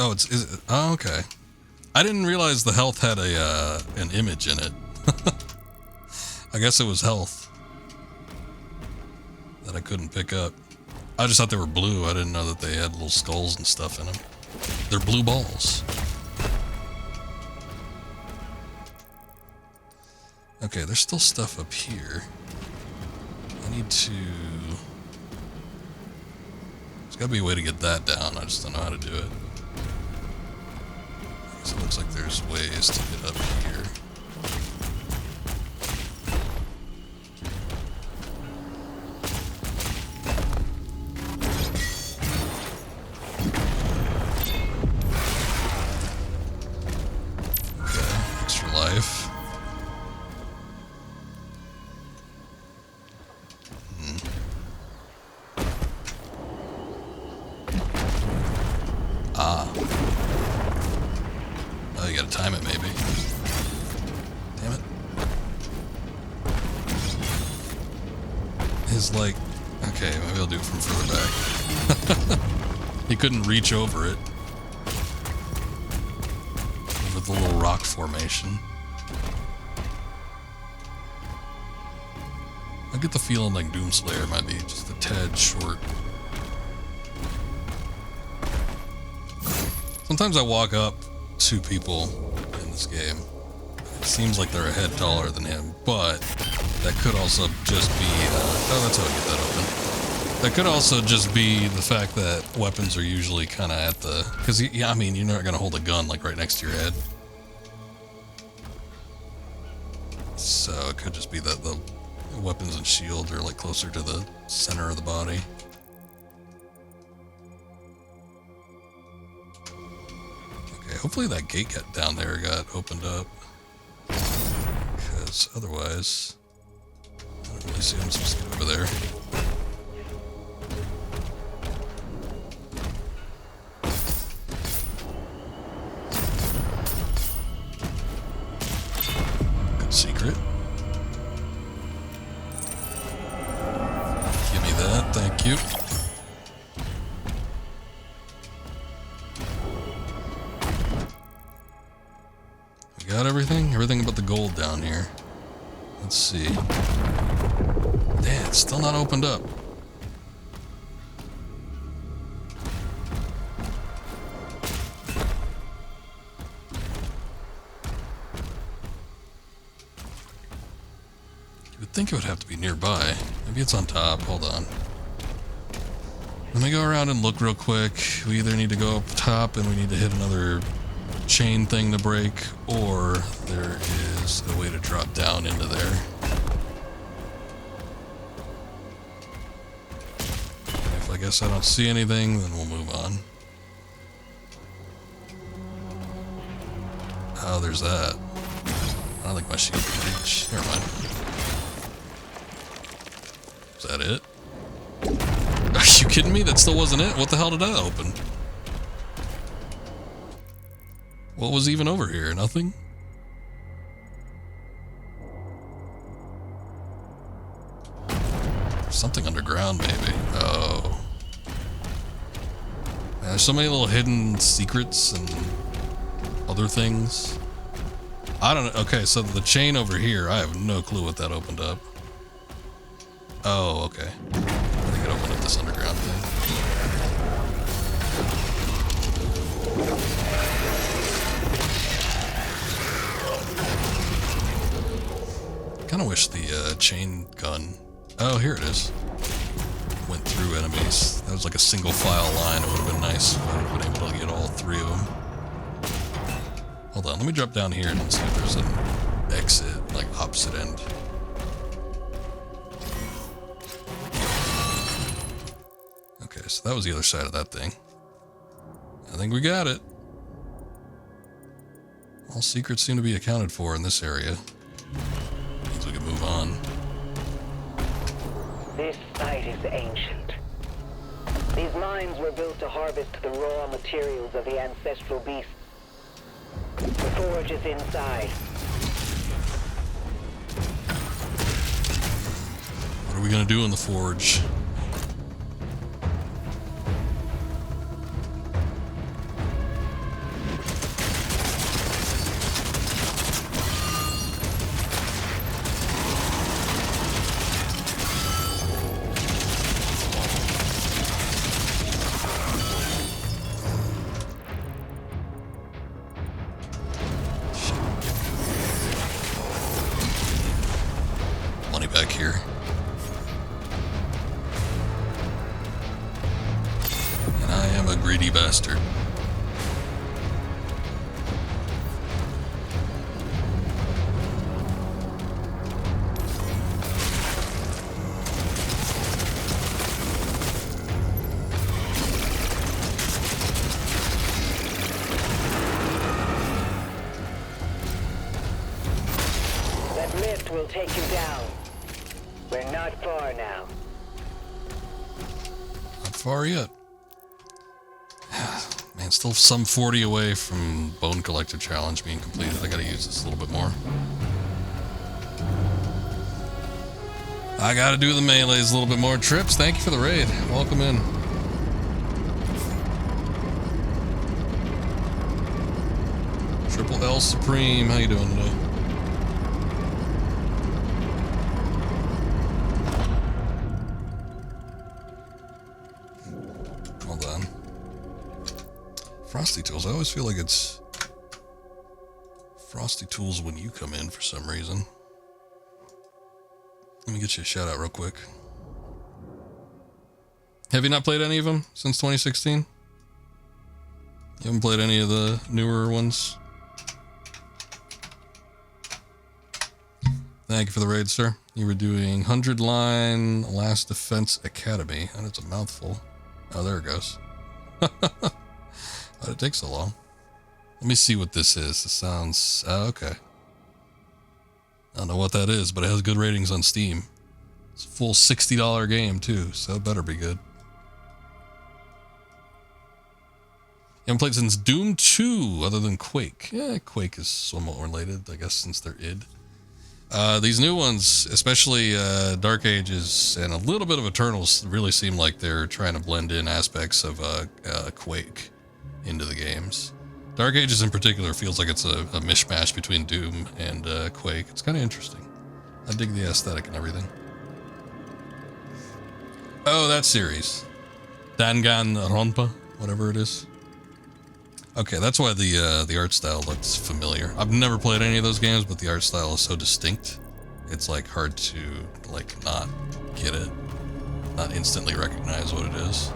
Oh, oh, okay. I didn't realize the health had an image in it. I guess it was health that I couldn't pick up. I just thought they were blue. I didn't know that they had little skulls and stuff in them. They're blue balls. Okay, there's still stuff up here. I need to... There's gotta be a way to get that down. I just don't know how to do it. So it looks like there's ways to get up here. Okay, extra life. Oh, you gotta time it, maybe. Damn it. His, like... Okay, maybe I'll do it from further back. He couldn't reach over it. With the little rock formation. I get the feeling like Doomslayer might be just a tad short. Sometimes I walk up to people in this game. It seems like they're a head taller than him, but that could also just be... oh, that's how I get that open. That could also just be the fact that weapons are usually kind of at the... Because, yeah, I mean, you're not going to hold a gun, like, right next to your head. So it could just be that the weapons and shield are, like, closer to the center of the body. Hopefully that gate down there got opened up. Because otherwise, I don't really see what I'm supposed to get over there. Good secret. Give me that, thank you. Got everything? Everything but the gold down here. Let's see. Damn, it's still not opened up. You would think it would have to be nearby. Maybe it's on top. Hold on. Let me go around and look real quick. We either need to go up top and we need to hit another chain thing to break, or there is a way to drop down into there. If I guess I don't see anything, then we'll move on. Oh, there's that. I don't think my shield can reach. Never mind. Is that it? Are you kidding me? That still wasn't it? What the hell did I open? What was even over here? Nothing? Something underground, maybe. Oh. Man, there's so many little hidden secrets and other things. I don't know. Okay, so the chain over here, I have no clue what that opened up. Oh, okay. I think it opened up this underground thing. wish the chain gun... Oh, here it is. Went through enemies. That was like a single file line. It would have been nice if I would have been able to get all 3 of them. Hold on, let me drop down here and see if there's an exit, like opposite end. Okay, so that was the other side of that thing. I think we got it. All secrets seem to be accounted for in this area. Means we can move on. This site is ancient. These mines were built to harvest the raw materials of the ancestral beasts. The forge is inside. What are we gonna do in the forge? Back here. And I am a greedy bastard. That lift will take you down. We're not far now. Not far yet. Man, still some 40 away from Bone Collector Challenge being completed. I gotta use this a little bit more. I gotta do the melees a little bit more. Trips, thank you for the raid. Welcome in. Triple L Supreme, how you doing today? Frosty Tools. I always feel like it's Frosty Tools when you come in for some reason. Let me get you a shout out real quick. Have you not played any of them since 2016? You haven't played any of the newer ones? Thank you for the raid, sir. You were doing 100 line Last Defense Academy. And it's a mouthful. Oh, there it goes. Why'd it take so long? Let me see what this is. This sounds... okay. I don't know what that is, but it has good ratings on Steam. It's a full $60 game, too, so it better be good. You haven't played since Doom 2, other than Quake. Yeah, Quake is somewhat related, I guess, since they're id. These new ones, especially Dark Ages and a little bit of Eternals, really seem like they're trying to blend in aspects of Quake into the games. Dark Ages in particular feels like it's a mishmash between Doom and Quake. It's kind of interesting. I dig the aesthetic and everything. Oh, that series. Danganronpa, whatever it is. Okay, that's why the art style looks familiar. I've never played any of those games, but the art style is so distinct. It's like hard to like not get it, not instantly recognize what it is.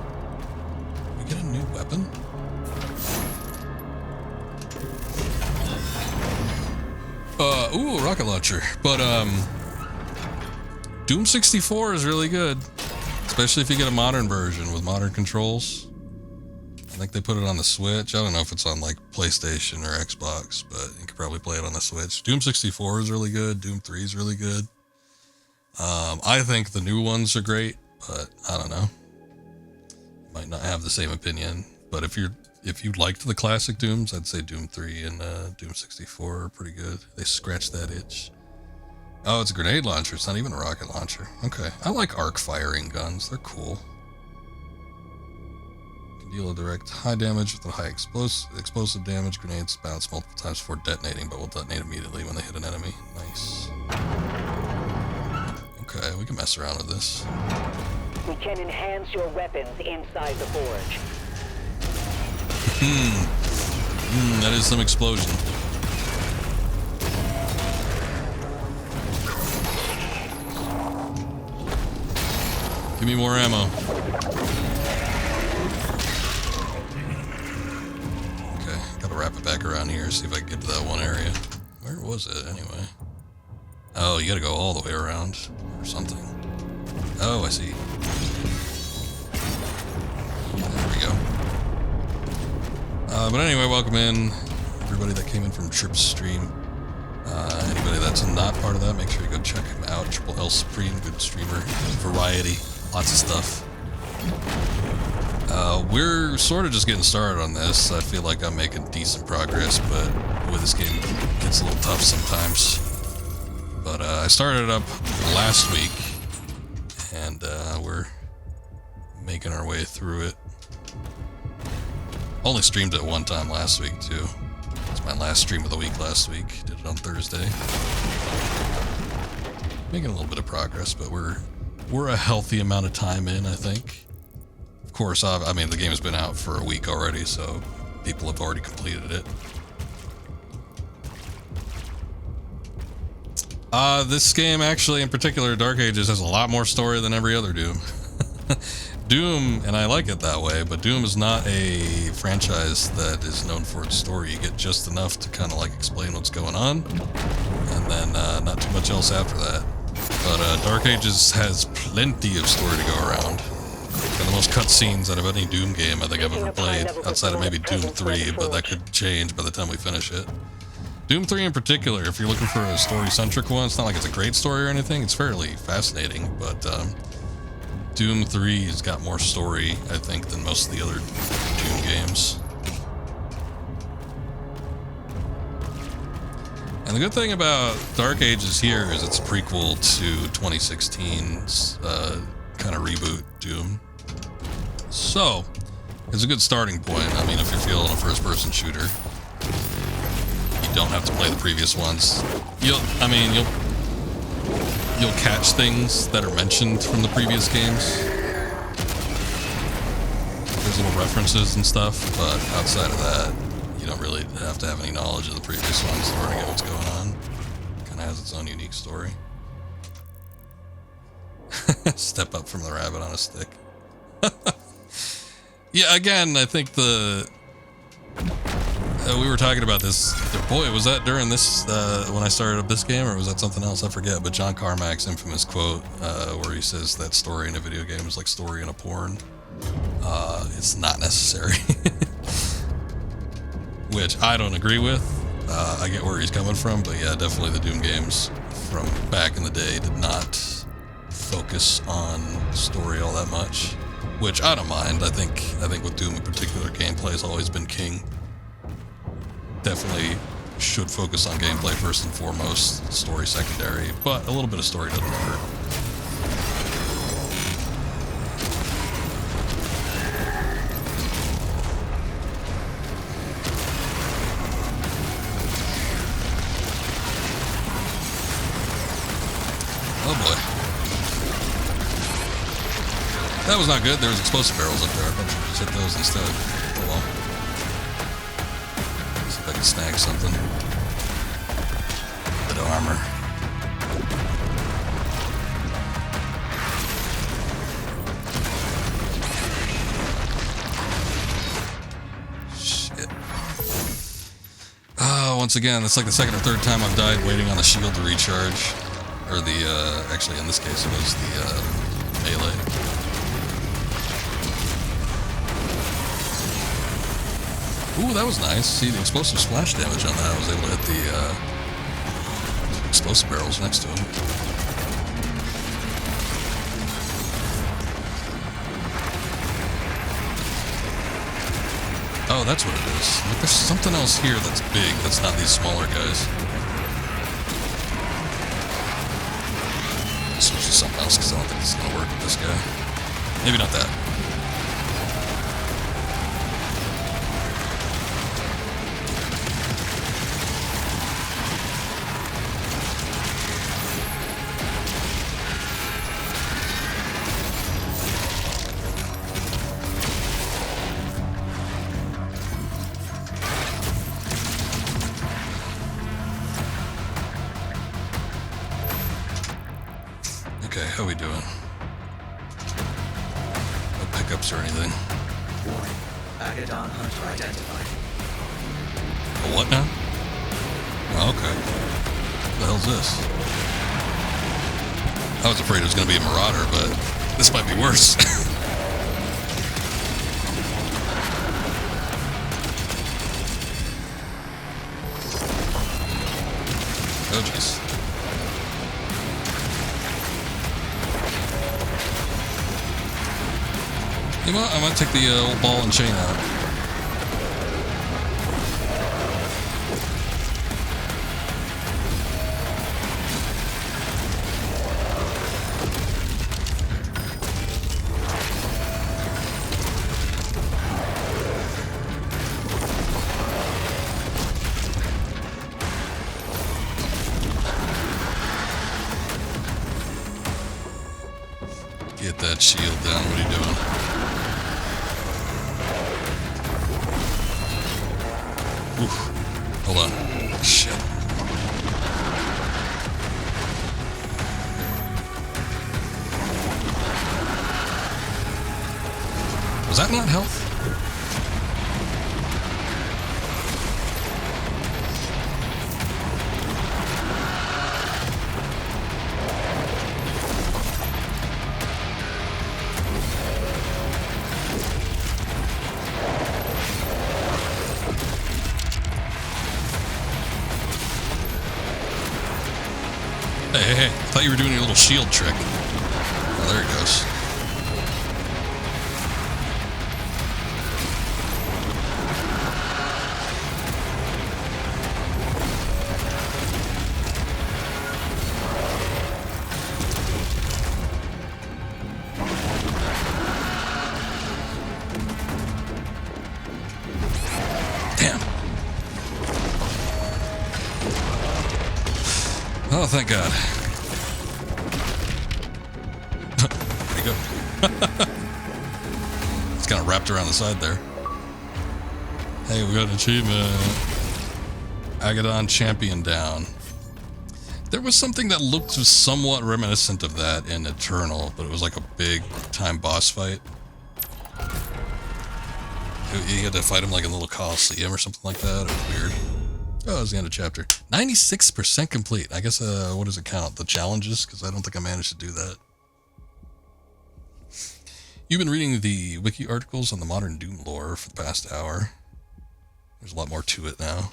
We get a new weapon? Ooh, rocket launcher. But Doom 64 is really good, especially if you get a modern version with modern controls. I think they put it on the Switch. I don't know if it's on like PlayStation or Xbox, but you could probably play it on the Switch. Doom 64 is really good. Doom 3 is really good. I think the new ones are great, but I don't know. Might not have the same opinion. But if you liked the classic Dooms, I'd say Doom 3 and Doom 64 are pretty good. They scratch that itch. Oh, it's a grenade launcher. It's not even a rocket launcher. Okay. I like arc firing guns. They're cool. Deal a direct high damage with a high explosive damage. Grenades bounce multiple times before detonating, but will detonate immediately when they hit an enemy. Nice. Okay, we can mess around with this. We can enhance your weapons inside the forge. That is some explosion. Give me more ammo. Okay, gotta wrap it back around here, see if I can get to that one area. Where was it, anyway? Oh, you gotta go all the way around, or something. Oh, I see. There we go. But anyway, welcome in, everybody that came in from Trip's stream. Anybody that's not part of that, make sure you go check him out. Triple L Supreme, good streamer, variety, lots of stuff. We're sort of just getting started on this. I feel like I'm making decent progress, but boy, this game gets a little tough sometimes. But I started it up last week, and we're making our way through it. Only streamed it one time last week, too. It's my last stream of the week last week. Did it on Thursday. Making a little bit of progress, but we're a healthy amount of time in, I think. Of course, I mean, the game has been out for a week already, so people have already completed it. This game, actually, in particular, Dark Ages, has a lot more story than every other Doom. Doom, and I like it that way, but Doom is not a franchise that is known for its story. You get just enough to kind of like explain what's going on, and then not too much else after that. But Dark Ages has plenty of story to go around. Got the most cutscenes out of any Doom game I think I've ever played, outside of maybe Doom 3, but that could change by the time we finish it. Doom 3 in particular, if you're looking for a story-centric one, it's not like it's a great story or anything, it's fairly fascinating, but Doom 3 has got more story, I think, than most of the other Doom games. And the good thing about Dark Ages here is it's a prequel to 2016's kind of reboot Doom. So, it's a good starting point. I mean, if you're feeling a first-person shooter, you don't have to play the previous ones. You'll catch things that are mentioned from the previous games. There's little references and stuff, but outside of that, you don't really have to have any knowledge of the previous ones in order to get what's going on. Kind of has its own unique story. Step up from the rabbit on a stick. Yeah, again, I think we were talking about this. Boy, was that during this, when I started up this game, or was that something else? I forget. But John Carmack's infamous quote, where he says that story in a video game is like story in a porn. It's not necessary. Which I don't agree with. I get where he's coming from, but yeah, definitely the Doom games from back in the day did not focus on story all that much. Which I don't mind. I think with Doom in particular, gameplay has always been king. Definitely should focus on gameplay first and foremost, story secondary, but a little bit of story doesn't hurt. Oh boy. That was not good. There was explosive barrels up there. I bet you just hit those instead. Oh well. See if I can snag something. Bit of armor. Shit. Once again, it's like the second or third time I've died waiting on the shield to recharge. Or the, actually in this case it was the, melee. Ooh, that was nice. See, the explosive splash damage on that. I was able to hit the explosive barrels next to him. Oh, that's what it is. Like, there's something else here that's big that's not these smaller guys. Switch to something else because I don't think this is going to work with this guy. Maybe not that. Okay, how we doing? maps or anything. Warning. Agadon Hunter identified. A what now? Oh, okay. What the hell's this? I was afraid it was going to be a marauder, but this might be worse. Oh, jeez. You know what? I might take the old ball and chain out. Get that shield down. What are you doing? Oof. Hold on. Shit. Was that not health? Hey, I thought you were doing your little shield trick. Oh, there it goes. Damn. Oh, thank God. There you go. It's kind of wrapped around the side there. Hey, we got an achievement. Agadon Champion down. There was something that looked somewhat reminiscent of that in Eternal, but it was like a big time boss fight. You had to fight him like in a little coliseum or something like that. It was weird. Oh, it was the end of chapter. 96% complete. I guess, what does it count? The challenges? Because I don't think I managed to do that. You've been reading the wiki articles on the modern Doom lore for the past hour. There's a lot more to it now.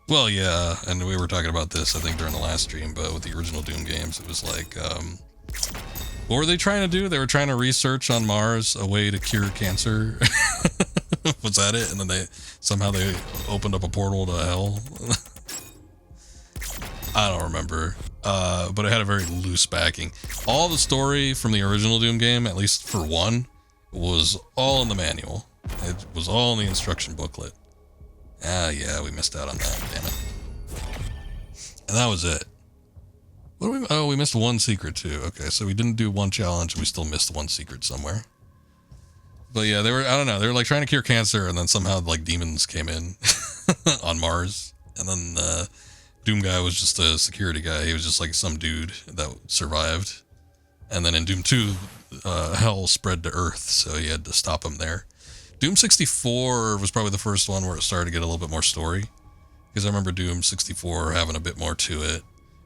Well, yeah, and we were talking about this, I think, during the last stream, but with the original Doom games, it was like, what were they trying to do? They were trying to research on Mars a way to cure cancer. Was that it? And then they opened up a portal to hell. I don't remember. But it had a very loose backing. All the story from the original Doom game, at least for one, was all in the manual. It was all in the instruction booklet. Ah, yeah, we missed out on that. Damn it. And that was it. What did we? Oh, we missed one secret too. Okay, so we didn't do one challenge, and we still missed one secret somewhere. But yeah, they were, I don't know, they were like trying to cure cancer, and then somehow like demons came in on Mars, and then Doom guy was just a security guy. He was just like some dude that survived. And then in Doom 2, hell spread to Earth, so he had to stop him there. Doom 64 was probably the first one where it started to get a little bit more story, because I remember Doom 64 having a bit more to it.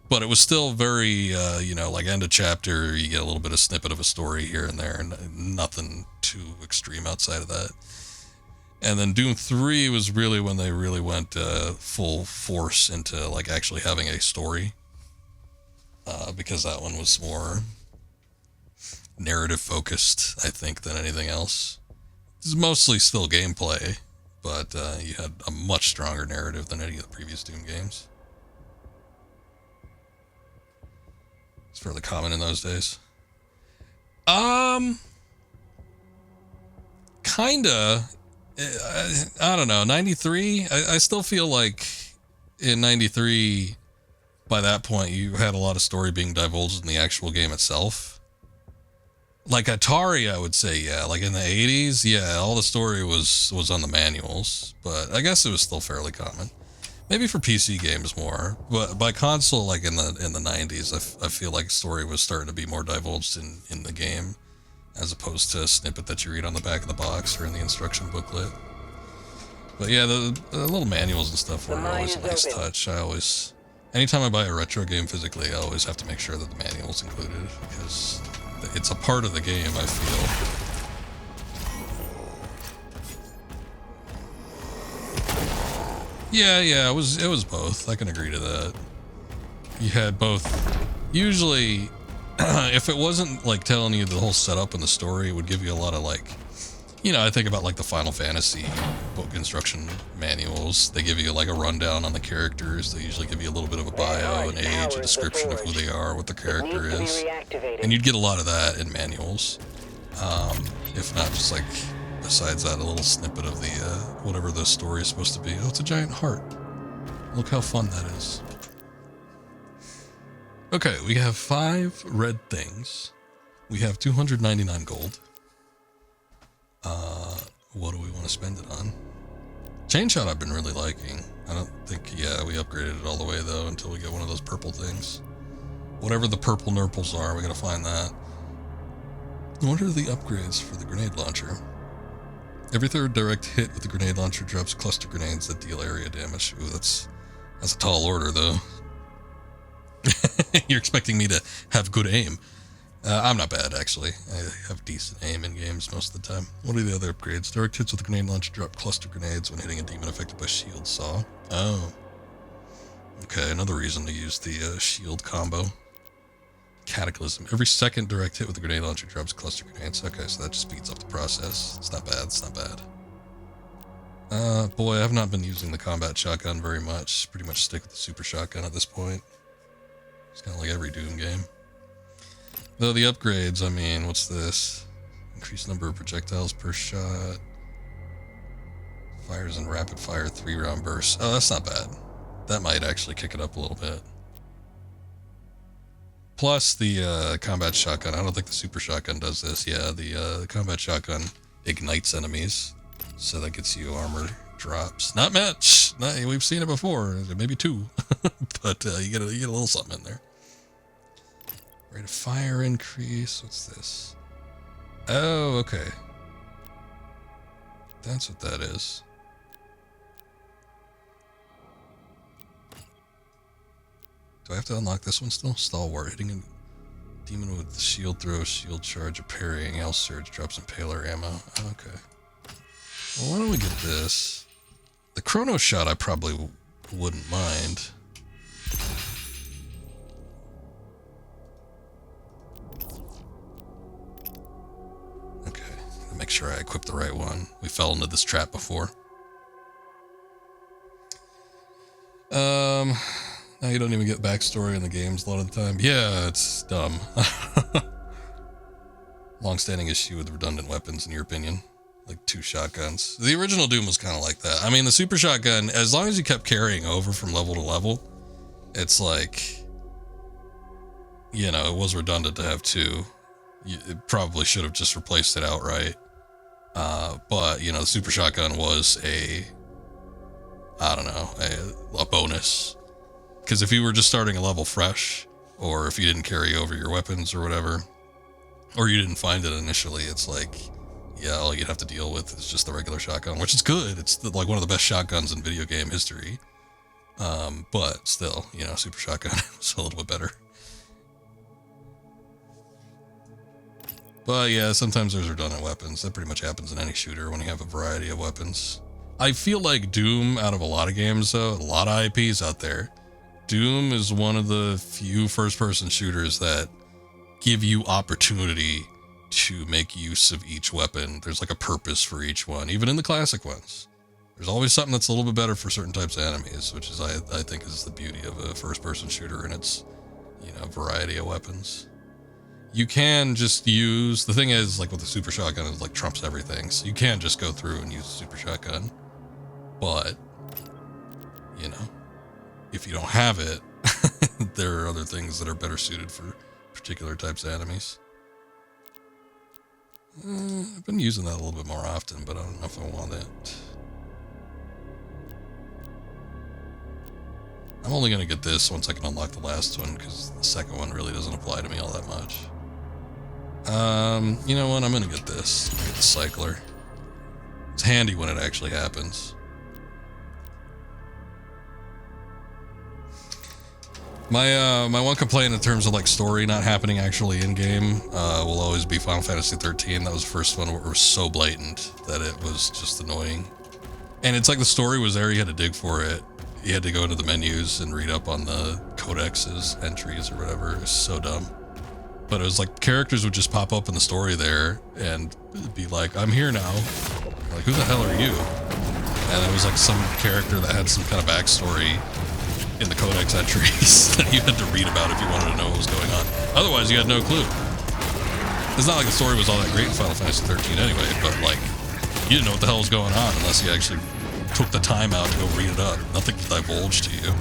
But it was still very, like end of chapter, you get a little bit of snippet of a story here and there, and nothing too extreme outside of that. And then Doom 3 was really when they really went full force into like actually having a story, because that one was more narrative focused, I think, than anything else. It's mostly still gameplay, but you had a much stronger narrative than any of the previous Doom games. It's fairly common in those days. Kinda. I don't know. 93? I still feel like in 93, by that point, you had a lot of story being divulged in the actual game itself. Like Atari, I would say, yeah. Like in the 80s, yeah, all the story was on the manuals, but I guess it was still fairly common. Maybe for PC games more, but by console, like in the 90s, I feel like story was starting to be more divulged in the game. as opposed to a snippet that you read on the back of the box or in the instruction booklet. But yeah, the little manuals and stuff were always a nice touch. Anytime I buy a retro game physically, I always have to make sure that the manual's included, because it's a part of the game, I feel. Yeah, it was both. I can agree to that. You had both. Usually, if it wasn't like telling you the whole setup and the story, it would give you a lot of like, I think about like the Final Fantasy book instruction manuals. They give you like a rundown on the characters. They usually give you a little bit of a bio, an age, a description of who they are, what the character is. And you'd get a lot of that in manuals. If not just like, besides that, a little snippet of the, whatever the story is supposed to be. Oh, it's a giant heart. Look how fun that is. Okay, we have 5 red things. We have 299 gold. What do we want to spend it on? Chain shot I've been really liking. I don't think, we upgraded it all the way though until we get one of those purple things. Whatever the purple nurples are, we gotta find that. What are the upgrades for the grenade launcher? Every third direct hit with the grenade launcher drops cluster grenades that deal area damage. Ooh, that's a tall order though. You're expecting me to have good aim. I'm not bad, actually. I have decent aim in games most of the time. What are the other upgrades? Direct hits with the grenade launcher drop cluster grenades when hitting a demon affected by shield saw. Oh. Okay, another reason to use the shield combo. Cataclysm. Every second direct hit with the grenade launcher drops cluster grenades. Okay, so that just speeds up the process. It's not bad, it's not bad. Boy, I've not been using the combat shotgun very much. Pretty much stick with the super shotgun at this point. It's kind of like every Doom game. Though the upgrades, I mean, what's this? Increased number of projectiles per shot. Fires in rapid fire 3-round bursts. Oh, that's not bad. That might actually kick it up a little bit. Plus the combat shotgun. I don't think the super shotgun does this. Yeah, the combat shotgun ignites enemies. So that gets you armor drops. Not much. We've seen it before. Maybe 2. But you get a little something in there. Rate of fire increase. What's this? Oh, okay. That's what that is. Do I have to unlock this one still? Stalwart. Hitting a demon with shield throw, shield charge, a parrying, L surge, drops impaler ammo. Okay. Well, why don't we get this? The chrono shot I probably wouldn't mind. Okay. Make sure I equip the right one. We fell into this trap before. Now you don't even get backstory in the games a lot of the time. Yeah, it's dumb. Long-standing issue with redundant weapons, in your opinion? Like 2 shotguns. The original Doom was kind of like that. I mean, the super shotgun, as long as you kept carrying over from level to level, it's like, it was redundant to have 2. It probably should have just replaced it outright. But, the super shotgun was a bonus. Because if you were just starting a level fresh, or if you didn't carry over your weapons or whatever, or you didn't find it initially, it's like, all you'd have to deal with is just the regular shotgun, which is good. It's like one of the best shotguns in video game history. But still, super shotgun is a little bit better. But yeah, sometimes there's redundant weapons. That pretty much happens in any shooter when you have a variety of weapons. I feel like Doom, out of a lot of games though, a lot of IPs out there, Doom is one of the few first-person shooters that give you opportunity to make use of each weapon. There's like a purpose for each one, even in the classic ones. There's always something that's a little bit better for certain types of enemies, which is, I think, is the beauty of a first-person shooter and its, variety of weapons. You can just use, the thing is, like with the super shotgun, it like trumps everything, so you can just go through and use the super shotgun. But, if you don't have it, there are other things that are better suited for particular types of enemies. I've been using that a little bit more often, but I don't know if I want it. I'm only going to get this once I can unlock the last one, because the second one really doesn't apply to me all that much. You know what? I'm gonna get this. Get the cycler. It's handy when it actually happens. My one complaint in terms of like story not happening actually in game will always be Final Fantasy 13. That was the first one where it was so blatant that it was just annoying. And it's like the story was there, you had to dig for it. You had to go into the menus and read up on the codexes, entries, or whatever. It was so dumb. But it was like characters would just pop up in the story there and be like, I'm here now. Like, who the hell are you? And it was like some character that had some kind of backstory in the codex entries that you had to read about if you wanted to know what was going on. Otherwise, you had no clue. It's not like the story was all that great in Final Fantasy 13 anyway, but like, you didn't know what the hell was going on unless you actually took the time out to go read it up. Nothing divulged to you.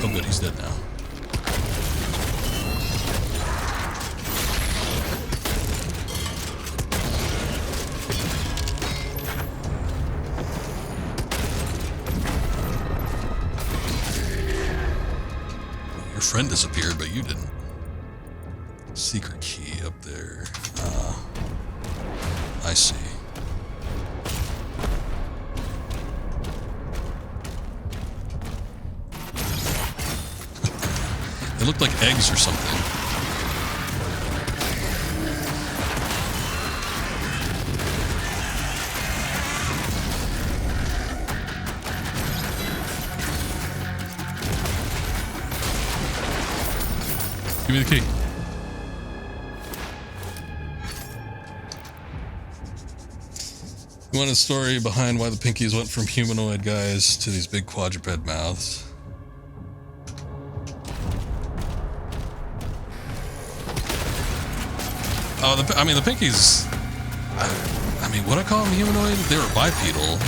Oh good, he's dead now. Your friend disappeared, but you didn't. Secret key up there. I see. They looked like eggs or something. Give me the key. You want a story behind why the Pinkies went from humanoid guys to these big quadruped mouths? Oh, I mean, the Pinkies, I mean, would I call them humanoid? They were bipedal,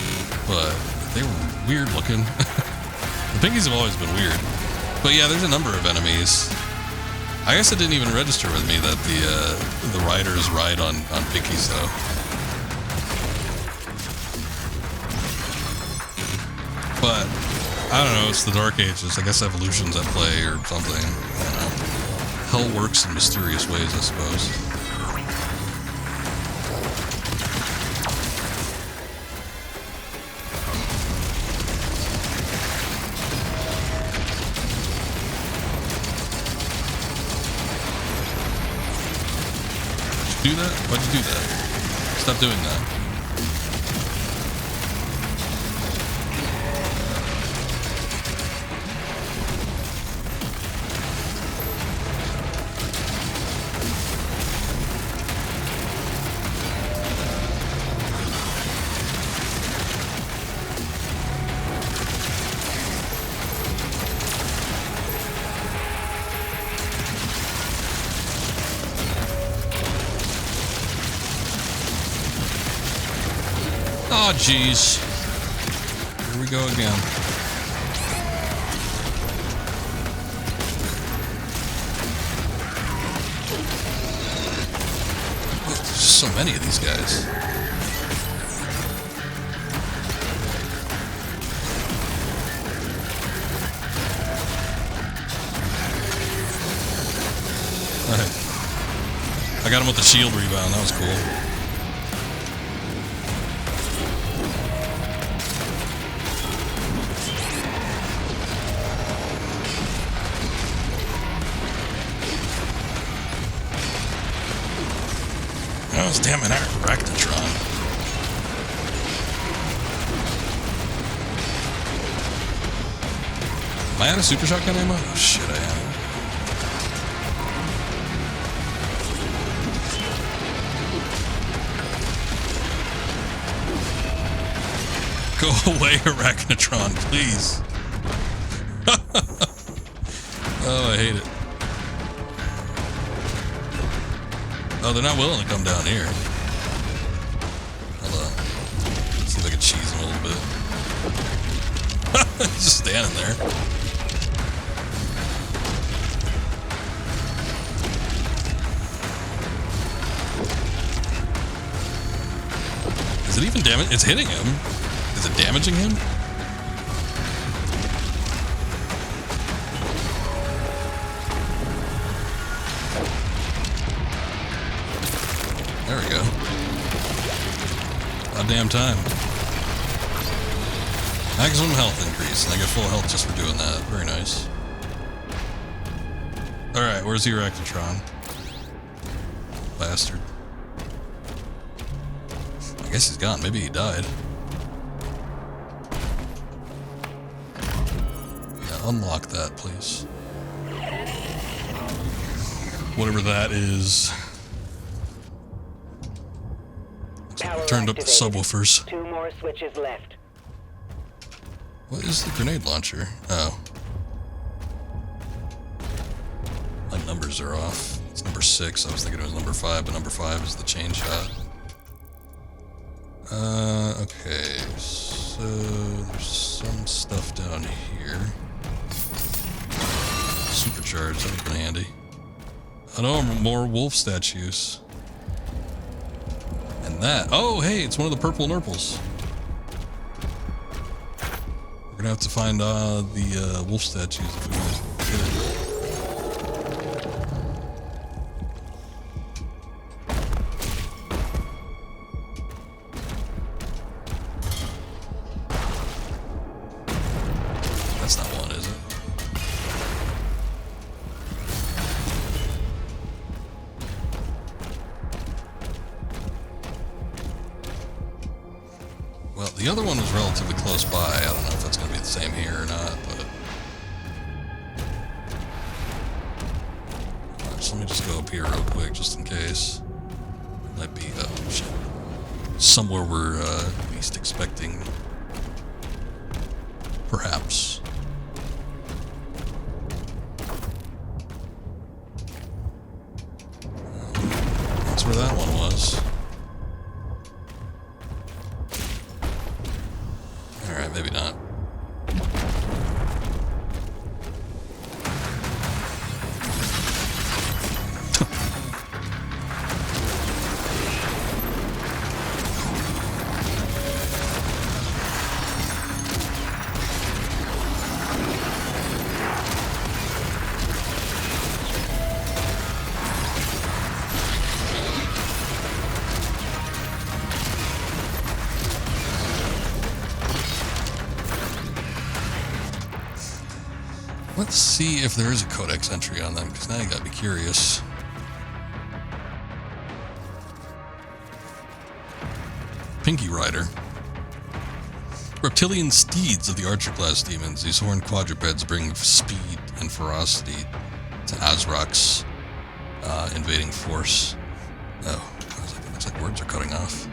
but they were weird looking. The Pinkies have always been weird. But yeah, there's a number of enemies. I guess it didn't even register with me that the riders ride on Pinkies, though. But, I don't know, it's the Dark Ages. I guess evolution's at play or something. I don't know. Hell works in mysterious ways, I suppose. Do that? Why'd you do that? Stop doing that. Oh, jeez. Here we go again. Oh, there's so many of these guys. Alright. I got him with the shield rebound. That was cool. Damn it, Arachnotron. Am I out of super shotgun ammo? Oh shit, I am. Go away, Arachnotron, please. Oh, I hate it. Oh, they're not willing to come down here. Hold on. See if I can cheese them a little bit. Just standing there. Is it even damage? It's hitting him. Is it damaging him? There we go. About damn time. Maximum health increase, and I get full health just for doing that. Very nice. Alright, where's your Ectotron? Bastard. I guess he's gone. Maybe he died. Yeah, unlock that, please. Whatever that is. Looks like we turned up the subwoofers. 2 more switches left. What is the grenade launcher? Oh. My numbers are off. It's number 6. I was thinking it was number 5, but number 5 is the chain shot. Okay. So there's some stuff down here. Supercharged, that would have been handy. Oh no, more wolf statues. And that. Oh, hey, it's one of the purple nurples. We're gonna have to find the wolf statues if we want to get it. That's not one, is it? Well, the other one was relatively close by. I don't know if that's going to be the same here or not, but... Alright, so let me just go up here real quick, just in case. It might be, oh shit. Somewhere we're least expecting. Perhaps. That's where that one was. Alright, maybe not. Let's see if there is a codex entry on them, because now you gotta be curious. Pinky Rider. Reptilian steeds of the Archer class demons. These horned quadrupeds bring speed and ferocity to Azrak's invading force. Oh, it looks like words are cutting off.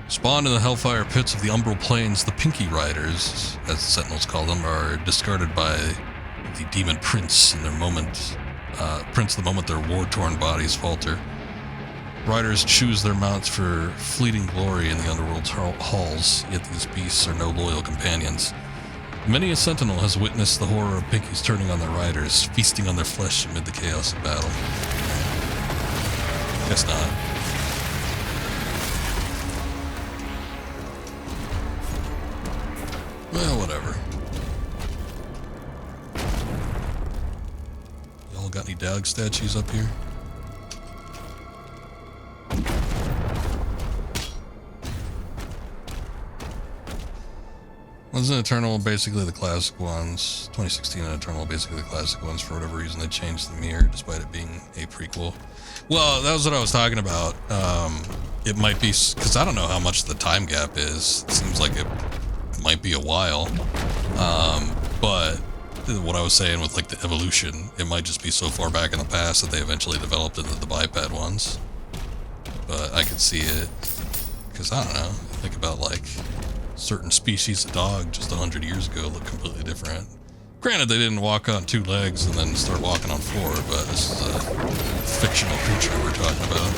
Spawned in the hellfire pits of the umbral plains, the Pinky Riders, as the Sentinels call them, are discarded by the demon prince in their moment. The moment their war-torn bodies falter. Riders choose their mounts for fleeting glory in the underworld's halls, yet these beasts are no loyal companions. Many a Sentinel has witnessed the horror of Pinkies turning on their riders, feasting on their flesh amid the chaos of battle. Guess not. Well, whatever. Y'all got any dog statues up here? Wasn't Eternal basically the classic ones? 2016 and Eternal basically the classic ones. For whatever reason, they changed the mirror despite it being a prequel. Well, that was what I was talking about. It might be, because I don't know how much the time gap is. It seems like it might be a while. But what I was saying with like the evolution, it might just be so far back in the past that they eventually developed into the biped ones. But I could see it, because I don't know, think about like certain species of dog just 100 years ago look completely different. Granted, they didn't walk on 2 legs and then start walking on 4, but this is a fictional creature we're talking about.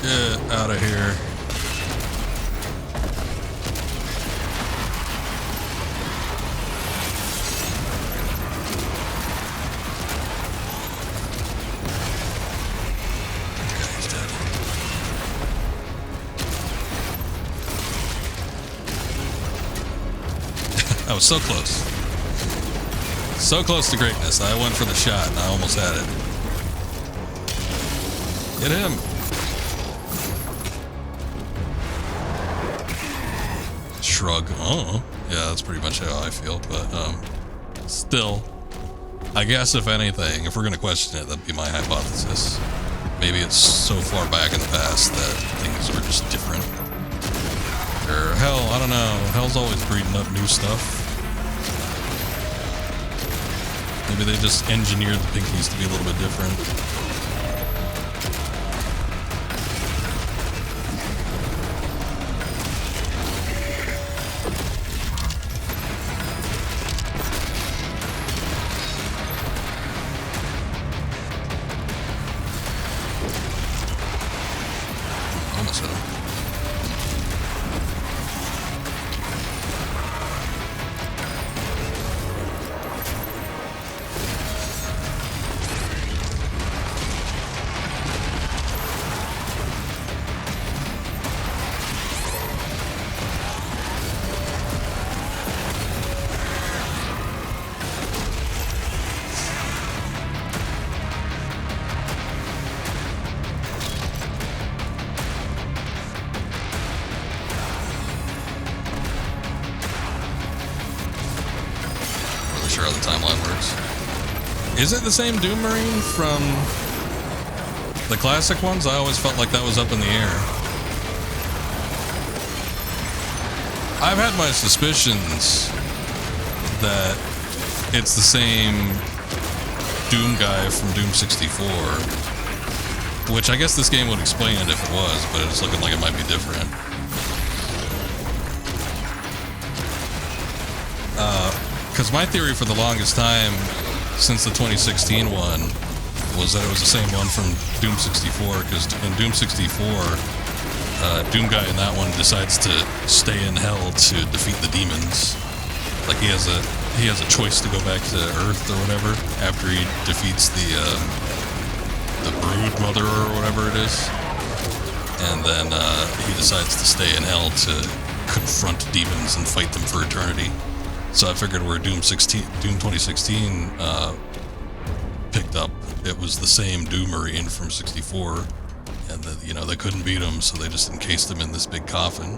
Get out of here. was so close. So close to greatness. I went for the shot and I almost had it. Get him. Shrug. Oh, yeah, that's pretty much how I feel. But still, I guess if anything, if we're gonna question it, that'd be my hypothesis. Maybe it's so far back in the past that things were just different. Or hell, I don't know. Hell's always breeding up new stuff. Maybe they just engineered the pinkies to be a little bit different. Almost hit him. Sure how the timeline works. Is it the same Doom Marine from the classic ones? I always felt like that was up in the air. I've had my suspicions that it's the same Doom guy from Doom 64, which I guess this game would explain it if it was, but it's looking like it might be different. Because my theory for the longest time, since the 2016 one, was that it was the same one from Doom 64, because in Doom 64, Doom Guy in that one decides to stay in hell to defeat the demons. Like he has a choice to go back to Earth or whatever, after he defeats the Brood Mother or whatever it is. And then he decides to stay in hell to confront demons and fight them for eternity. So I figured where Doom 2016 picked up, it was the same Doom Marine from 64, and that they couldn't beat him, so they just encased him in this big coffin.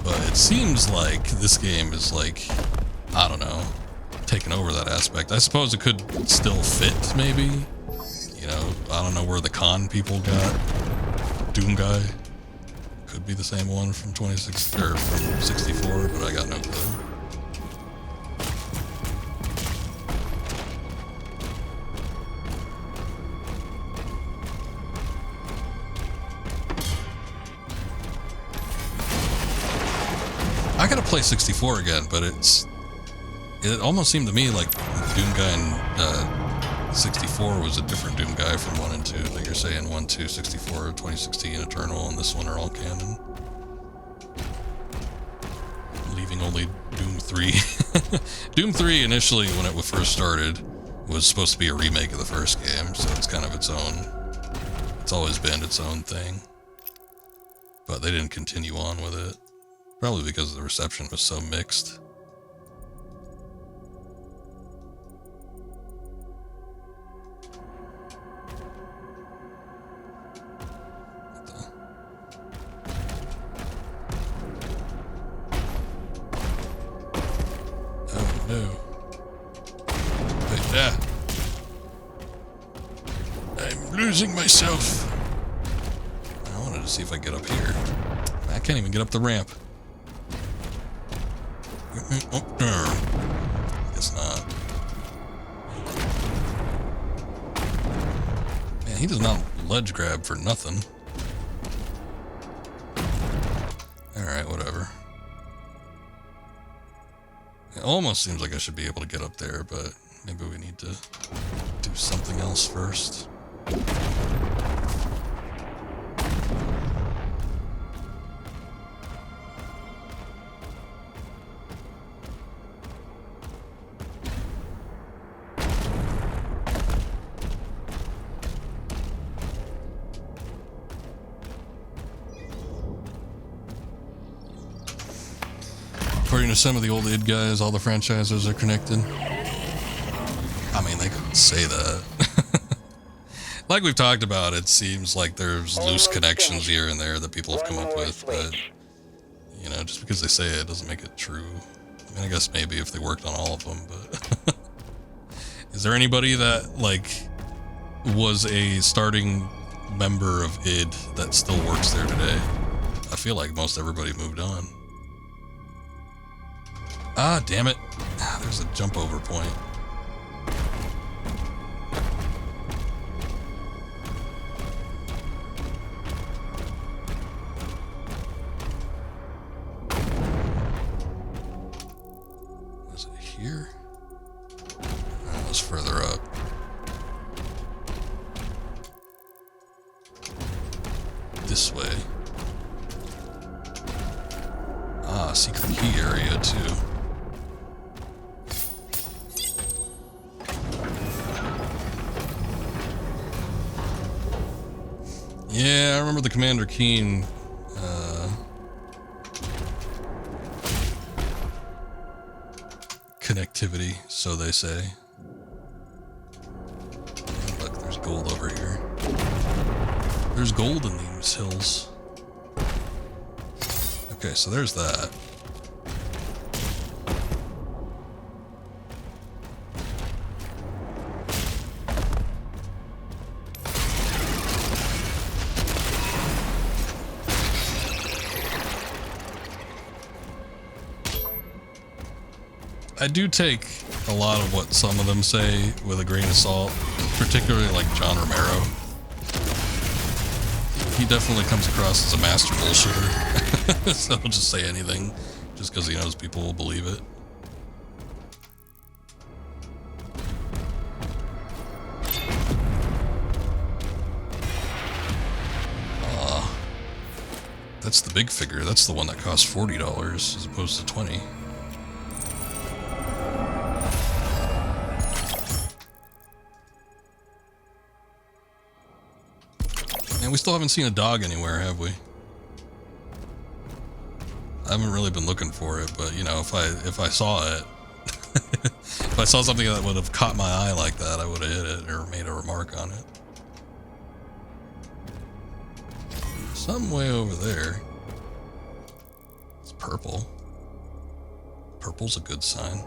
But it seems like this game is like, I don't know, taking over that aspect. I suppose it could still fit, maybe. I don't know where the con people got Doom Guy. Could be the same one from 26 or from 64, but I got no clue. I gotta play 64 again, but it almost seemed to me like Doom Guy in 64 was a different Doom Guy from 1 and 2. Like you're saying 1, 2, 64, 2016, Eternal, and this one are all canon. Leaving only Doom 3. Doom 3 initially, when it first started, was supposed to be a remake of the first game, so it's kind of its own. It's always been its own thing. But they didn't continue on with it. Probably because the reception was so mixed. Oh no. Wait, I'm losing myself. I wanted to see if I get up here. I can't even get up the ramp. Oh, guess not. Man, he does not ledge grab for nothing. Alright, whatever. It almost seems like I should be able to get up there, but maybe we need to do something else first. According referring to some of the old id guys, all the franchises are connected. I mean, they could say that. Like we've talked about, it seems like there's loose connections here and there that people have come up with, but, you know, just because they say it doesn't make it true. I mean, I guess maybe if they worked on all of them, but... Is there anybody that, like, was a starting member of id that still works there today? I feel like most everybody moved on. Ah, damn it. Ah, there's a jump over point. Was it here? That was further up. This way. Ah, secret key area too. Yeah, I remember the Commander Keen connectivity, so they say. And look, there's gold over here. There's gold in these hills. Okay, so there's that. I do take a lot of what some of them say with a grain of salt, particularly like John Romero. He definitely comes across as a master bullshitter, so he'll just say anything just because he knows people will believe it. That's the big figure. That's the one that costs $40 as opposed to $20. And we still haven't seen a dog anywhere, have we? I haven't really been looking for it, but you know, if I saw it, if I saw something that would have caught my eye like that, I would have hit it or made a remark on it. Some way over there. It's purple. Purple's a good sign.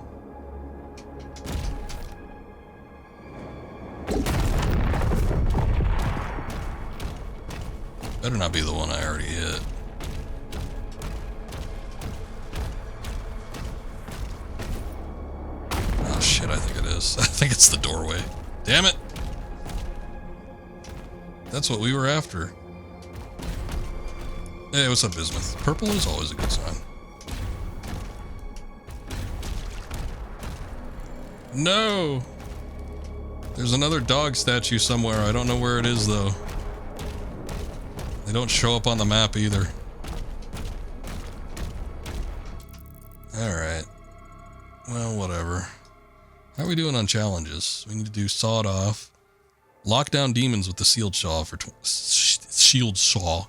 Better not be the one I already hit. Oh shit, I think it is. I think it's the doorway. Damn it! That's what we were after. Hey, what's up, Bismuth? Purple is always a good sign. No! There's another dog statue somewhere. I don't know where it is, though. They don't show up on the map either. Alright. Well, whatever. How are we doing on challenges? We need to do sawed off. Lock down demons with the shield saw for shield saw.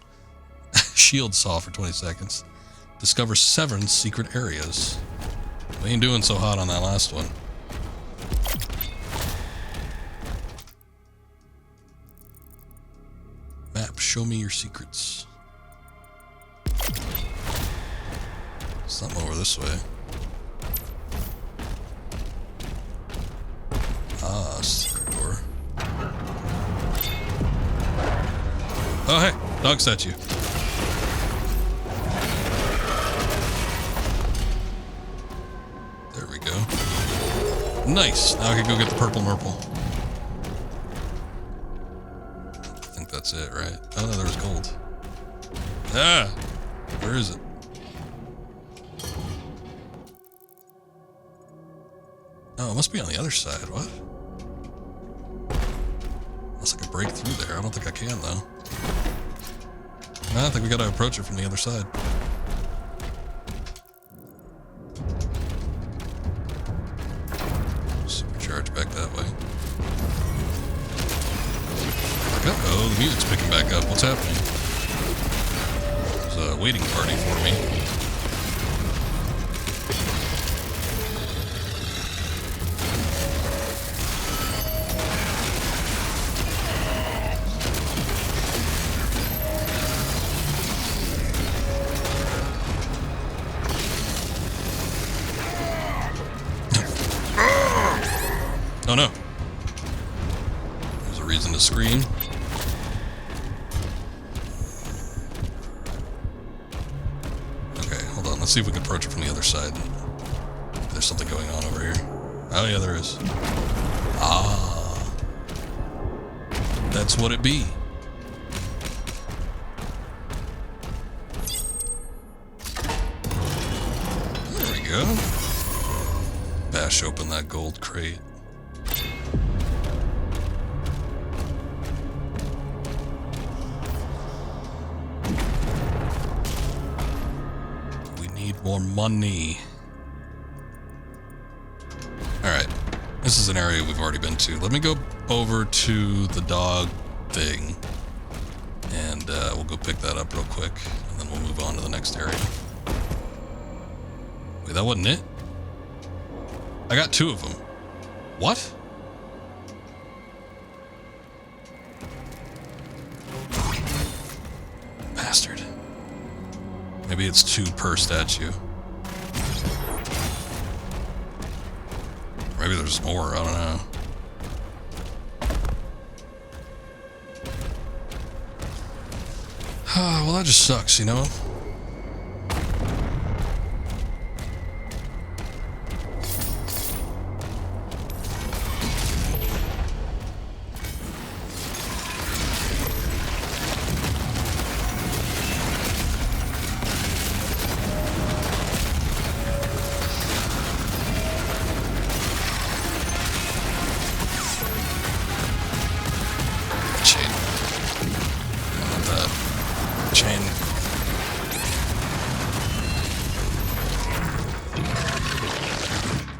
Shield saw for 20 seconds. Discover 7 secret areas. We ain't doing so hot on that last one. Map, show me your secrets. Something over this way. Ah, secret door. Oh, hey, dog statue. There we go. Nice. Now I can go get the purple Merple. I think that's it, right? Oh, no, there's gold. Ah! Where is it? Oh, it must be on the other side. What? Unless I can break through there. I don't think I can, though. I think we gotta approach it from the other side. Supercharge back that way. Uh-oh, the music's picking back up. What's happening? There's a waiting party for me. reason to scream. Okay, hold on. Let's see if we can approach it from the other side. There's something going on over here. Oh yeah, there is. Ah. That's what it be. There we go. Bash open that gold crate. We need more money. Alright. This is an area we've already been to. Let me go over to the dog thing. And we'll go pick that up real quick. And then we'll move on to the next area. Wait, that wasn't it? I got 2 of them. What? Bastard. Maybe it's 2 per statue. Maybe there's more, I don't know. Well, that just sucks, you know?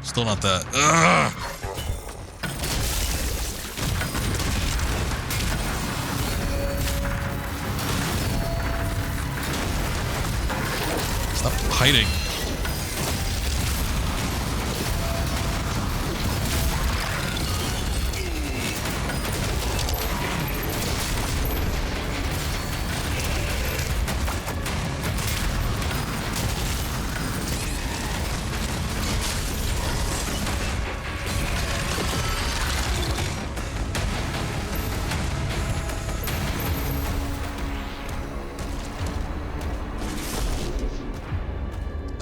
Still not that. Ugh! Stop hiding.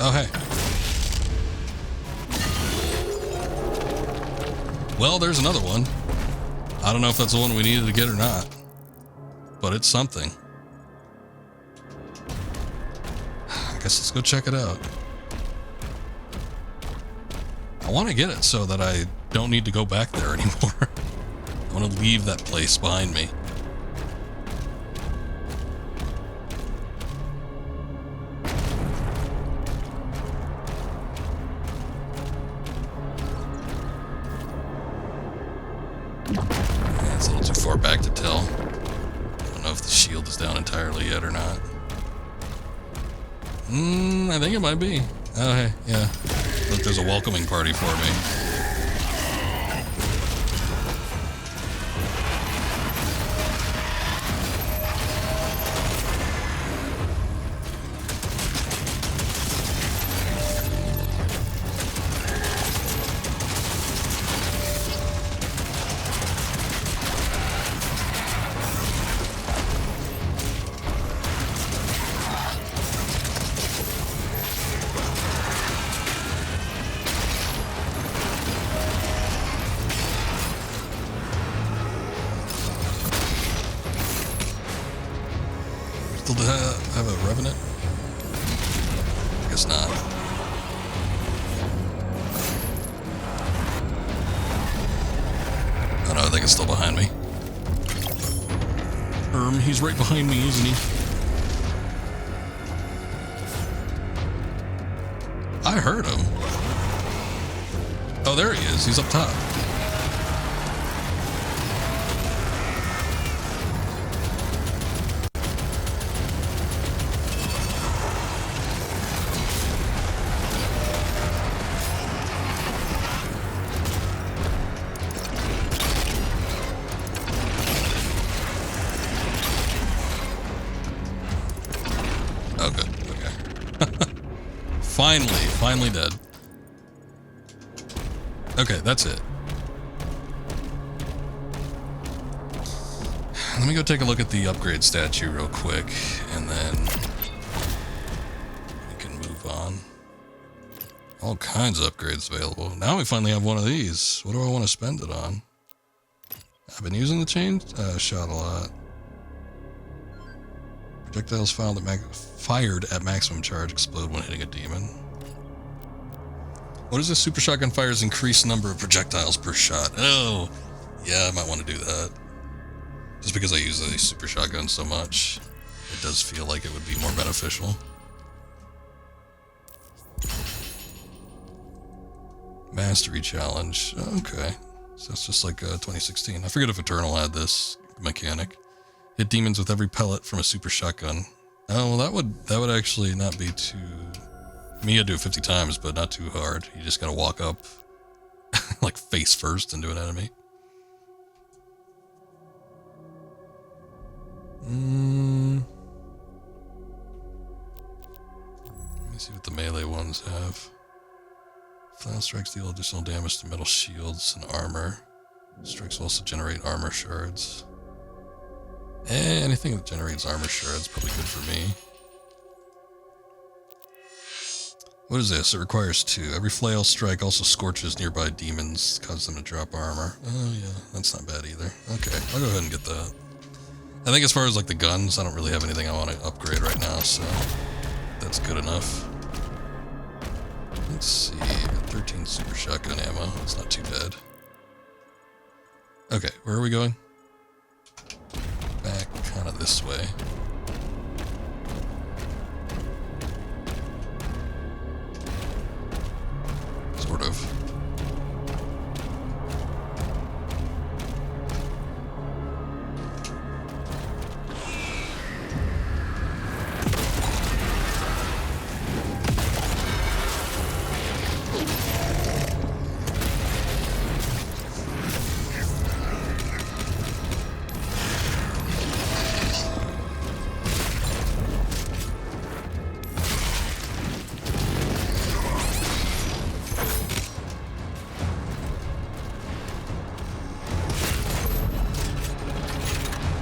Oh, hey. Well, there's another one. I don't know if that's the one we needed to get or not, but it's something. I guess let's go check it out. I want to get it so that I don't need to go back there anymore. I want to leave that place behind me. It's a little too far back to tell. I don't know if the shield is down entirely yet or not. I think it might be. Oh, hey, yeah. Look, there's a welcoming party for me. Still have a revenant? I guess not. Oh no, I think it's still behind me. He's right behind me, isn't he? I heard him. Oh, there he is. He's up top. Oh, good. Okay. Finally dead. Okay, that's it. Let me go take a look at the upgrade statue real quick, and then we can move on. All kinds of upgrades available. Now we finally have one of these. What do I want to spend it on? I've been using the chain shot a lot. Projectiles fired at maximum charge explode when hitting a demon. What is this? Super shotgun fires increased number of projectiles per shot. Oh, yeah, I might want to do that. Just because I use the super shotgun so much, it does feel like it would be more beneficial. Mastery challenge. Okay. So it's just like 2016. I forget if Eternal had this mechanic. Hit demons with every pellet from a super shotgun. Oh, well, that would actually not be too... Me, I'd do it 50 times, but not too hard. You just gotta walk up, like face first into an enemy. Let me see what the melee ones have. Flail strikes deal additional damage to metal shields and armor. Strikes also generate armor shards. Anything that generates armor shards is probably good for me. What is this? It requires 2. Every flail strike also scorches nearby demons, causes them to drop armor. Oh yeah, that's not bad either. Okay, I'll go ahead and get that. I think as far as like the guns, I don't really have anything I want to upgrade right now, so that's good enough. Let's see, got 13 super shotgun ammo. It's not too bad. Okay, where are we going? Back kind of this way. Sort of.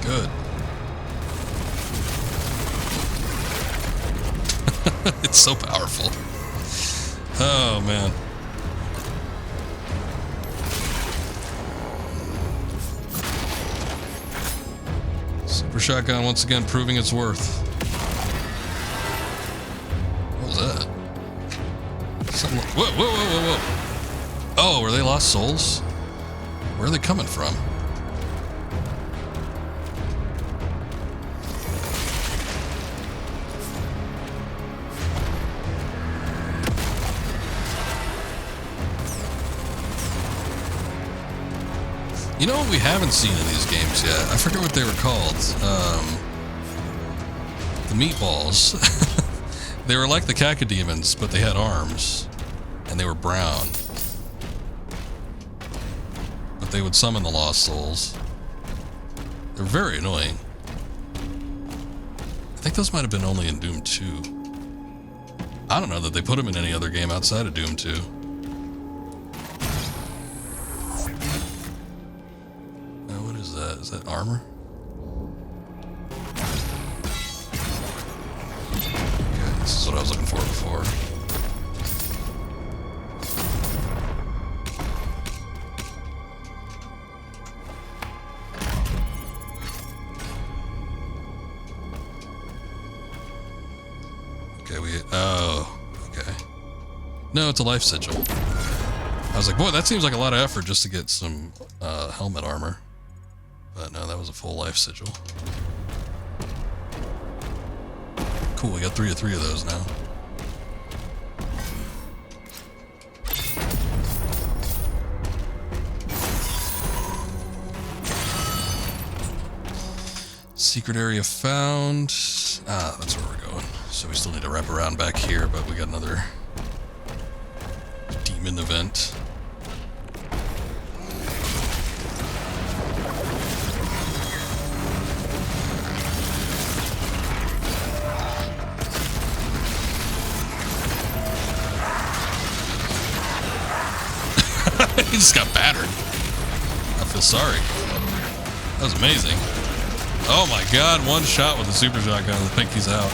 Good. It's so powerful. Oh, man. Super shotgun once again proving its worth. What was that? Something like, whoa, whoa, whoa, whoa, whoa. Oh, were they lost souls? Where are they coming from? You know what we haven't seen in these games yet? I forget what they were called. The meatballs. They were like the cacodemons, but they had arms. And they were brown. But they would summon the lost souls. They're very annoying. I think those might have been only in Doom 2. I don't know that they put them in any other game outside of Doom 2. Is that armor? Okay, this is what I was looking for before. Okay, oh, okay. No, it's a life sigil. I was like, boy, that seems like a lot of effort just to get some helmet armor. But no, that was a full life sigil. Cool, we got 3 of those now. Secret area found. Ah, that's where we're going. So we still need to wrap around back here, but we got another demon event. He just got battered. I feel sorry. That was amazing. Oh my god, one shot with a super shotgun. I think he's out.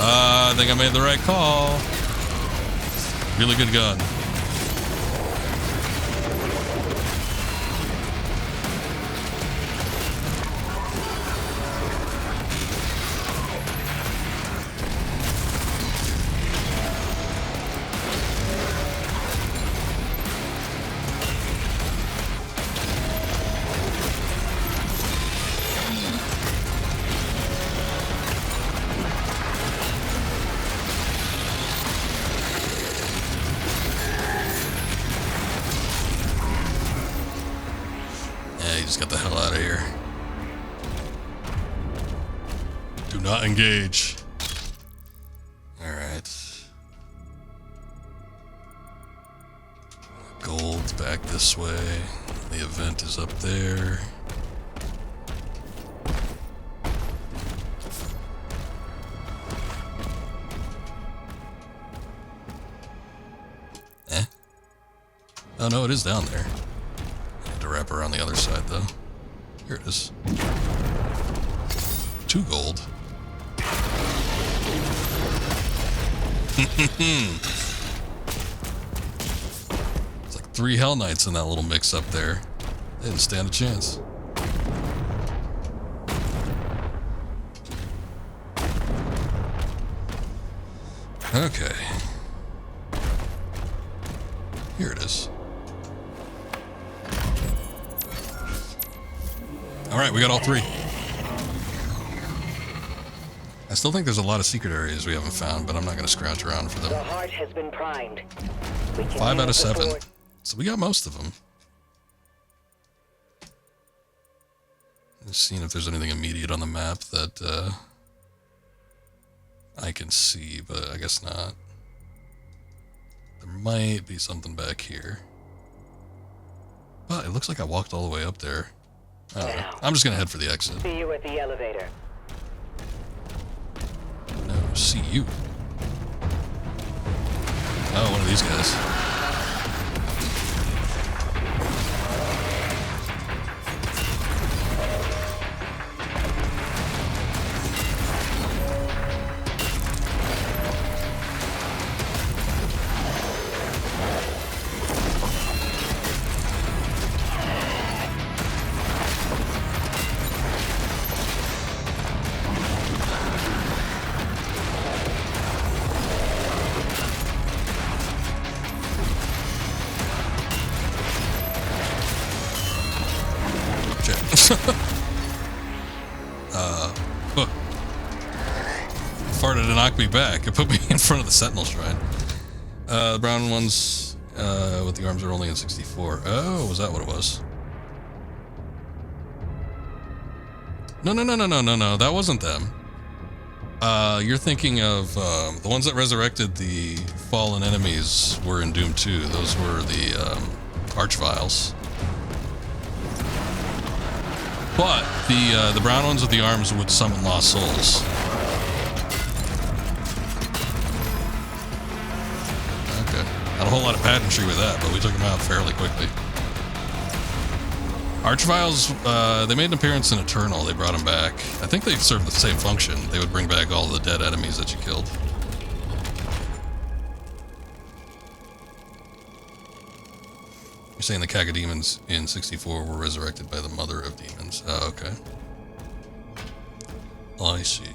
I think I made the right call. Really good gun. Get the hell out of here. Do not engage. Alright. Gold's back this way. The event is up there. Eh? Oh no, it is down there. To wrap around the other side though. Here it is. 2 gold. It's like 3 Hell Knights in that little mix up there. They didn't stand a chance. Okay. Here it is. Alright, we got all 3. I still think there's a lot of secret areas we haven't found, but I'm not going to scrounge around for The them. heart has been primed. We can 5 out of use the 7. sword. So we got most of them. Just seeing if there's anything immediate on the map that I can see, but I guess not. There might be something back here. But it looks like I walked all the way up there. I don't know. I'm just going to head for the exit. See you at the elevator. No, see you. Oh, one of these guys. Farted to knock me back. It put me in front of the Sentinel Shrine. The brown ones with the arms are only in 64. Oh, was that what it was? No. That wasn't them. You're thinking of the ones that resurrected the fallen enemies were in Doom 2. Those were the Archviles. But the brown ones with the arms would summon lost souls. Okay, not a whole lot of pageantry with that, but we took them out fairly quickly. Archviles, they made an appearance in Eternal. They brought them back. I think they served the same function. They would bring back all the dead enemies that you killed. You're saying the Cacodemons in 64 were resurrected by the Mother of Demons. Oh, okay. I see.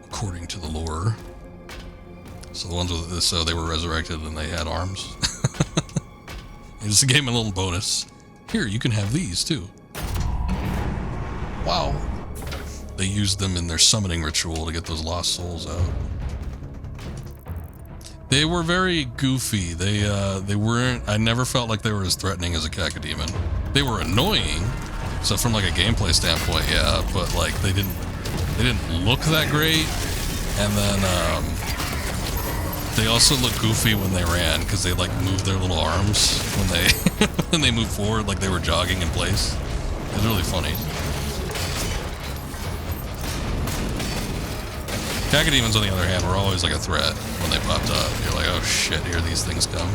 According to the lore. So the ones with this, so they were resurrected and they had arms. They just gave me a little bonus. Here, you can have these too. Wow. They used them in their summoning ritual to get those lost souls out. They were very goofy. They weren't. I never felt like they were as threatening as a Cacodemon. They were annoying. So from like a gameplay standpoint, yeah, but like they didn't look that great. And then they also look goofy when they ran because they like moved their little arms when they when they moved forward, like they were jogging in place. It was really funny. Cacodemons, on the other hand, were always like a threat when they popped up. You're like, oh shit, here these things come.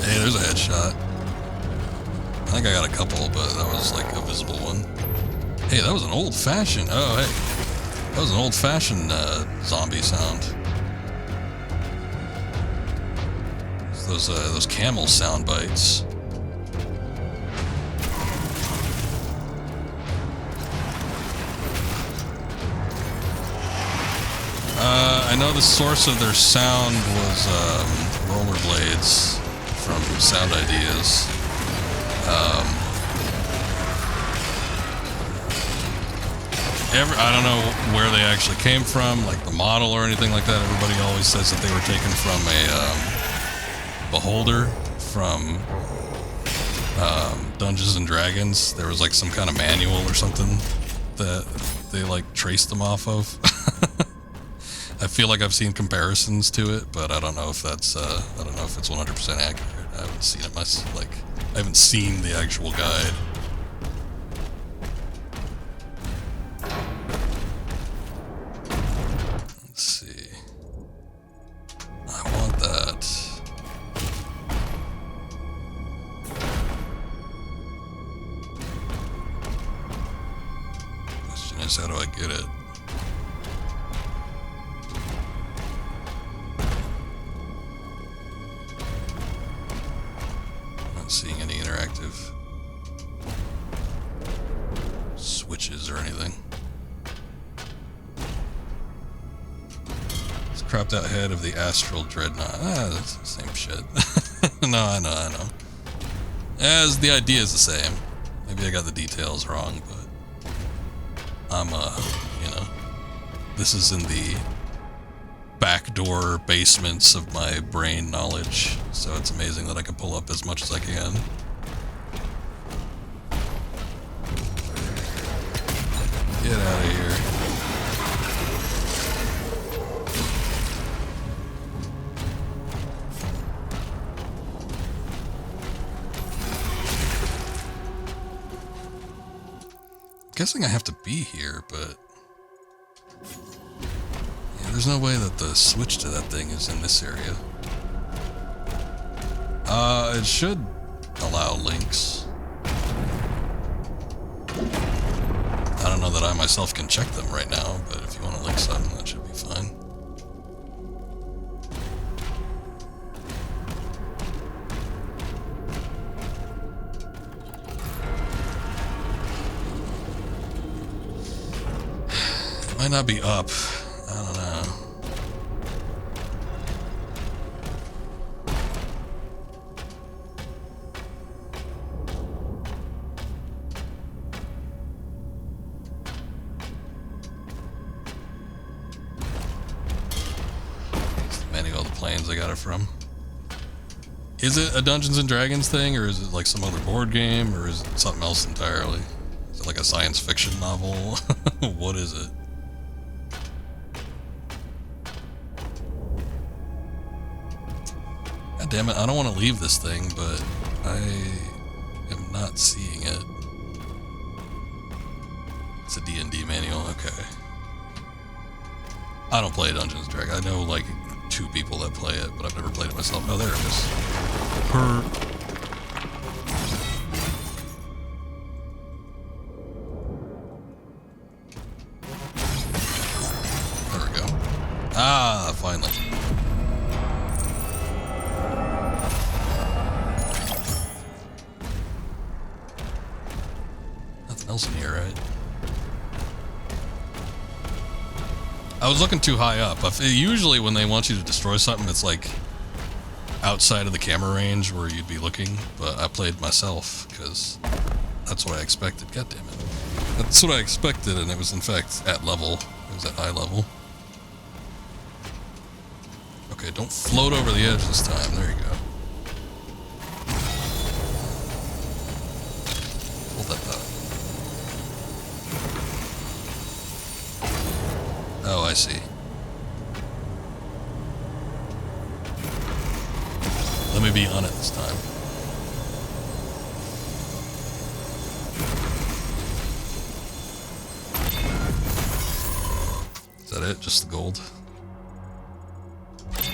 Hey, there's a headshot. I think I got a couple, but that was like a visible one. Hey, that was an old-fashioned... Oh, hey. That was an old-fashioned zombie sound. Those camel sound bites. I know the source of their sound was rollerblades from Sound Ideas. I don't know where they actually came from, like the model or anything like that. Everybody always says that they were taken from a beholder from Dungeons and Dragons. There was like some kind of manual or something that they like traced them off of. I feel like I've seen comparisons to it, but I don't know if that's I don't know if it's 100% accurate. I haven't seen it myself. Like, I haven't seen the actual guide. Let's see. I want that. Question is, how do I get it? Not seeing any interactive switches or anything. It's cropped out head of the Astral Dreadnought. Ah, that's the same shit. No, I know. As the idea is the same. Maybe I got the details wrong, but I'm, you know, this is in the backdoor basements of my brain knowledge, so it's amazing that I can pull up as much as I can. Get out of here. I'm guessing I have to be here, but yeah, there's no way that the switch to that thing is in this area. It should allow links. I don't know that I myself can check them right now, but if you want to link something, that should be fine. It might not be up. I don't know. It's the menu of the planes I got it from. Is it a Dungeons and Dragons thing, or is it like some other board game, or is it something else entirely? Is it like a science fiction novel? What is it? God damn it, I don't want to leave this thing, but I am not seeing it. It's a D&D manual, okay. I don't play Dungeons & Dragons. I know like 2 people that play it, but I've never played it myself. Oh, there it is. There we go. Ah, finally. Nothing else in here, right? I was looking too high up. Usually when they want you to destroy something, it's like outside of the camera range where you'd be looking, but I played myself because that's what I expected. God damn it. That's what I expected, and it was in fact at level. It was at high level. Okay, don't float over the edge this time. There you go. Hold that thought. Oh, I see. Let me be on it this time. that it? Just the gold?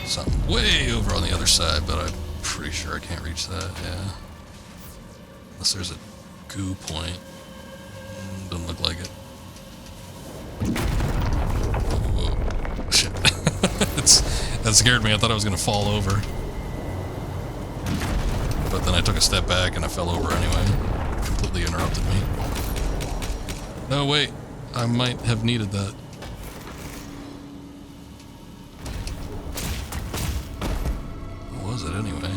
Something way over on the other side, but I'm pretty sure I can't reach that, yeah. Unless there's a goo point. Doesn't look like it. Whoa. Shit. That scared me. I thought I was going to fall over. But then I took a step back and I fell over anyway. Completely interrupted me. No, wait. I might have needed that. What was it anyway?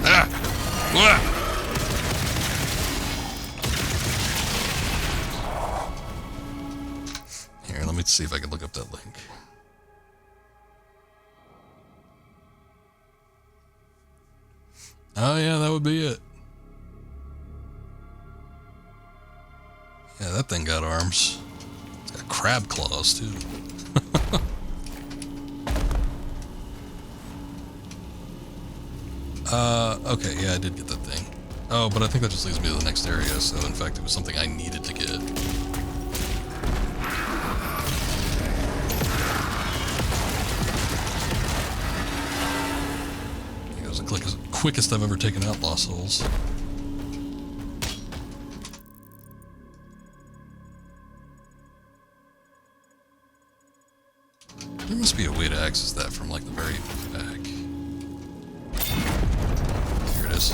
Ah! What? Here, let me see if I can look up that link. Oh yeah, that would be it. Yeah, that thing got arms. It's got crab claws too. Okay, yeah, I did get that thing. Oh, but I think that just leads me to the next area, so in fact it was something I needed to get. It was the quickest I've ever taken out Lost Souls. There must be a way to access that from like the very back. Here it is.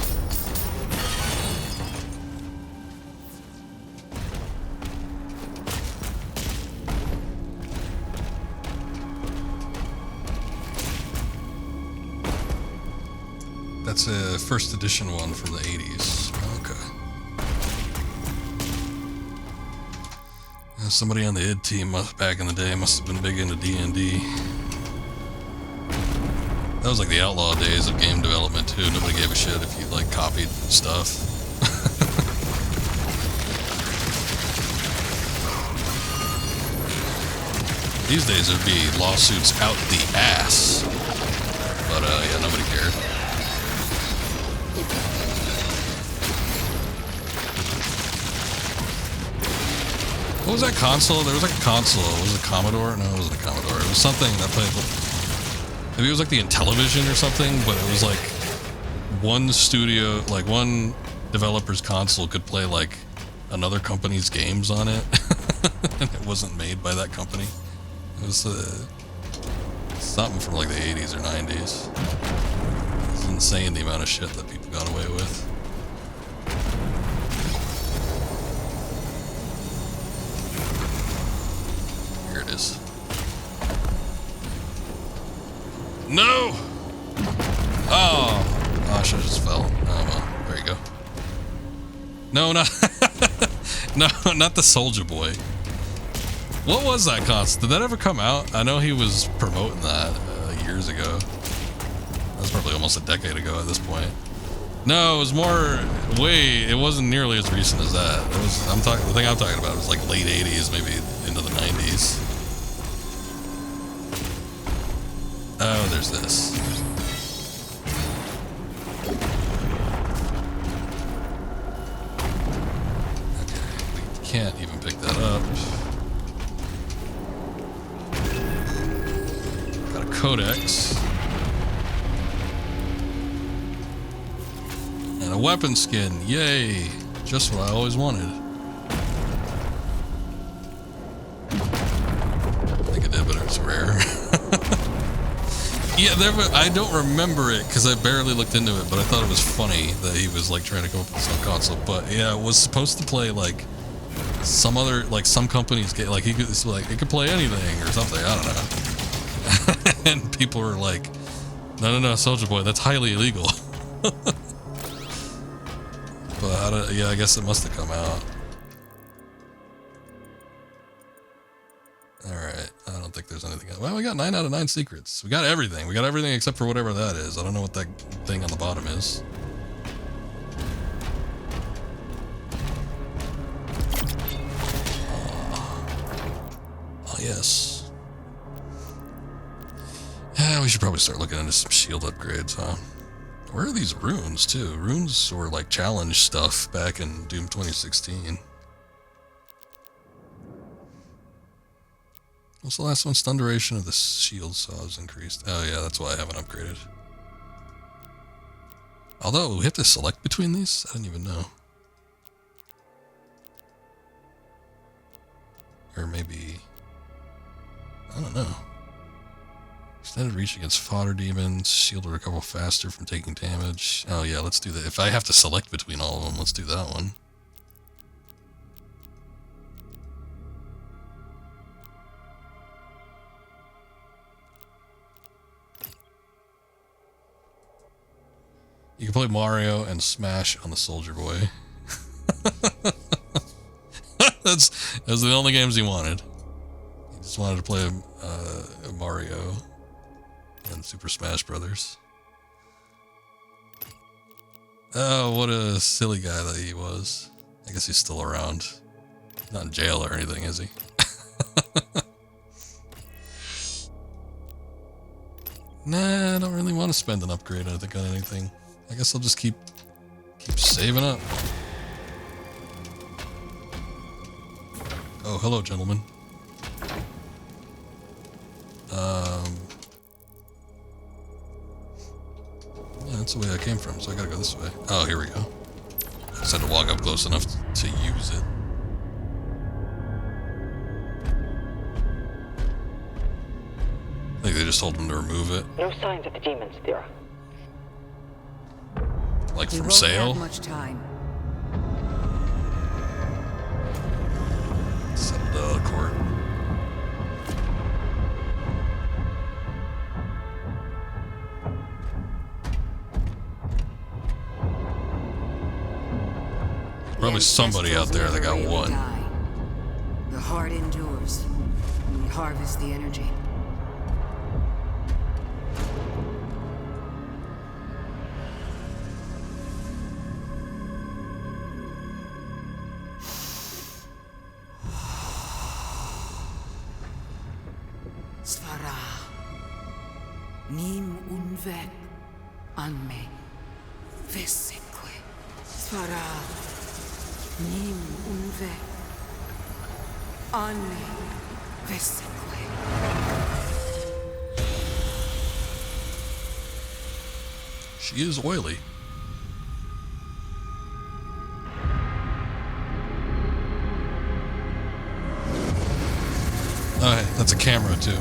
That's a first edition one from the 80s. Okay. Somebody on the id team back in the day must have been big into D&D. That was like the outlaw days of game development too. Nobody gave a shit if you like copied stuff. These days it'd be lawsuits out the ass. But yeah, nobody cared. What was that console? There was like a console. Was it a Commodore? No, it wasn't a Commodore. It was something that played. Maybe it was like the Intellivision or something, but it was like one studio, like one developer's console could play like another company's games on it, and it wasn't made by that company. It was something from like the 80s or 90s. It's insane the amount of shit that people got away with. Here it is. No! Oh! Oh, I should have just fell. Oh, well. There you go. No, not... no, not the Soldier Boy. What was that console? Did that ever come out? I know he was promoting that years ago. That was probably almost a decade ago at this point. No, it was more... It wasn't nearly as recent as that. It was... the thing I'm talking about was like late 80s, maybe into the 90s. Oh, there's this. Okay, we can't even pick that up. Got a codex. And a weapon skin. Yay! Just what I always wanted. I think it did, but it's rare. Yeah, I don't remember it because I barely looked into it, but I thought it was funny that he was like trying to come up with some console. But yeah, it was supposed to play like some other, like some companies get like it could play anything or something. I don't know. And people were like, "No, Soldier Boy, that's highly illegal." But yeah, I guess it must have come out. Alright, I don't think there's anything else. Well, we got 9 out of 9 secrets. We got everything. We got everything except for whatever that is. I don't know what that thing on the bottom is. Oh yes. Yeah, we should probably start looking into some shield upgrades, huh? Where are these runes, too? Runes were like challenge stuff back in Doom 2016. What's the last one? Stun duration of the shield saw is increased. Oh yeah, that's why I haven't upgraded. Although, we have to select between these? I didn't even know. Or maybe... I don't know. Extended reach against fodder demons. Shield will recover faster from taking damage. Oh yeah, let's do that. If I have to select between all of them, let's do that one. You can play Mario and Smash on the Soldier Boy. Those are the only games he wanted. He just wanted to play Mario and Super Smash Brothers. Oh, what a silly guy that he was. I guess he's still around. Not in jail or anything, is he? Nah, I don't really want to spend an upgrade, I think, on anything. I guess I'll just keep saving up. Oh, hello, gentlemen. Yeah, that's the way I came from, so I gotta go this way. Oh, here we go. I just had to walk up close enough to use it. I think they just told him to remove it. No signs of the demons, Thera. Like We from won't sale? have much time. Settle court. Probably somebody out there that got one. Die. The heart endures. We harvest the energy. Svara. Nim unvek anme vesekwe. Svara. Nim unvek anme vesekwe. She is oily. Oh, hey, that's a camera too.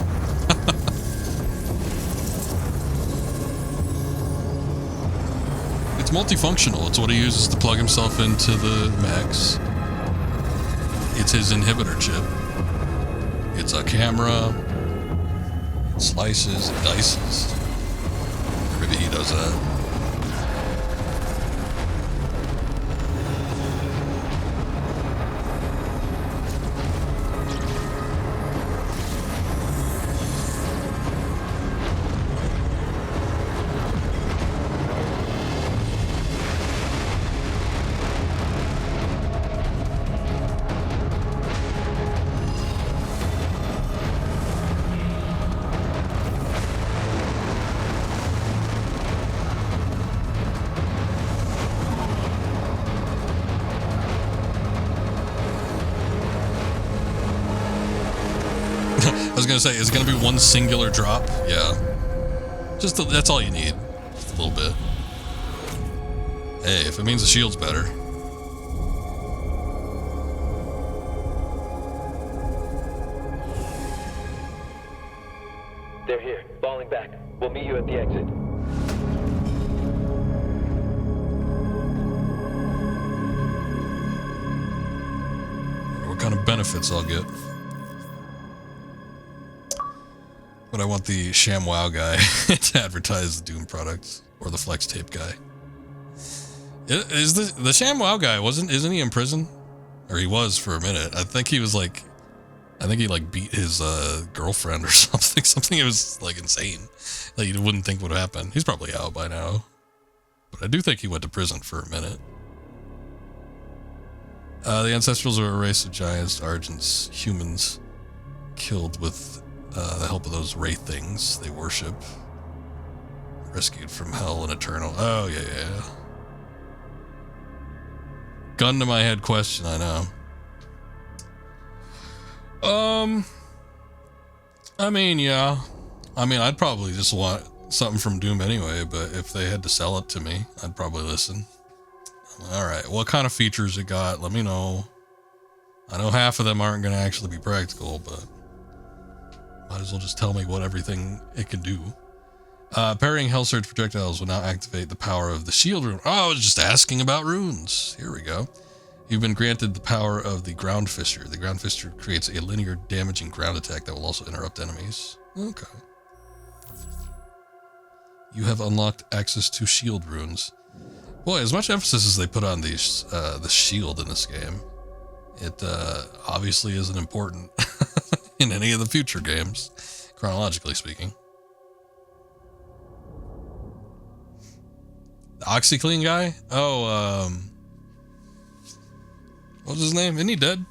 It's multifunctional. It's what he uses to plug himself into the mechs. It's his inhibitor chip. It's a camera. It slices, it dices. Maybe he does that. I was gonna say, is it gonna be one singular drop? Yeah. That's all you need. Just a little bit. Hey, if it means the shield's better. They're here, falling back. We'll meet you at the exit. What kind of benefits I'll get? But I want the ShamWow guy to advertise the Doom products, or the Flex Tape guy. Is the ShamWow guy isn't he in prison? Or he was for a minute. I think he beat his girlfriend or something. Something it was like insane. Like you wouldn't think would happen. He's probably out by now. But I do think he went to prison for a minute. The Ancestrals are a race of giants, Argents, humans, killed with the help of those wraith things they worship. Rescued from hell and eternal. Oh, yeah. Gun to my head question, I know. I mean, yeah. I mean, I'd probably just want something from Doom anyway, but if they had to sell it to me, I'd probably listen. Alright, what kind of features it got? Let me know. I know half of them aren't going to actually be practical, but might as well just tell me what everything it can do. Parrying Hell Surge projectiles will now activate the power of the shield rune. Oh, I was just asking about runes. Here we go. You've been granted the power of the Ground Fissure. The Ground Fissure creates a linear damaging ground attack that will also interrupt enemies. Okay. You have unlocked access to shield runes. Boy, as much emphasis as they put on these, the shield in this game, it obviously isn't important in any of the future games, chronologically speaking. The OxyClean guy? Oh, what was his name? Isn't he dead?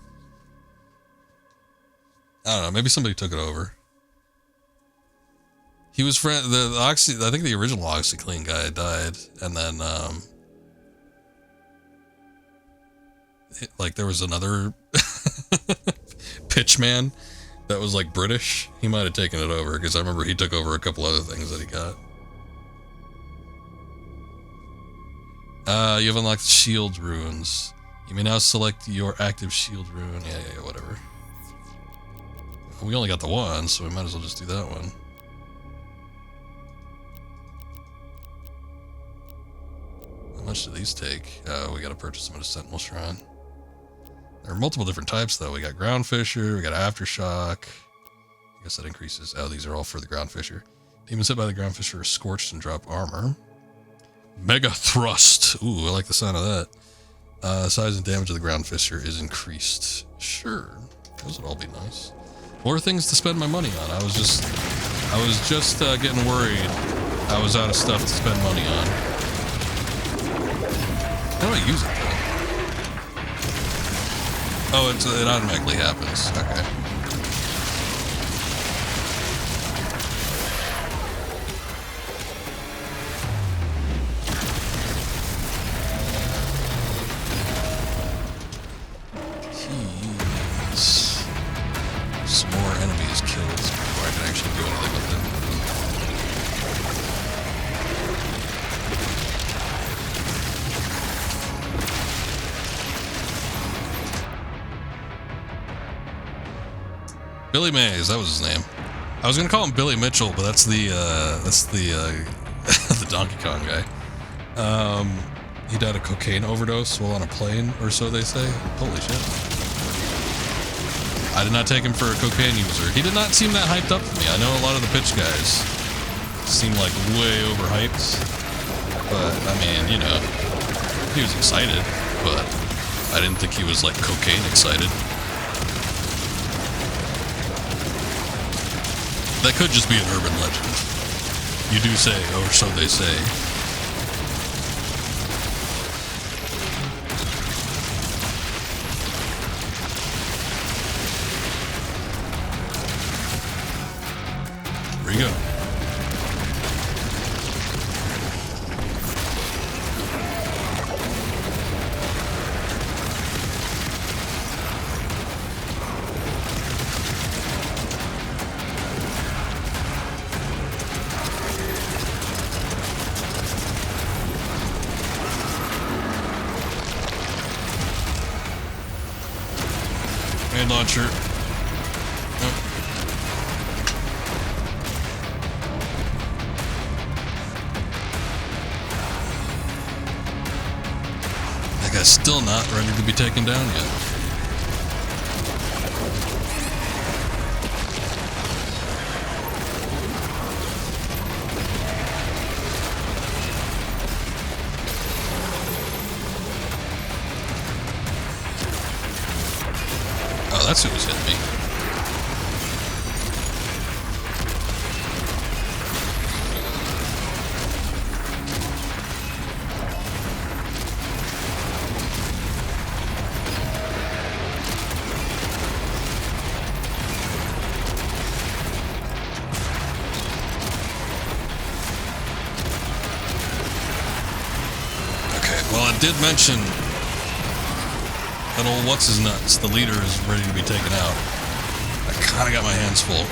I don't know. Maybe somebody took it over. He was I think the original OxyClean guy died, and then like there was another pitchman that was like British. He might have taken it over because I remember he took over a couple other things that he got. You have unlocked shield runes. You may now select your active shield rune. Yeah, whatever. We only got the one, so we might as well just do that one. How much do these take? We gotta purchase them at a Sentinel Shrine. There are multiple different types, though. We got Ground Fissure, we got Aftershock. I guess that increases. Oh, these are all for the Ground Fissure. Demons hit by the Ground Fissure are scorched and drop armor. Mega Thrust. Ooh, I like the sound of that. Size and damage of the Ground Fissure is increased. Sure, those would all be nice. More things to spend my money on. I was just getting worried I was out of stuff to spend money on. How do I use it, though? Oh, it automatically happens. Okay. Jeez. Some more enemies killed before I can actually do anything with them. Billy Mays, that was his name. I was gonna call him Billy Mitchell, but that's the the Donkey Kong guy. He died of cocaine overdose while on a plane, or so they say. Holy shit. I did not take him for a cocaine user. He did not seem that hyped up to me. I know a lot of the pitch guys seem like way overhyped, but I mean, you know, he was excited, but I didn't think he was like cocaine excited. That could just be an urban legend. You do say, or so they say. Here you go. Grenade launcher. Nope. That guy's still not ready to be taken down yet. Oh, that's who was hitting me. Okay, well, I did mention that old what's-his-nuts, the leader, is ready to be taken out. I kind of got my hands full.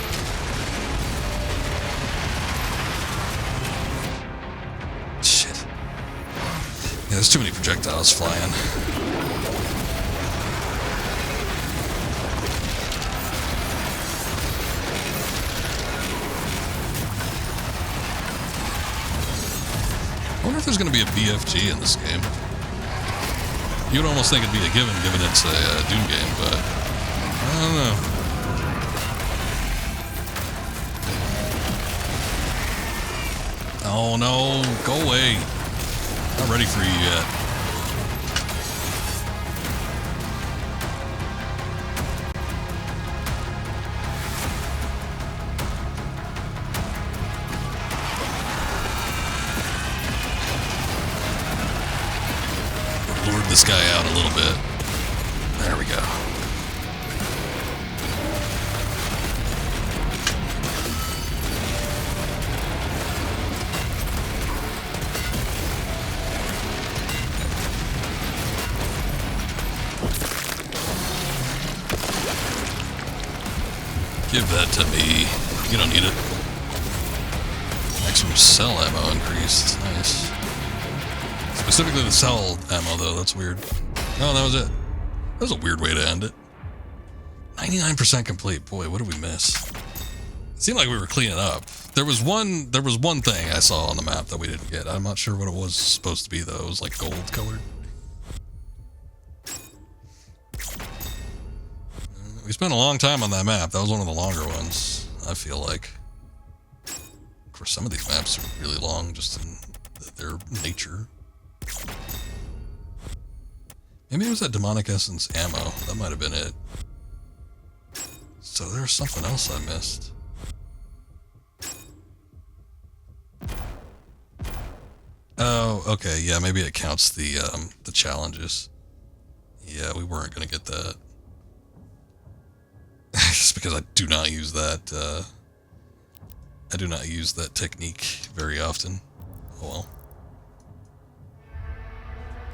Yeah, there's too many projectiles flying. I wonder if there's going to be a BFG in this game. You'd almost think it'd be a given it's a Doom game, but I don't know. Oh no, go away. Not ready for you yet. Lured this guy out a little bit. There we go. Give that to me. You don't need it. Maximum cell ammo increased. Nice. Specifically the cell ammo, though. That's weird. Oh, that was it. That was a weird way to end it. 99% complete. Boy, what did we miss? It seemed like we were cleaning up. There was one thing I saw on the map that we didn't get. I'm not sure what it was supposed to be, though. It was like gold colored. We spent a long time on that map. That was one of the longer ones, I feel like. Of course, some of these maps are really long just in their nature. Maybe it was that demonic essence ammo. That might have been it. So there's something else I missed. Oh, okay. Yeah, maybe it counts the challenges. Yeah, we weren't gonna get that. Just because I do not use that, I do not use that technique very often. Oh well.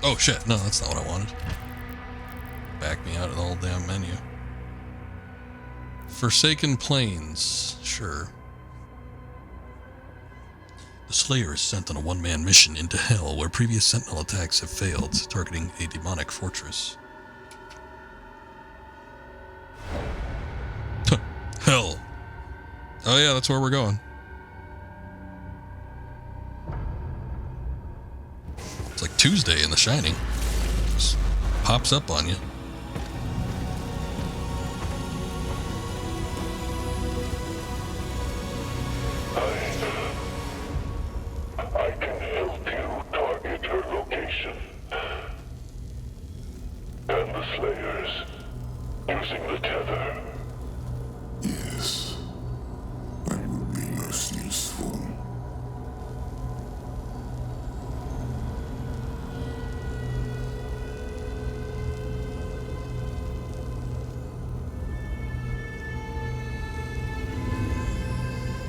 Oh shit, no, that's not what I wanted. Back me out of the whole damn menu. Forsaken Plains, sure. The Slayer is sent on a one-man mission into Hell where previous Sentinel attacks have failed, targeting a demonic fortress. Hell. Oh yeah, that's where we're going. It's like Tuesday in The Shining. Just pops up on you. I can help you target her location. And the Slayers, using the tether. Yes, that would be most useful.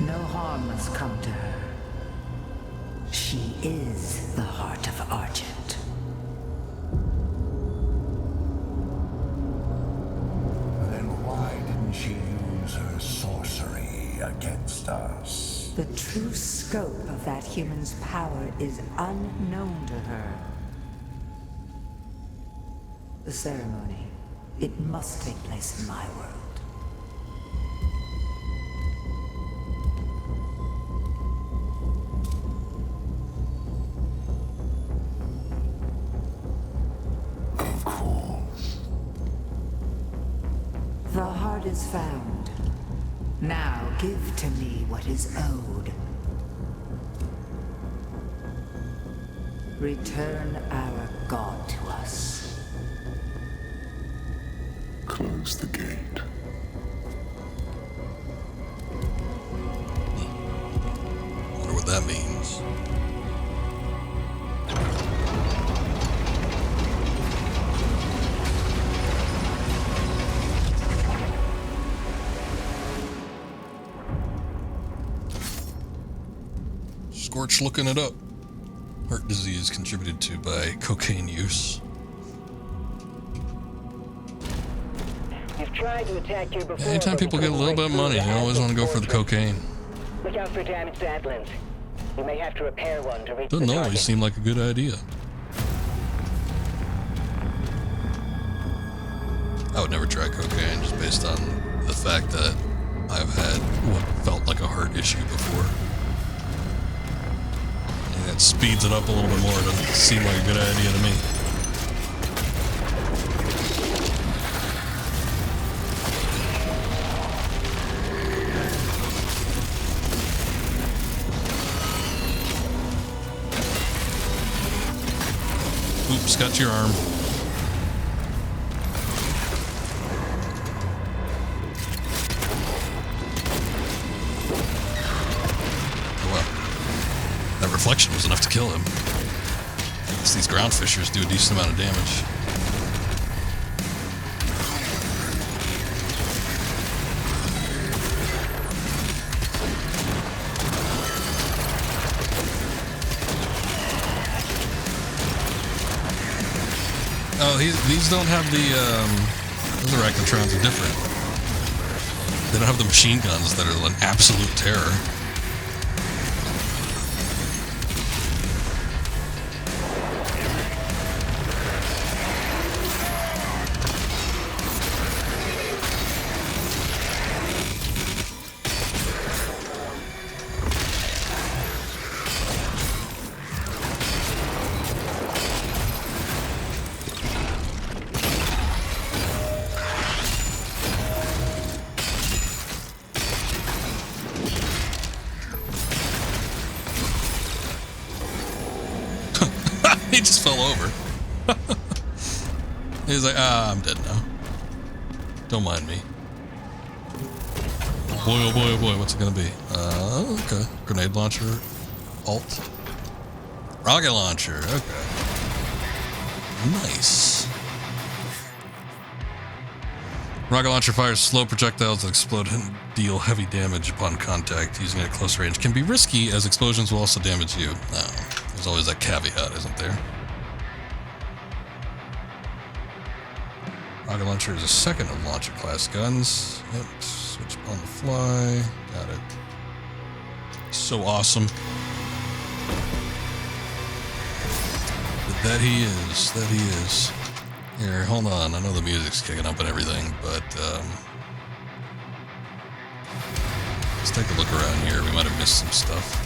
No harm must come to her. She is the heart of Argent. Then why didn't she use her sorcery against us? The true scope of that human's power is unknown to her. The ceremony, it must take place in my world. Of course. The heart is found. Now give to me what is owed. Return our God to us. Close the gate. Wonder what that means. Scorch looking it up. Heart disease contributed to by cocaine use. You've tried to attack here before. Anytime but people get a little bit of money, they always want to go for the cocaine. Look out for damaged Atlands. You may have to repair one to reach Doesn't the always target. seem like a good idea. I would never try cocaine just based on the fact that I've had what felt like a heart issue before. And it speeds it up a little bit more. It doesn't seem like a good idea to me. Oops, got your arm. Reflection was enough to kill him. I guess these ground fishers do a decent amount of damage. Oh, these don't have the, those arachnotrons are different. They don't have the machine guns that are an absolute terror. He just fell over. He's like, I'm dead now. Don't mind me. Boy, oh boy, oh boy, what's it gonna be? Okay. Grenade launcher. Alt. Rocket launcher, okay. Nice. Rocket launcher fires slow projectiles that explode and deal heavy damage upon contact. Using it at close range can be risky, as explosions will also damage you. There's always that caveat, isn't there? Rocket launcher is a second of launcher class guns. Yep, switch on the fly. Got it. So awesome. But that he is. That he is. Here, hold on. I know the music's kicking up and everything, but let's take a look around here. We might have missed some stuff.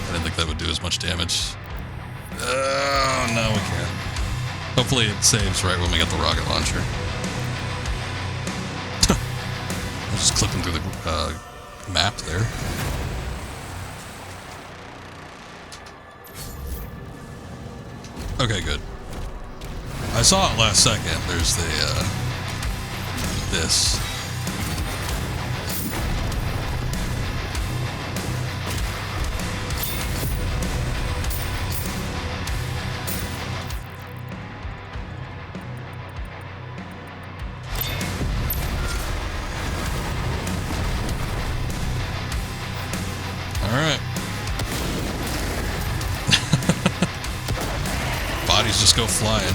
I didn't think that would do as much damage. Oh, no, we can't. Hopefully it saves right when we get the rocket launcher. I'm just clipping through the map there. Okay, good. I saw it last second. There's the, this. Alright. Bodies just go flying.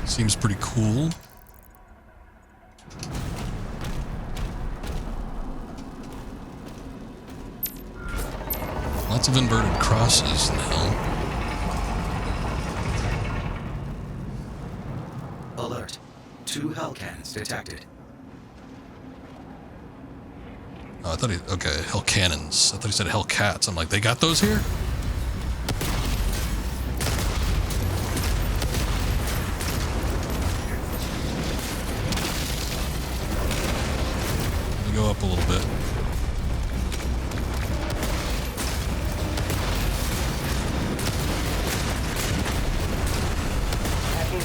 Seems pretty cool. Lots of inverted crosses now. Alert. 2 hell cannons detected. Oh, I thought he... Okay, hell cannons. I thought he said hell cats. I'm like, they got those here? Let me go up a little bit.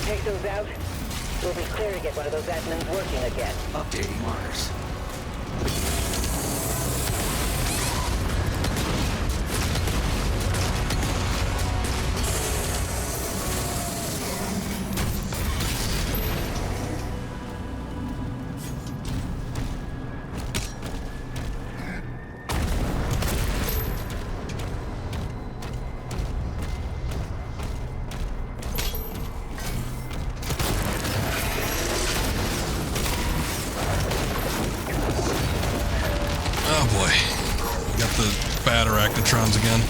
Take those out, we'll be clear to get one of those admins working again. Updating markers. Oh boy. We got the bad arachnotrons again.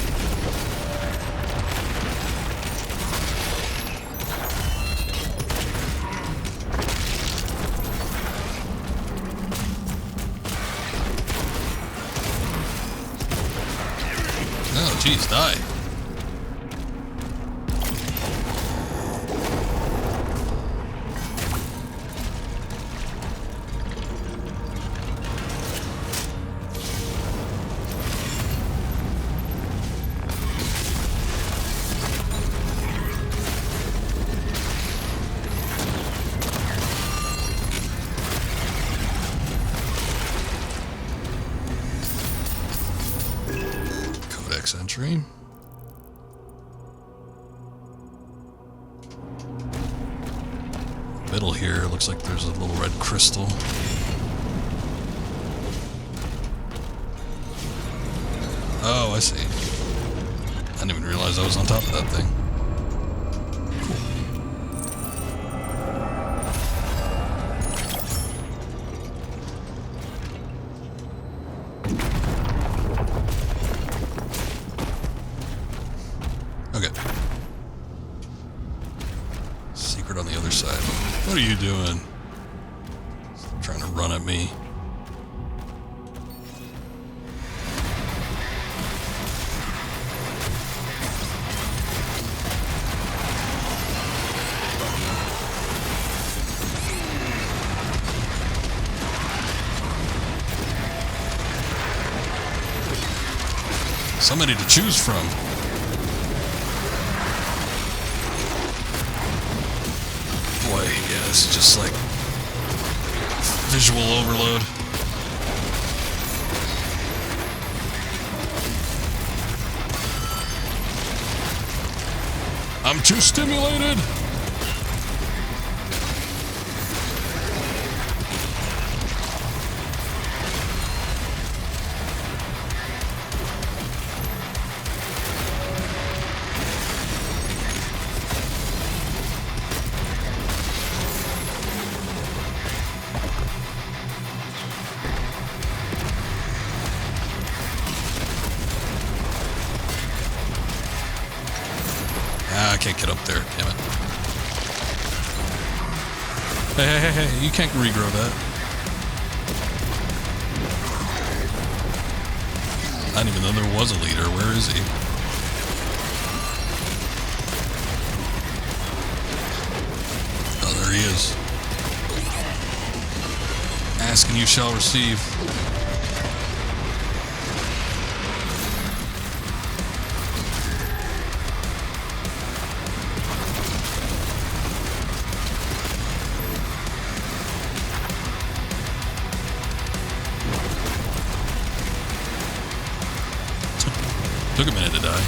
Oh, geez, die. Codex entry. Middle here looks like there's a little red crystal. Oh, I see. I didn't even realize I was on top of that thing. Okay. Secret on the other side. What are you doing? Stop trying to run at me. Somebody to choose from. Boy, yeah, this is just like visual overload. I'm too stimulated. I can't get up there, damn it. Hey, you can't regrow that. I didn't even know there was a leader. Where is he? Oh, there he is. Ask and you shall receive. Took a minute to die.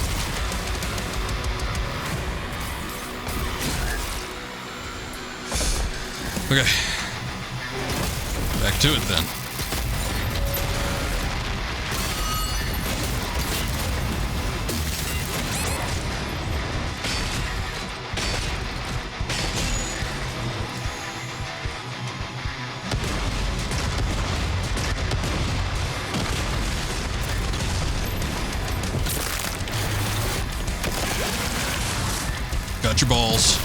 Okay. Back to it then. Got your balls.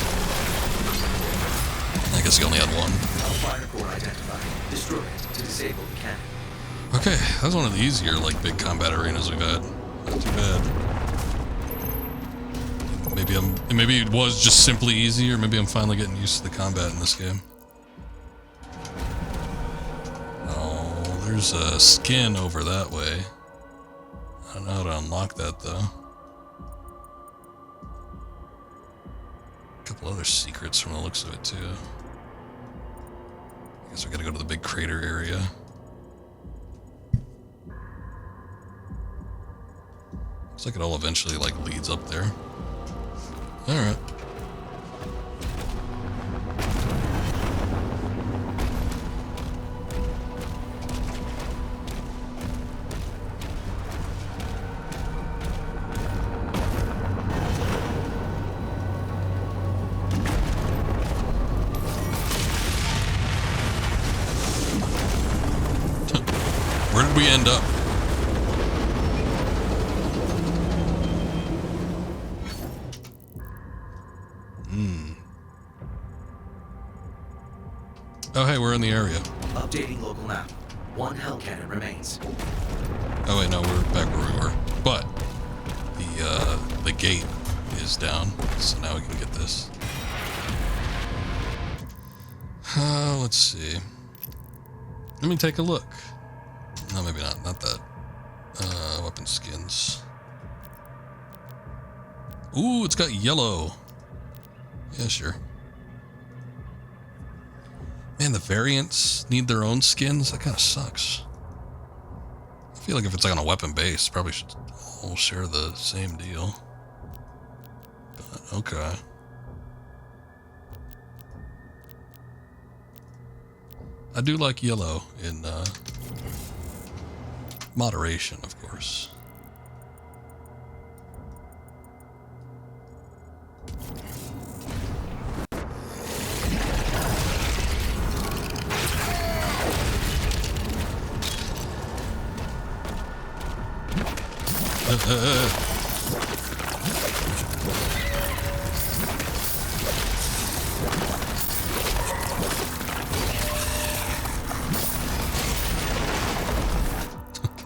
I guess you only had one. Fire core identified. Destroy it to disable the cannon. Okay, that was one of the easier, like, big combat arenas we've had. Not too bad. Maybe it was just simply easier. Maybe I'm finally getting used to the combat in this game. Oh, there's a skin over that way. I don't know how to unlock that, though. A couple other secrets from the looks of it, too. I guess we gotta go to the big crater area. Looks like it all eventually, like, leads up there. Alright. Where did we end up? Oh, hey, we're in the area. Updating local map. One hell cannon remains. Oh, wait, no, we're back where we were. But the gate is down, so now we can get this. Let's see. Let me take a look. No, maybe not. Not that. Weapon skins. Ooh, it's got yellow. Yeah, sure. Man, the variants need their own skins? That kind of sucks. I feel like if it's like on a weapon base, probably should all share the same deal. But, okay. I do like yellow in moderation, of course.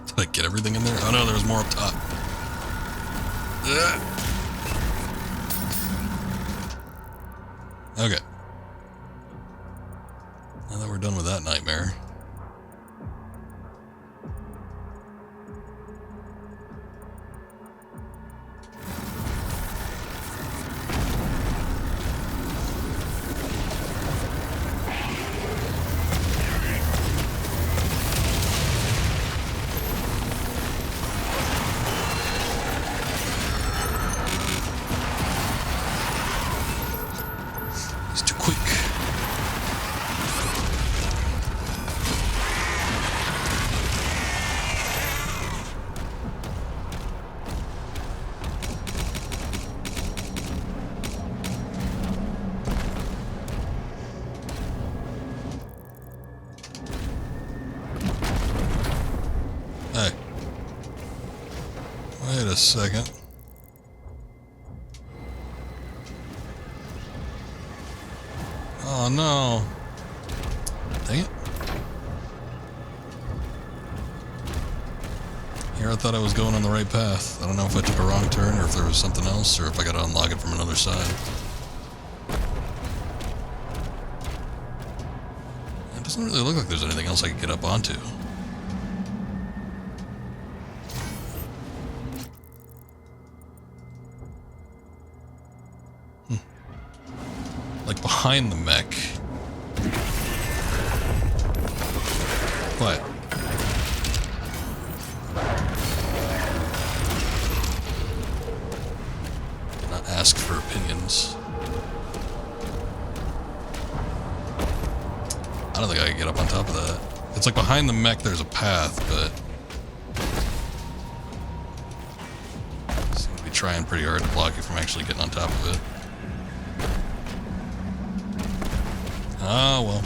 Did I get everything in there? Oh no, there's more up top. Okay. Now that we're done with that nightmare. It's too quick. Hey. Wait a second. Oh no. Dang it. Here I thought I was going on the right path. I don't know if I took a wrong turn or if there was something else or if I got to unlock it from another side. It doesn't really look like there's anything else I could get up onto. Like behind the mech. What? Did not ask for opinions. I don't think I can get up on top of that. It's like behind the mech there's a path, but seem to be trying pretty hard to block you from actually getting on top of it. Ah, well.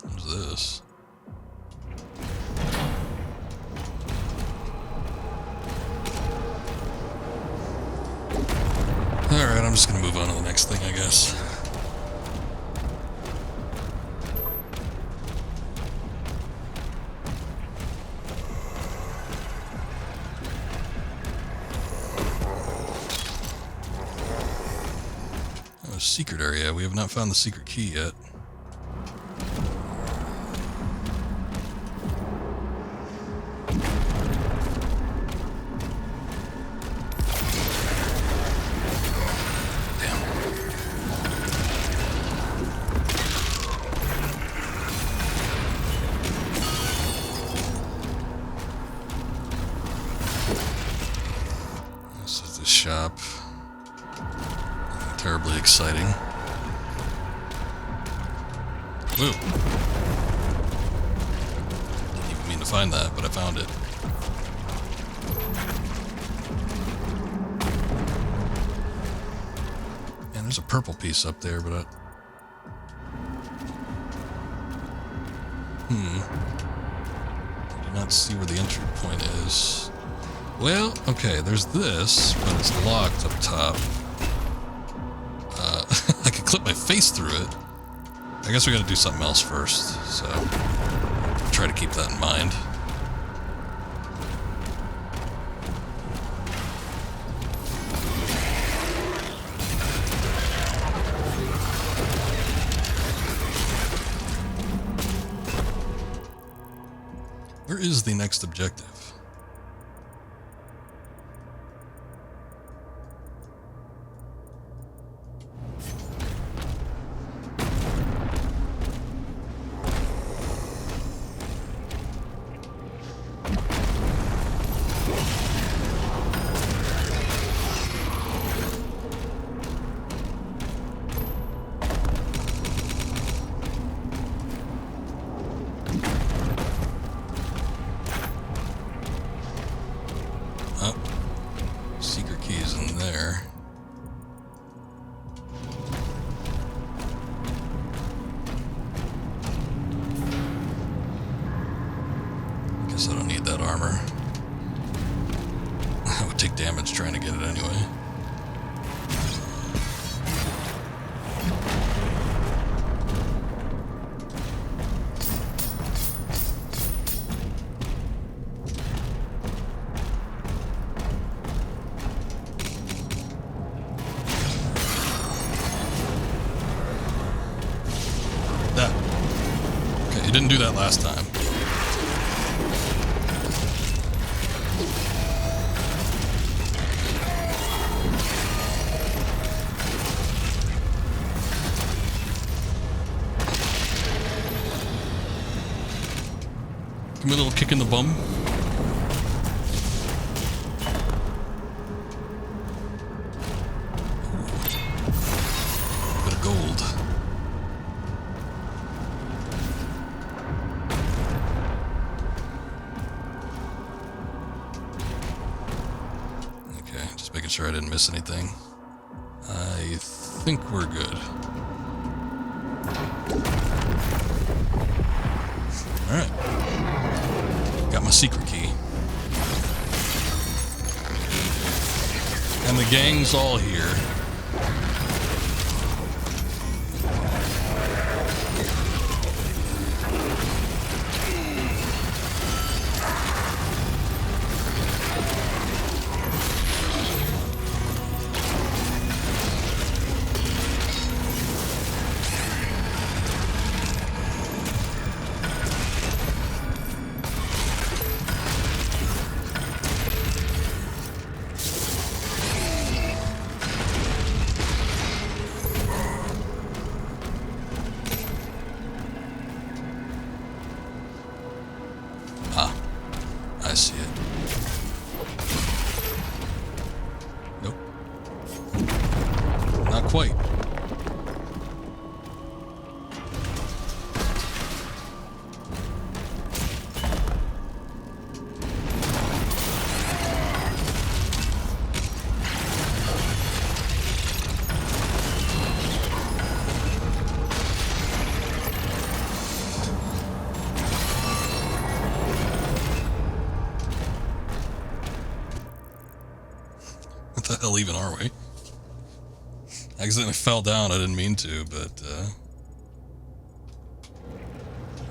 What's this? Alright, I'm just gonna move on to the next thing, I guess. Secret area. We have not found the secret key yet. Damn. This is the shop. Terribly exciting. Woo. Didn't even mean to find that, but I found it. And there's a purple piece up there, but I do not see where the entry point is. Well, okay, there's this, but it's locked up top. I could clip my face through it. I guess we gotta do something else first, so try to keep that in mind. Where is the next objective? Secret keys in there. Guess I don't need that armor. I would take damage trying to get it anyway. You didn't do that last time. Give me a little kick in the bum. Bit of gold. Making sure I didn't miss anything. I think we're good. Alright. Got my secret key. And the gang's all here. I see it. Nope. Not quite. What the hell even are we? I accidentally fell down, I didn't mean to, but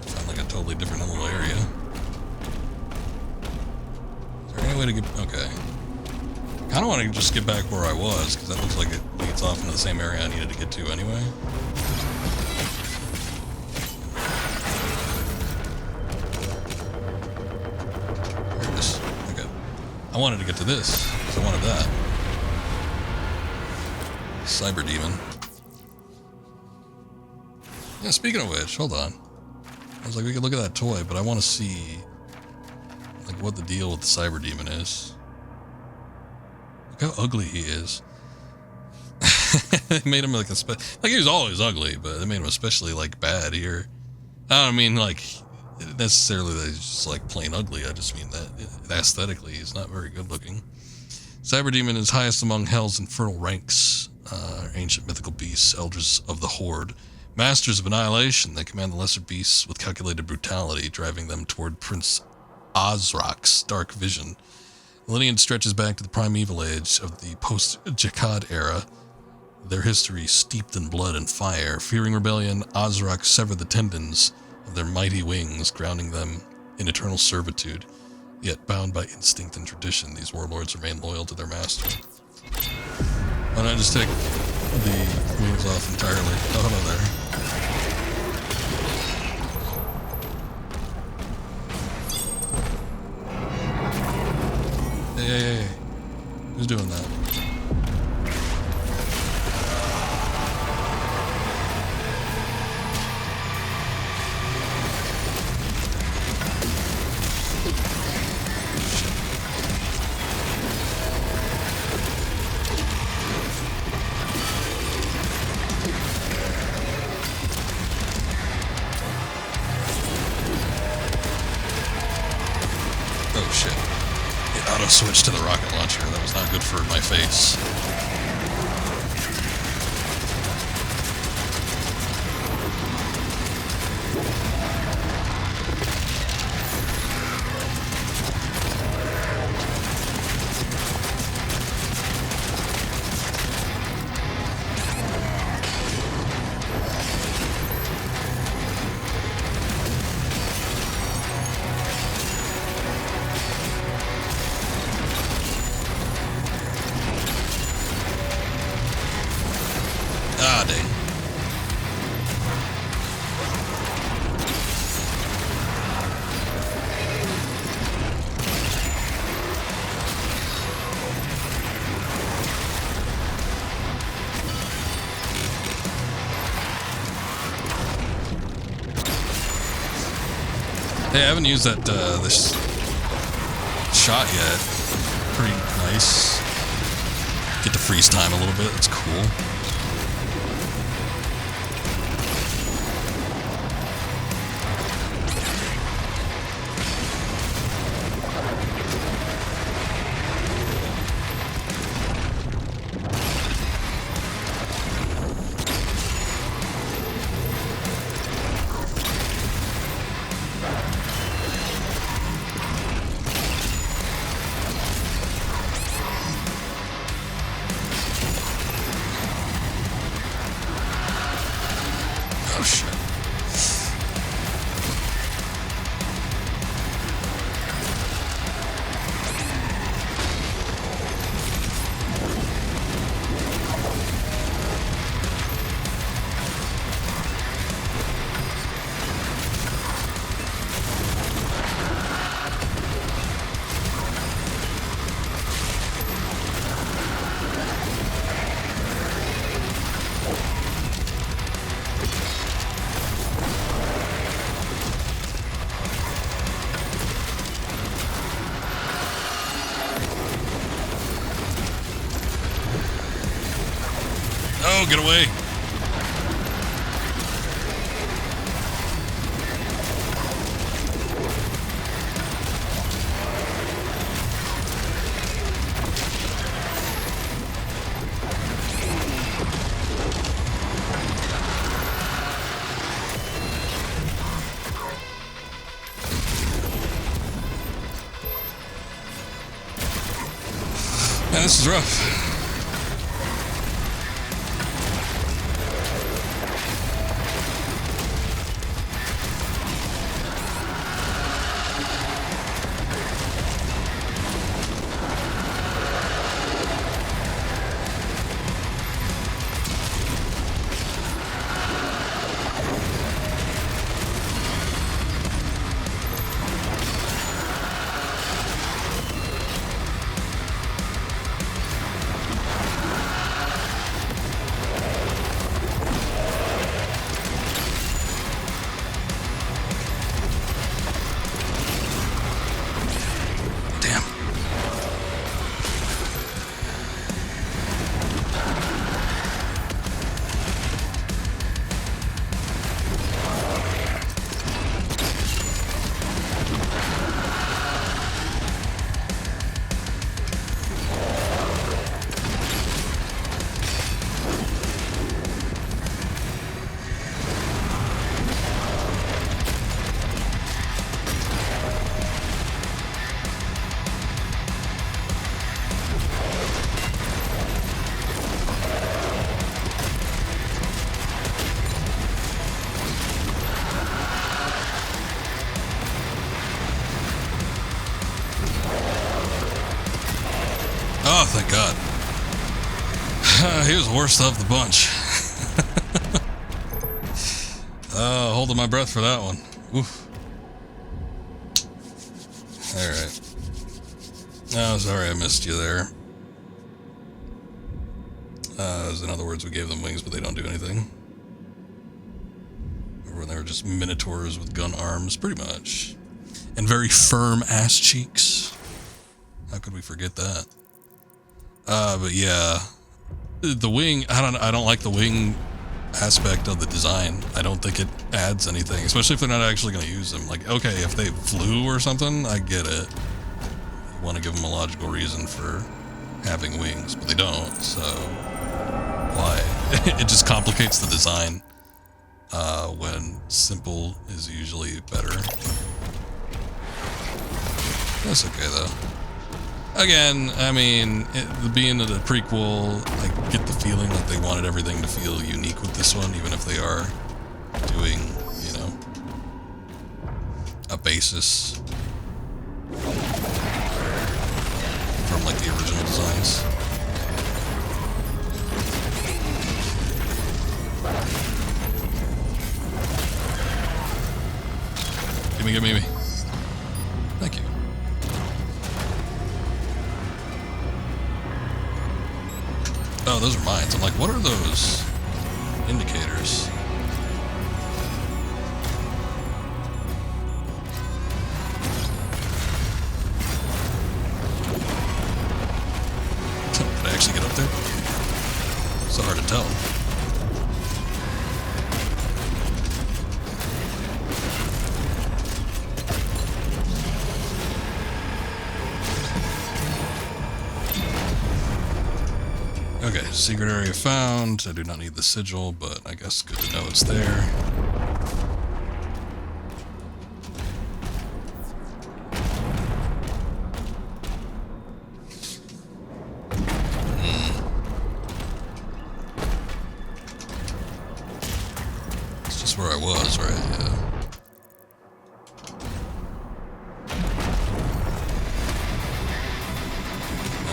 found like a totally different little area. Is there any way to get... okay. Kinda want to just get back where I was, because that looks like it leads off into the same area I needed to get to anyway. Here it is. Okay. I wanted to get to this, because I wanted that. Cyber Demon. Yeah, speaking of which, hold on. I was like, we could look at that toy, but I want to see like what the deal with the Cyber Demon is. Look how ugly he is. They made him like like he was always ugly, but they made him especially like bad here. I don't mean like necessarily that he's just like plain ugly. I just mean that aesthetically he's not very good looking. Cyber Demon is highest among Hell's infernal ranks. Ancient mythical beasts, elders of the Horde, masters of annihilation. They command the lesser beasts with calculated brutality, driving them toward Prince Ozrok's dark vision. The lineage stretches back to the primeval age of the post-Jakad era, their history steeped in blood and fire. Fearing rebellion, Azrak severed the tendons of their mighty wings, grounding them in eternal servitude. Yet bound by instinct and tradition, these warlords remain loyal to their master. Why not just take the wings off entirely? Oh, hello there. Hey. Who's doing that? Oh shit. It auto-switched to the rocket launcher. That was not good for my face. Ah, dang. Hey, I haven't used that, this shot yet. Pretty nice. Get to freeze time a little bit, that's cool. Oh shit. Oh, get away. Man, this is rough. thank God. He was the worst of the bunch. Holding my breath for that one. Oof. Alright. Oh, sorry I missed you there. In other words, we gave them wings, but they don't do anything. Remember when they were just minotaurs with gun arms, pretty much. And very firm ass cheeks. How could we forget that? But yeah. The wing, I don't like the wing aspect of the design. I don't think it adds anything, especially if they're not actually going to use them. Like, okay, if they flew or something, I get it. You want to give them a logical reason for having wings, but they don't, so why? It just complicates the design when simple is usually better. That's okay, though. Again, I mean, being a prequel, I get the feeling that they wanted everything to feel unique with this one, even if they are doing, you know, a basis from, like, the original designs. Gimme. Thank you. Oh, those are mines. I'm like, what are those indicators? Did I actually get up there? So hard to tell. Okay, secret area found. I do not need the sigil, but I guess good to know it's there. It's just where I was, right? Yeah.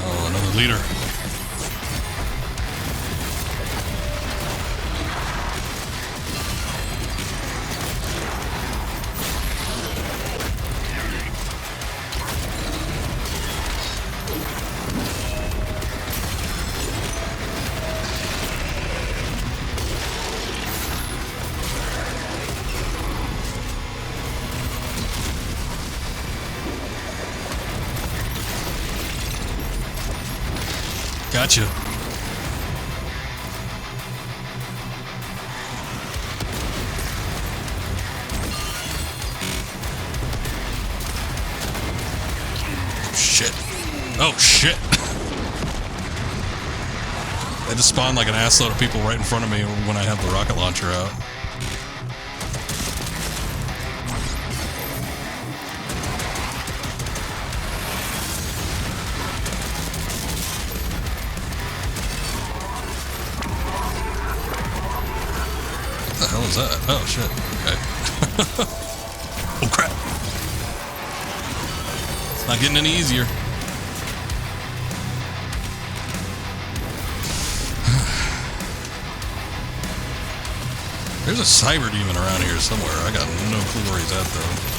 Oh, another leader. Gotcha. Shit. Oh, shit. They just spawned like an assload of people right in front of me when I have the rocket launcher out. What the hell is that? Oh, shit. Okay. Oh, crap. It's not getting any easier. There's a cyber demon around here somewhere. I got no clue where he's at, though.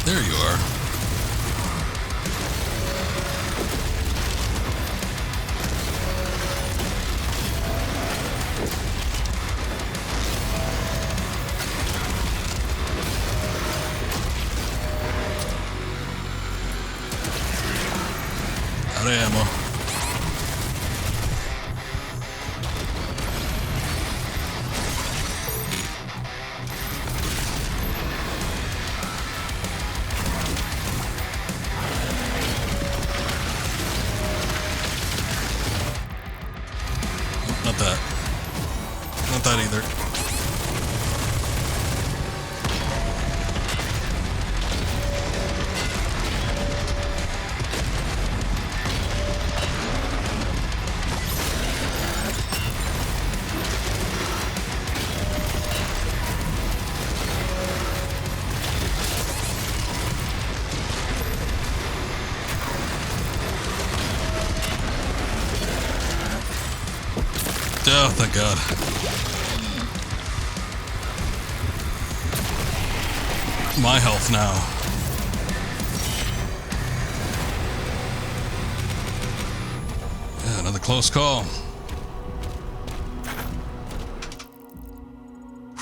There you are. of ammo. Not that. Not that either. Oh, thank God. My health now. Yeah, another close call.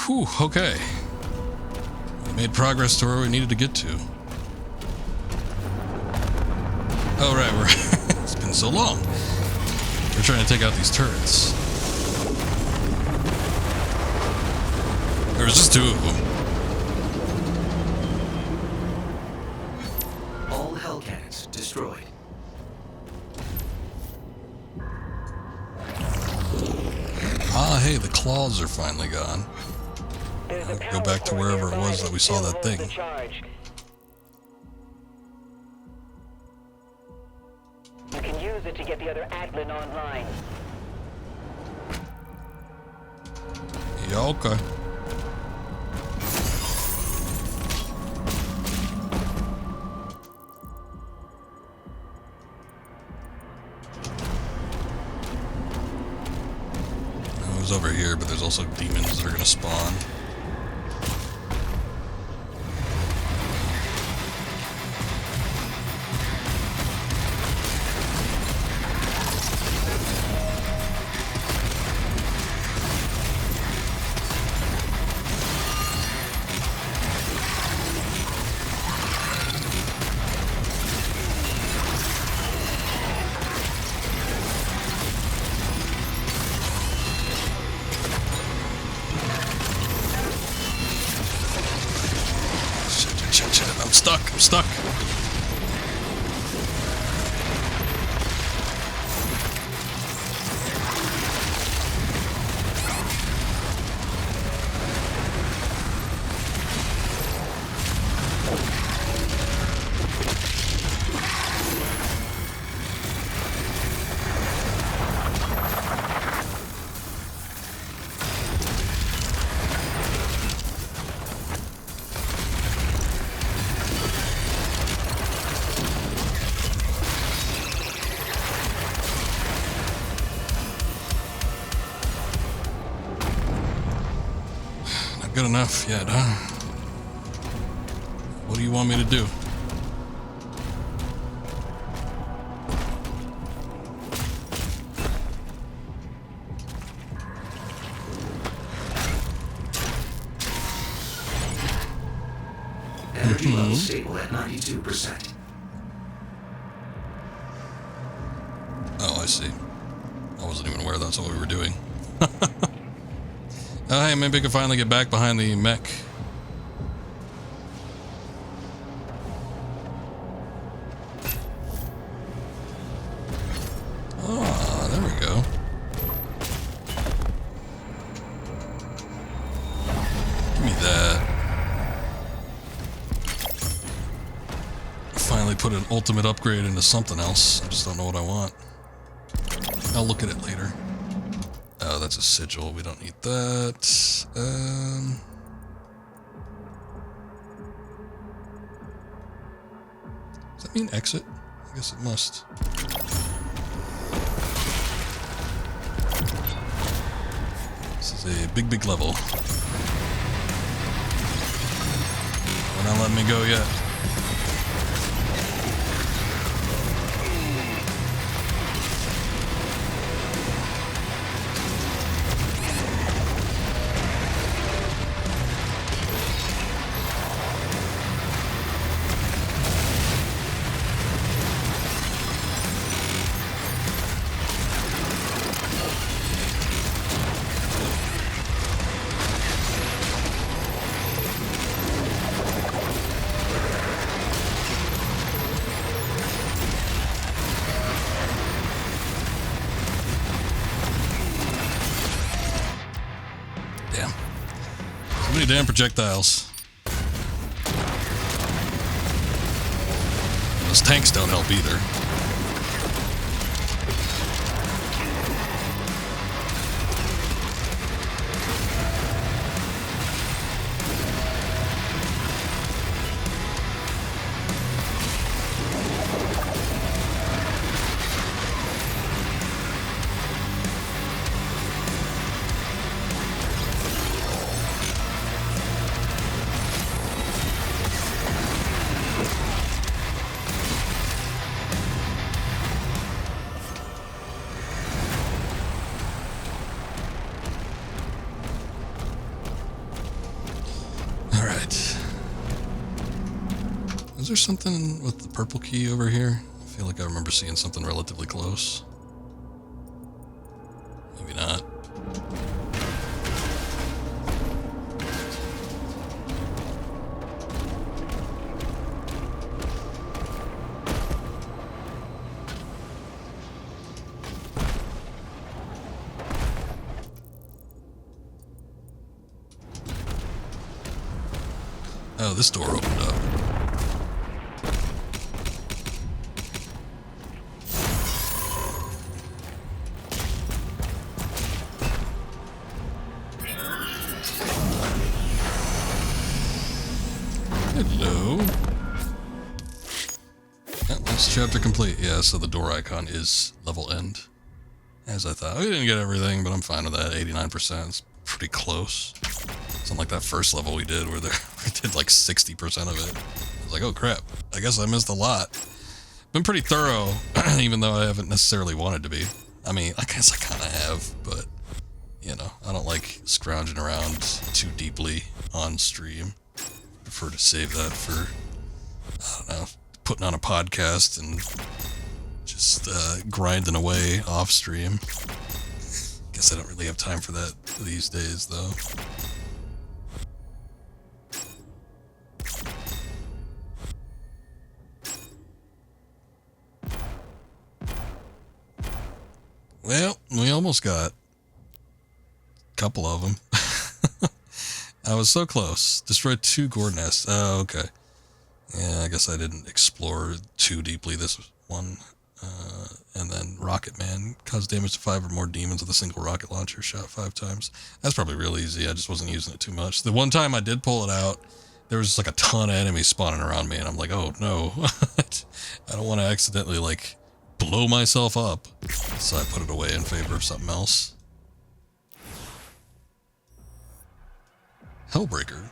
Whew, okay. We made progress to where we needed to get to. Oh, right, it's been so long. We're trying to take out these turrets. There was just 2 of them. All Hell Cannons destroyed. Ah, hey, the claws are finally gone. There's a Go back to power wherever it core was that we saw nearby that still holds thing. the charge. You can use it to get the other Atlan online. Yeah, okay. I was over here, but there's also demons that are gonna spawn. Shit, I'm stuck. Not good enough yet, huh? What do you want me to do? Energy level stable at 92%. Oh, I see. I wasn't even aware that's what we were doing. Oh, hey, maybe I can finally get back behind the mech. Oh, there we go. Give me that. Finally put an ultimate upgrade into something else. I just don't know what I want. I'll look at it later. Oh, that's a sigil. We don't need that. Does that mean exit? I guess it must. This is a big level. They're not letting me go yet. Stupid damn projectiles. Those tanks don't help either. Is there something with the purple key over here? I feel like I remember seeing something relatively close. Maybe not. Oh, this door opened up. Hello. Oh, that's chapter complete. Yeah, so the door icon is level end. As I thought. We didn't get everything, but I'm fine with that. 89%. It's pretty close. It's not like that first level we did where we did like 60% of it. I was like, oh crap. I guess I missed a lot. Been pretty thorough, even though I haven't necessarily wanted to be. I mean, I guess I kind of have, but, you know, I don't like scrounging around too deeply on stream. Prefer to save that for, I don't know, putting on a podcast and just grinding away off stream. Guess I don't really have time for that these days, though. Well, we almost got a couple of them. I was so close. Destroyed 2 gore nests. Oh, okay. Yeah, I guess I didn't explore too deeply this one. And then Rocket Man caused damage to 5 or more demons with a single rocket launcher, shot 5 times. That's probably real easy. I just wasn't using it too much. The one time I did pull it out, there was just like a ton of enemies spawning around me, and I'm like, oh no. I don't want to accidentally like blow myself up. So I put it away in favor of something else. Hellbreaker.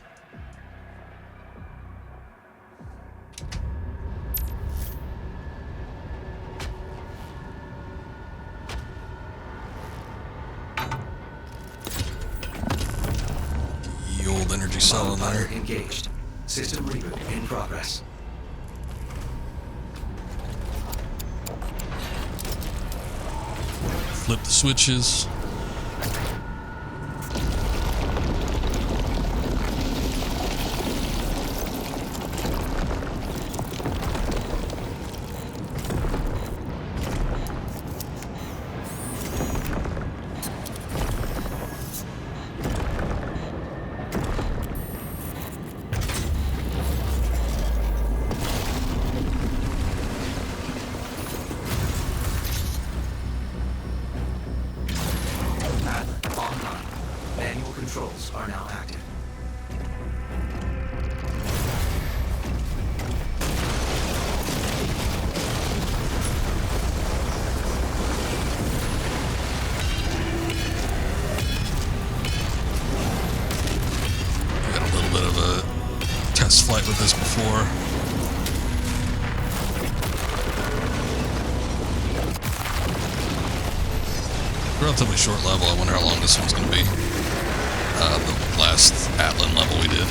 The old energy cell in there. Engaged. System reboot in progress. Flip the switches. Controls are now active. We had a little bit of a test flight with this before. Relatively short level. I wonder how long this one's going to be. The last Atlan level we did.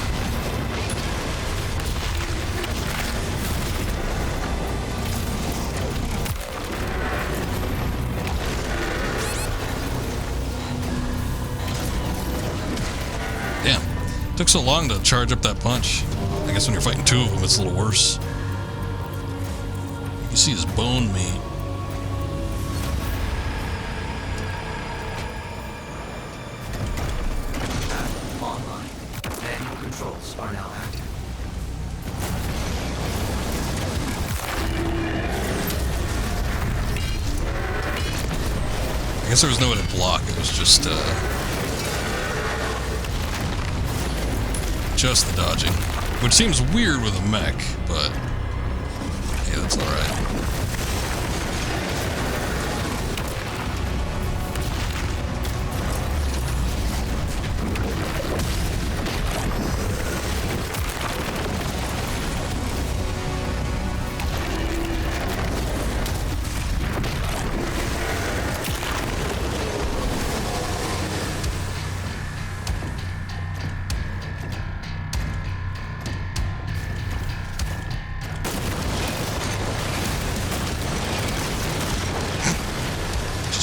Damn. Took so long to charge up that punch. I guess when you're fighting 2 of them, it's a little worse. You see his bone meat. I guess there was no way to block. It was just the dodging, which seems weird with a mech, but hey, that's all right.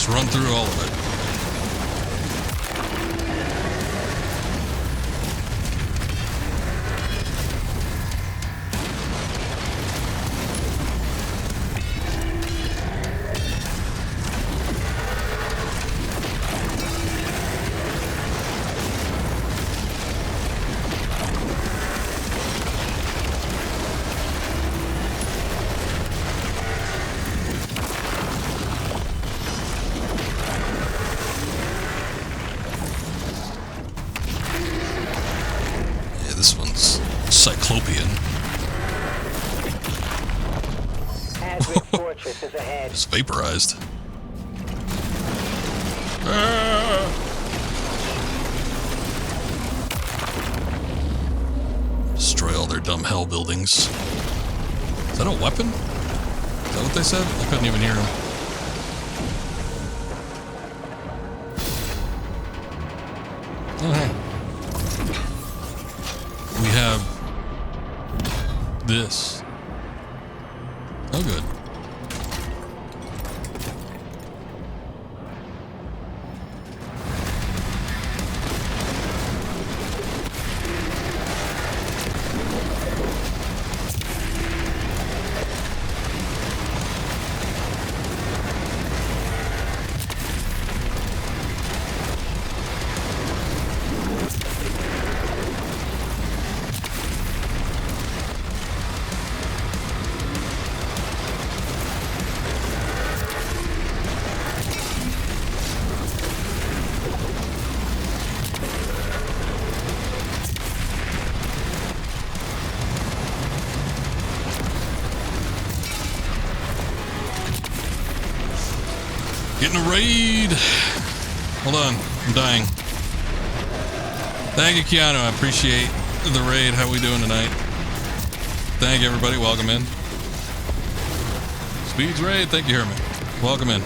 Run through all of it. Cyclopean. Hazard Fortress is ahead. It's vaporized. Ah! Destroy all their dumb hell buildings. Is that a weapon? Is that what they said? I couldn't even hear them. Oh, hey. We have this. Oh, good. Getting a raid. Hold on, I'm dying. Thank you, Keanu. I appreciate the raid. How we doing tonight? Thank you, everybody. Welcome in. Speeds raid. Thank you, Hermit. Welcome in.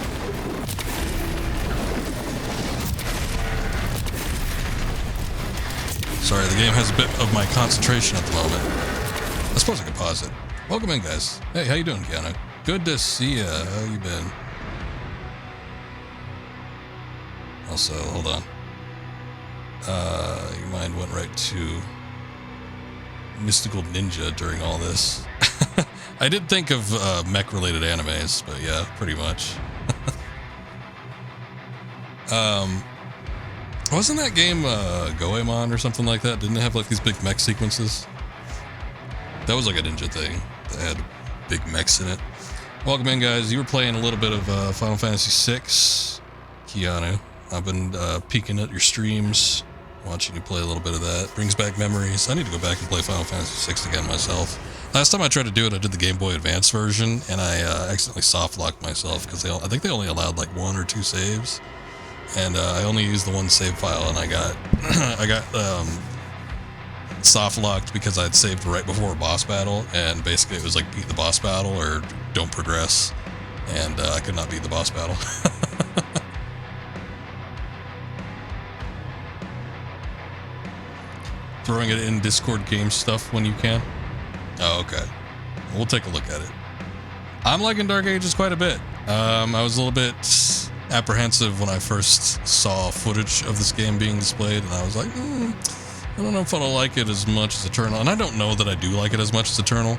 Sorry, the game has a bit of my concentration at the moment. I suppose I could pause it. Welcome in, guys. Hey, how you doing, Keanu? Good to see ya. How you been? Also, hold on. Your mind went right to Mystical Ninja during all this. I did think of mech-related animes, but yeah, pretty much. Wasn't that game Goemon or something like that? Didn't it have like these big mech sequences? That was like a ninja thing that had big mechs in it. Welcome in, guys. You were playing a little bit of Final Fantasy VI, Keanu. I've been peeking at your streams, watching you play a little bit of that. Brings back memories. I need to go back and play Final Fantasy VI again myself. Last time I tried to do it, I did the Game Boy Advance version, and I accidentally soft-locked myself because I think they only allowed like 1 or 2 saves, and I only used the one save file, and I got soft-locked because I'd saved right before a boss battle, and basically it was like beat the boss battle or don't progress, and I could not beat the boss battle. Throwing it in Discord game stuff when you can. Oh, okay. We'll take a look at it. I'm liking Dark Ages quite a bit. I was a little bit apprehensive when I first saw footage of this game being displayed, and I was like, I don't know if I'll like it as much as Eternal. And I don't know that I do like it as much as Eternal,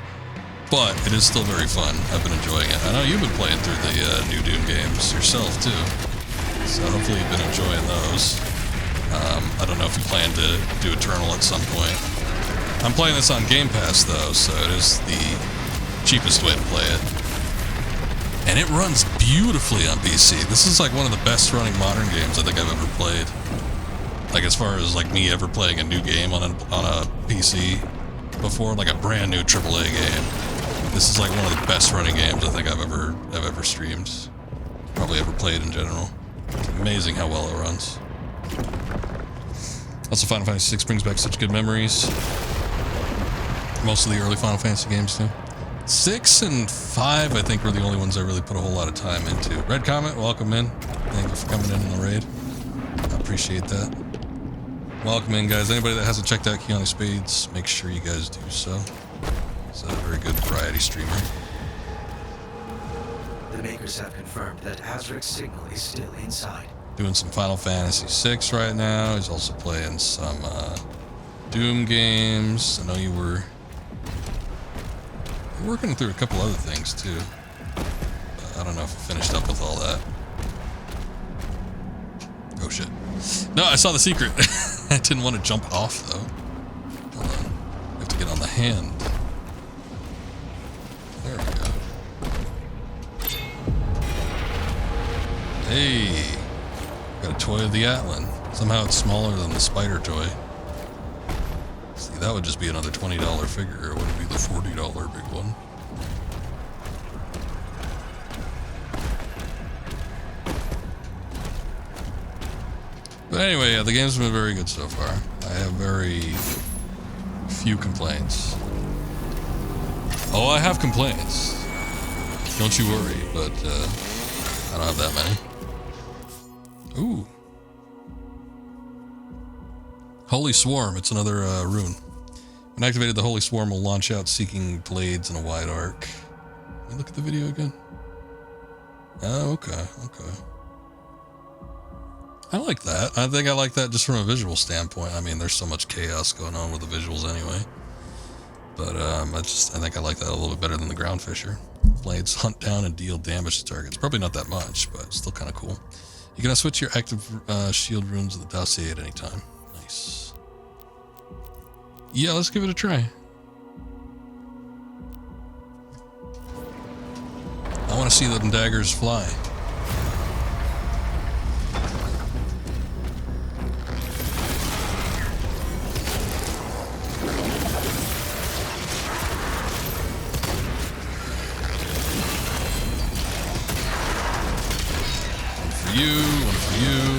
but it is still very fun. I've been enjoying it. I know you've been playing through the new Doom games yourself, too. So hopefully you've been enjoying those. I don't know if you plan to do Eternal at some point. I'm playing this on Game Pass, though, so it is the cheapest way to play it. And it runs beautifully on PC. This is like one of the best running modern games I think I've ever played. Like as far as like me ever playing a new game on a PC before, like a brand new AAA game. This is like one of the best running games I think I've ever streamed. Probably ever played in general. It's amazing how well it runs. Also, Final Fantasy VI brings back such good memories. Most of the early Final Fantasy games too. 6 and 5, I think, were the only ones I really put a whole lot of time into. Red Comet, welcome in. Thank you for coming in the raid. I appreciate that. Welcome in, guys. Anybody that hasn't checked out Keanu Spades, make sure you guys do so. He's a very good variety streamer. The makers have confirmed that Azric's signal is still inside. Doing some Final Fantasy VI right now. He's also playing some Doom games. I know you were working through a couple other things too. But I don't know if I finished up with all that. Oh shit. No, I saw the secret. I didn't want to jump off though. Hold on. I have to get on the hand. There we go. Hey. Got a toy of the Atlan. Somehow it's smaller than the spider toy. See, that would just be another $20 figure. It wouldn't be the $40 big one. But anyway, yeah, the game's been very good so far. I have very few complaints. Oh, I have complaints. Don't you worry, but I don't have that many. Ooh. Holy Swarm, it's another rune. When activated, the Holy Swarm will launch out seeking blades in a wide arc. Let me look at the video again. Oh, okay. I like that. I think I like that just from a visual standpoint. I mean, there's so much chaos going on with the visuals anyway. But I think I like that a little bit better than the Ground Fisher. Blades hunt down and deal damage to targets. Probably not that much, but still kind of cool. You can switch your active shield runes with the dossier at any time. Nice. Yeah, let's give it a try. I want to see them daggers fly. One for you.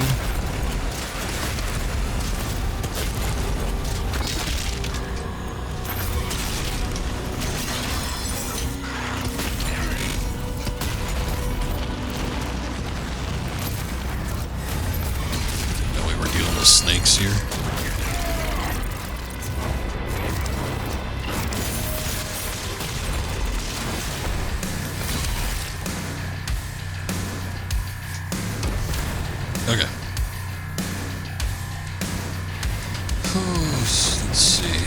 No way we're dealing with snakes here. Okay. Let's see.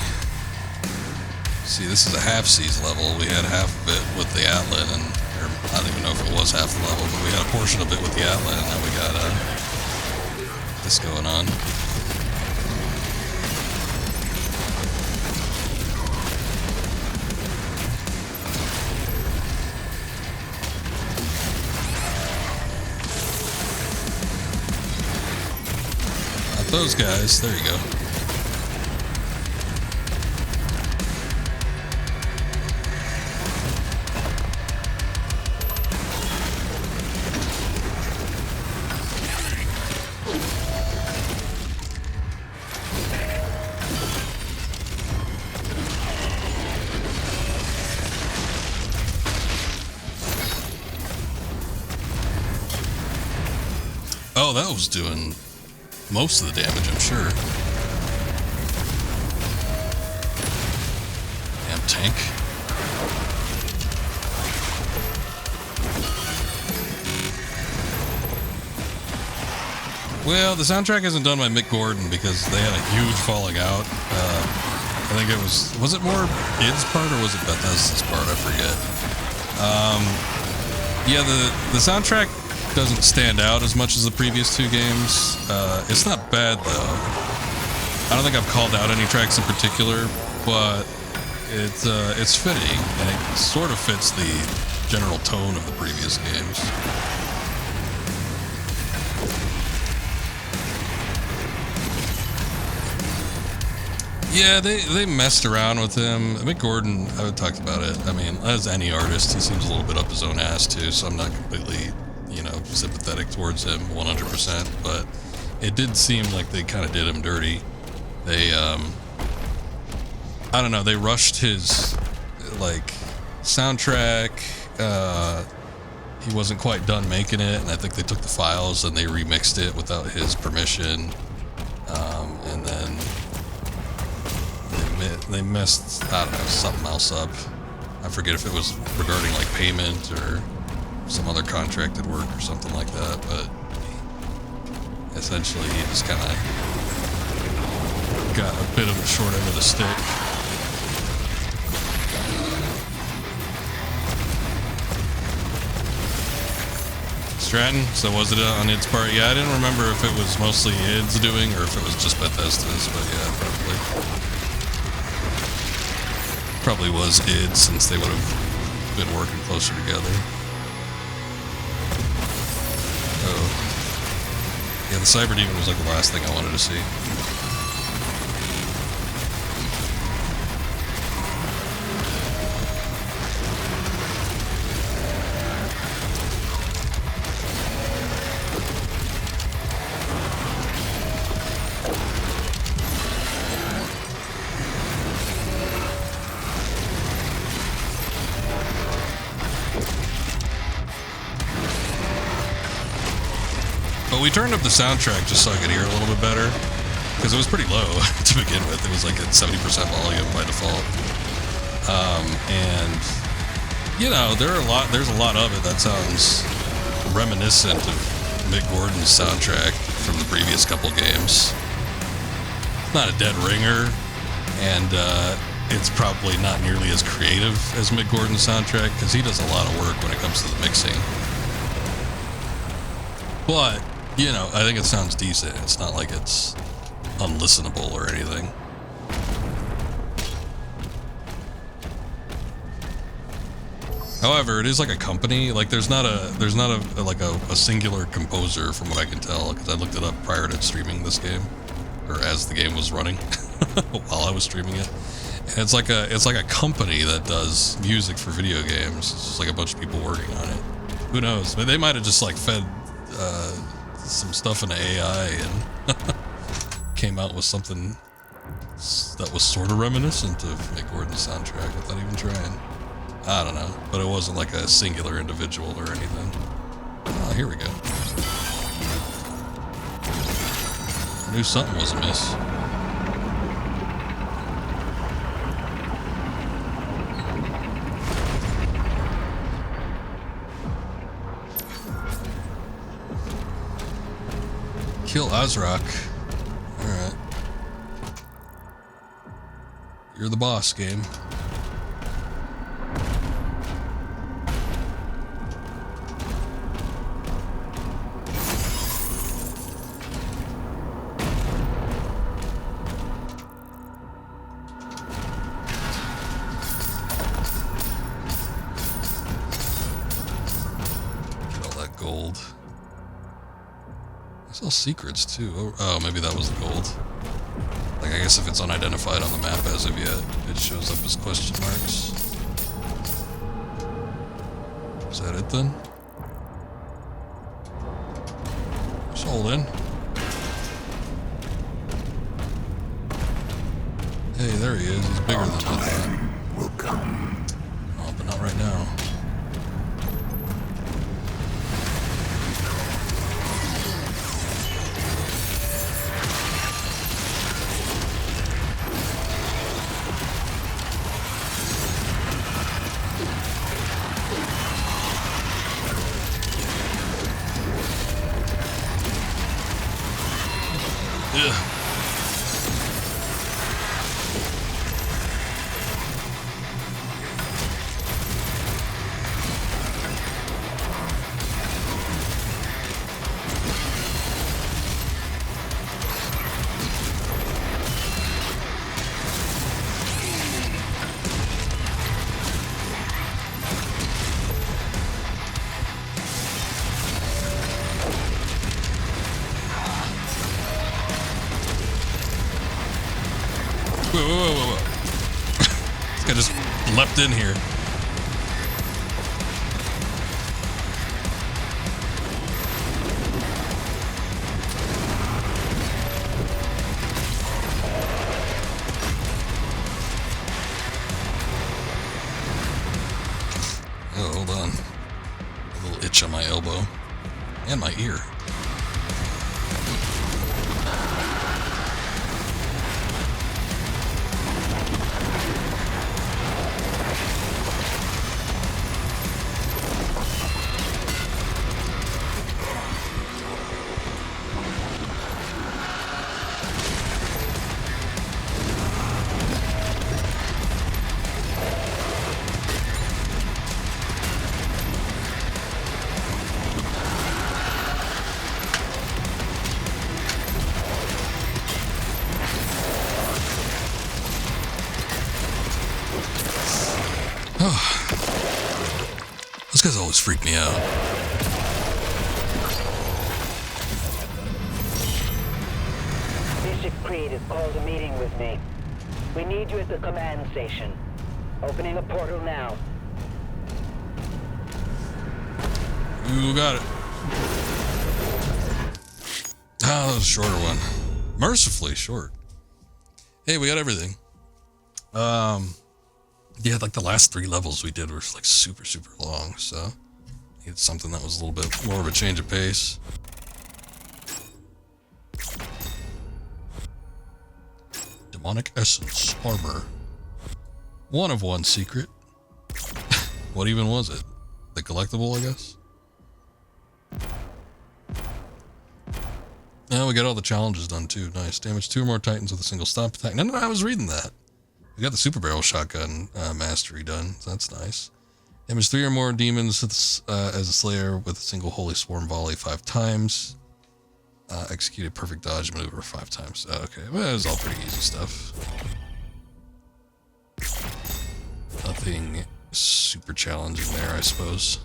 See, this is a half-seas level. We had half of it with the Atlan, and I don't even know if it was half the level, but we had a portion of it with the Atlan, and now we got this going on. Those guys, there you go. Oh, that was doing most of the damage, I'm sure. Damn tank. Well, the soundtrack isn't done by Mick Gordon because they had a huge falling out. I think it was it more Id's part or was it Bethesda's part? I forget. Yeah, the soundtrack doesn't stand out as much as the previous two games. It's not bad though. I don't think I've called out any tracks in particular, but it's fitting, and it sort of fits the general tone of the previous games. Yeah, they messed around with him. Mick Gordon, I talked about it. I mean, as any artist, he seems a little bit up his own ass too, so I'm not completely, sympathetic towards him 100%, but it did seem like they kind of did him dirty. They, I don't know, they rushed his, soundtrack. He wasn't quite done making it, and I think they took the files and they remixed it without his permission. And then they messed, I don't know, something else up. I forget if it was regarding like payment or some other contracted work or something like that, but essentially he just kind of got a bit of a short end of the stick. Stratton, so was it on its part? Yeah, I didn't remember if it was mostly its doing or if it was just Bethesda's, but yeah, probably was id, since they would have been working closer together. Oh. Yeah, the Cyber Demon was like the last thing I wanted to see. We turned up the soundtrack just so I could hear a little bit better, because it was pretty low to begin with. It was like at 70% volume by default. And there's a lot of it that sounds reminiscent of Mick Gordon's soundtrack from the previous couple games. It's not a dead ringer, and it's probably not nearly as creative as Mick Gordon's soundtrack, because he does a lot of work when it comes to the mixing. But I think it sounds decent. It's not like it's unlistenable or anything. However, it is like a company. Like there's not a singular composer from what I can tell, because I looked it up prior to streaming this game, or as the game was running while I was streaming it. And it's like a company that does music for video games. It's just like a bunch of people working on it. Who knows? They might have just like fed some stuff into AI and came out with something that was sort of reminiscent of Mick Gordon's soundtrack without even trying. I don't know, but it wasn't like a singular individual or anything. Oh, here we go. I knew something was amiss. Kill Azrak. Alright. You're the boss, game. Get all that gold. There's all secrets too. Oh, maybe that was the gold. Like, I guess if it's unidentified on the map as of yet, it shows up as question marks. Is that it then? Just hold in. Hey, there he is. He's bigger than I thought. Will come. Oh, but not right now. whoa. This guy just leapt in here. Oh, hold on. A little itch on my elbow. And my ear. Those guys always freak me out. Bishop Creed has called a meeting with me. We need you at the command station. Opening a portal now. You got it. Oh, that was a shorter one. Mercifully short. Hey, we got everything. Yeah, like the last 3 levels we did were like super long, so it's something that was a little bit more of a change of pace. Demonic Essence Armor. 1 of 1 secret. What even was it? The collectible, I guess? Oh, we got all the challenges done too. Nice. Damage 2 or more Titans with a single stomp attack. No, I was reading that. We got the super barrel shotgun mastery done, so that's nice. Damage 3 or more demons as a slayer with a single holy swarm volley 5 times. Execute a perfect dodge maneuver 5 times. Okay, well, it was all pretty easy stuff. Nothing super challenging there, I suppose.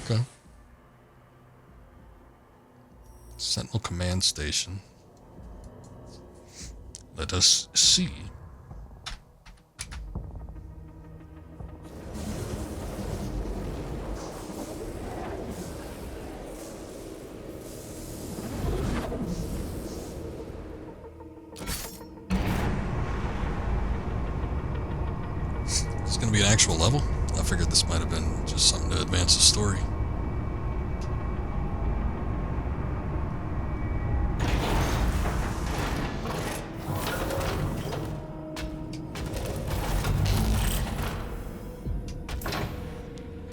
Okay. Sentinel Command Station. Let us see. It's going to be an actual level. I figured this might have been just something to advance the story.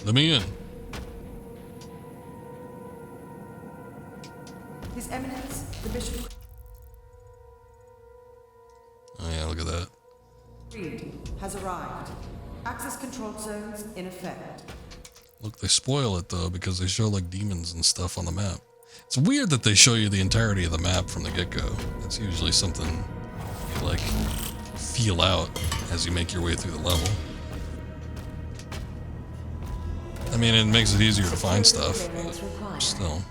Let me in. His Eminence, the Bishop Oh yeah, look at that. Creed has arrived. Access control zones in effect. Look, they spoil it though because they show like demons and stuff on the map. It's weird that they show you the entirety of the map from the get-go. It's usually something you like feel out as you make your way through the level. I mean, it makes it easier to find stuff, but still.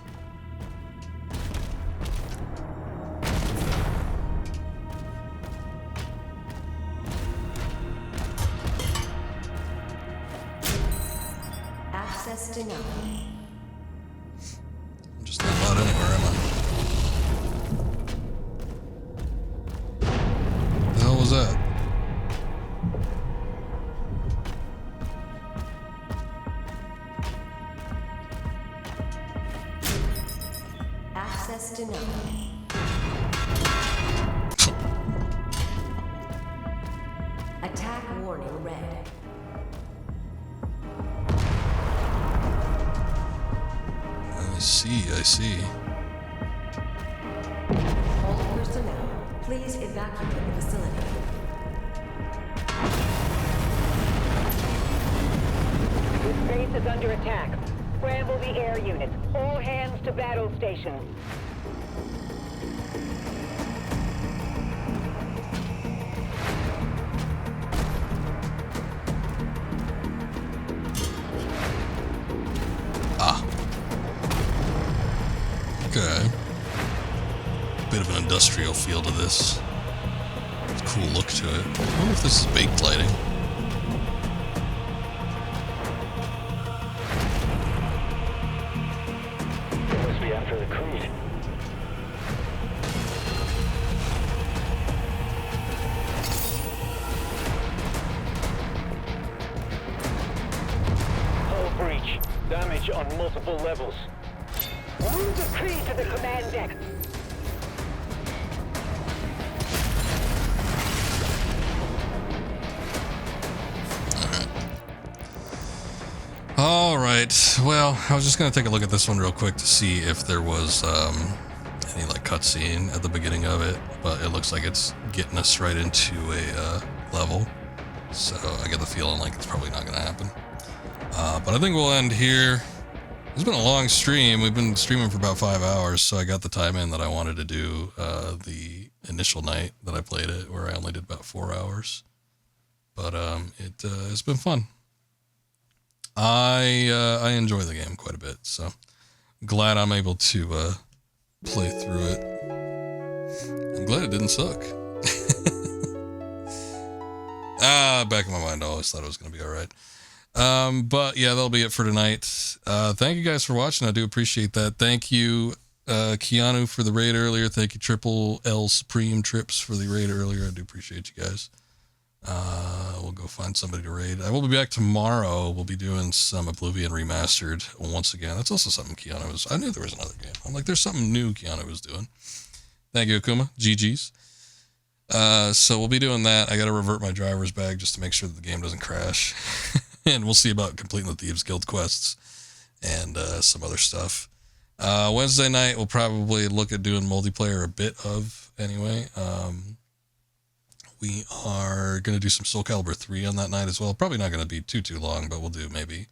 Access denied. I'm just not allowed anywhere, am I? The hell was that? Access denied. Attack warning red. I see. All personnel, please evacuate the facility. This base is under attack. Scramble the air units. All hands to battle stations. feel to this. It's a cool look to it. I wonder if this is baked lighting. It must be after the Creed. Hull breach. Damage on multiple levels. Move the Creed to the command deck. Alright, well, I was just going to take a look at this one real quick to see if there was any like cutscene at the beginning of it, but it looks like it's getting us right into a level, so I get the feeling like it's probably not going to happen. But I think we'll end here. It's been a long stream. We've been streaming for about 5 hours, so I got the time in that I wanted to do the initial night that I played it, where I only did about 4 hours. But it's been fun. I enjoy the game quite a bit, so glad I'm able to play through it. I'm glad it didn't suck. Back in my mind, I always thought it was going to be all right. But yeah, that'll be it for tonight. Thank you guys for watching. I do appreciate that. Thank you, Keanu, for the raid earlier. Thank you, Triple L Supreme Trips, for the raid earlier. I do appreciate you guys. We'll go find somebody to raid. I will be back tomorrow. We'll be doing some Oblivion Remastered once again. That's also something Keanu was... I knew there was another game. I'm like, there's something new Keanu was doing. Thank you, Akuma. GG's. So we'll be doing that. I got to revert my driver's bag just to make sure that the game doesn't crash. And we'll see about completing the Thieves Guild quests and some other stuff. Wednesday night, we'll probably look at doing multiplayer a bit of anyway. We are going to do some Soul Calibur 3 on that night as well. Probably not going to be too long, but we'll do maybe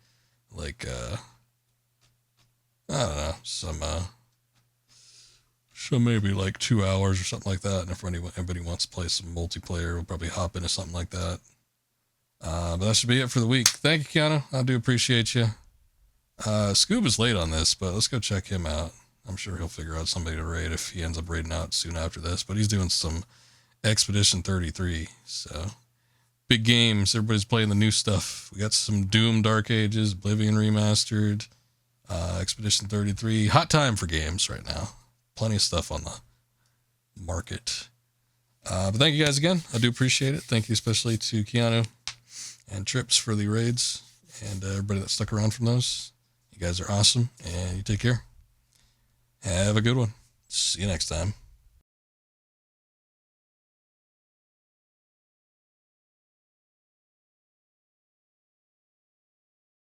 like, I don't know, some maybe like 2 hours or something like that. And if anybody wants to play some multiplayer, we'll probably hop into something like that. But that should be it for the week. Thank you, Keanu. I do appreciate you. Scoob is late on this, but let's go check him out. I'm sure he'll figure out somebody to raid if he ends up raiding out soon after this, but he's doing some Expedition 33, so big games. Everybody's playing the new stuff. We got some Doom Dark Ages, Oblivion Remastered, Expedition 33. Hot time for games right now. Plenty of stuff on the market. But thank you guys again. I do appreciate it. Thank you especially to Keanu and Trips for the raids, and everybody that stuck around from those. You guys are awesome, and you take care. Have a good one. See you next time.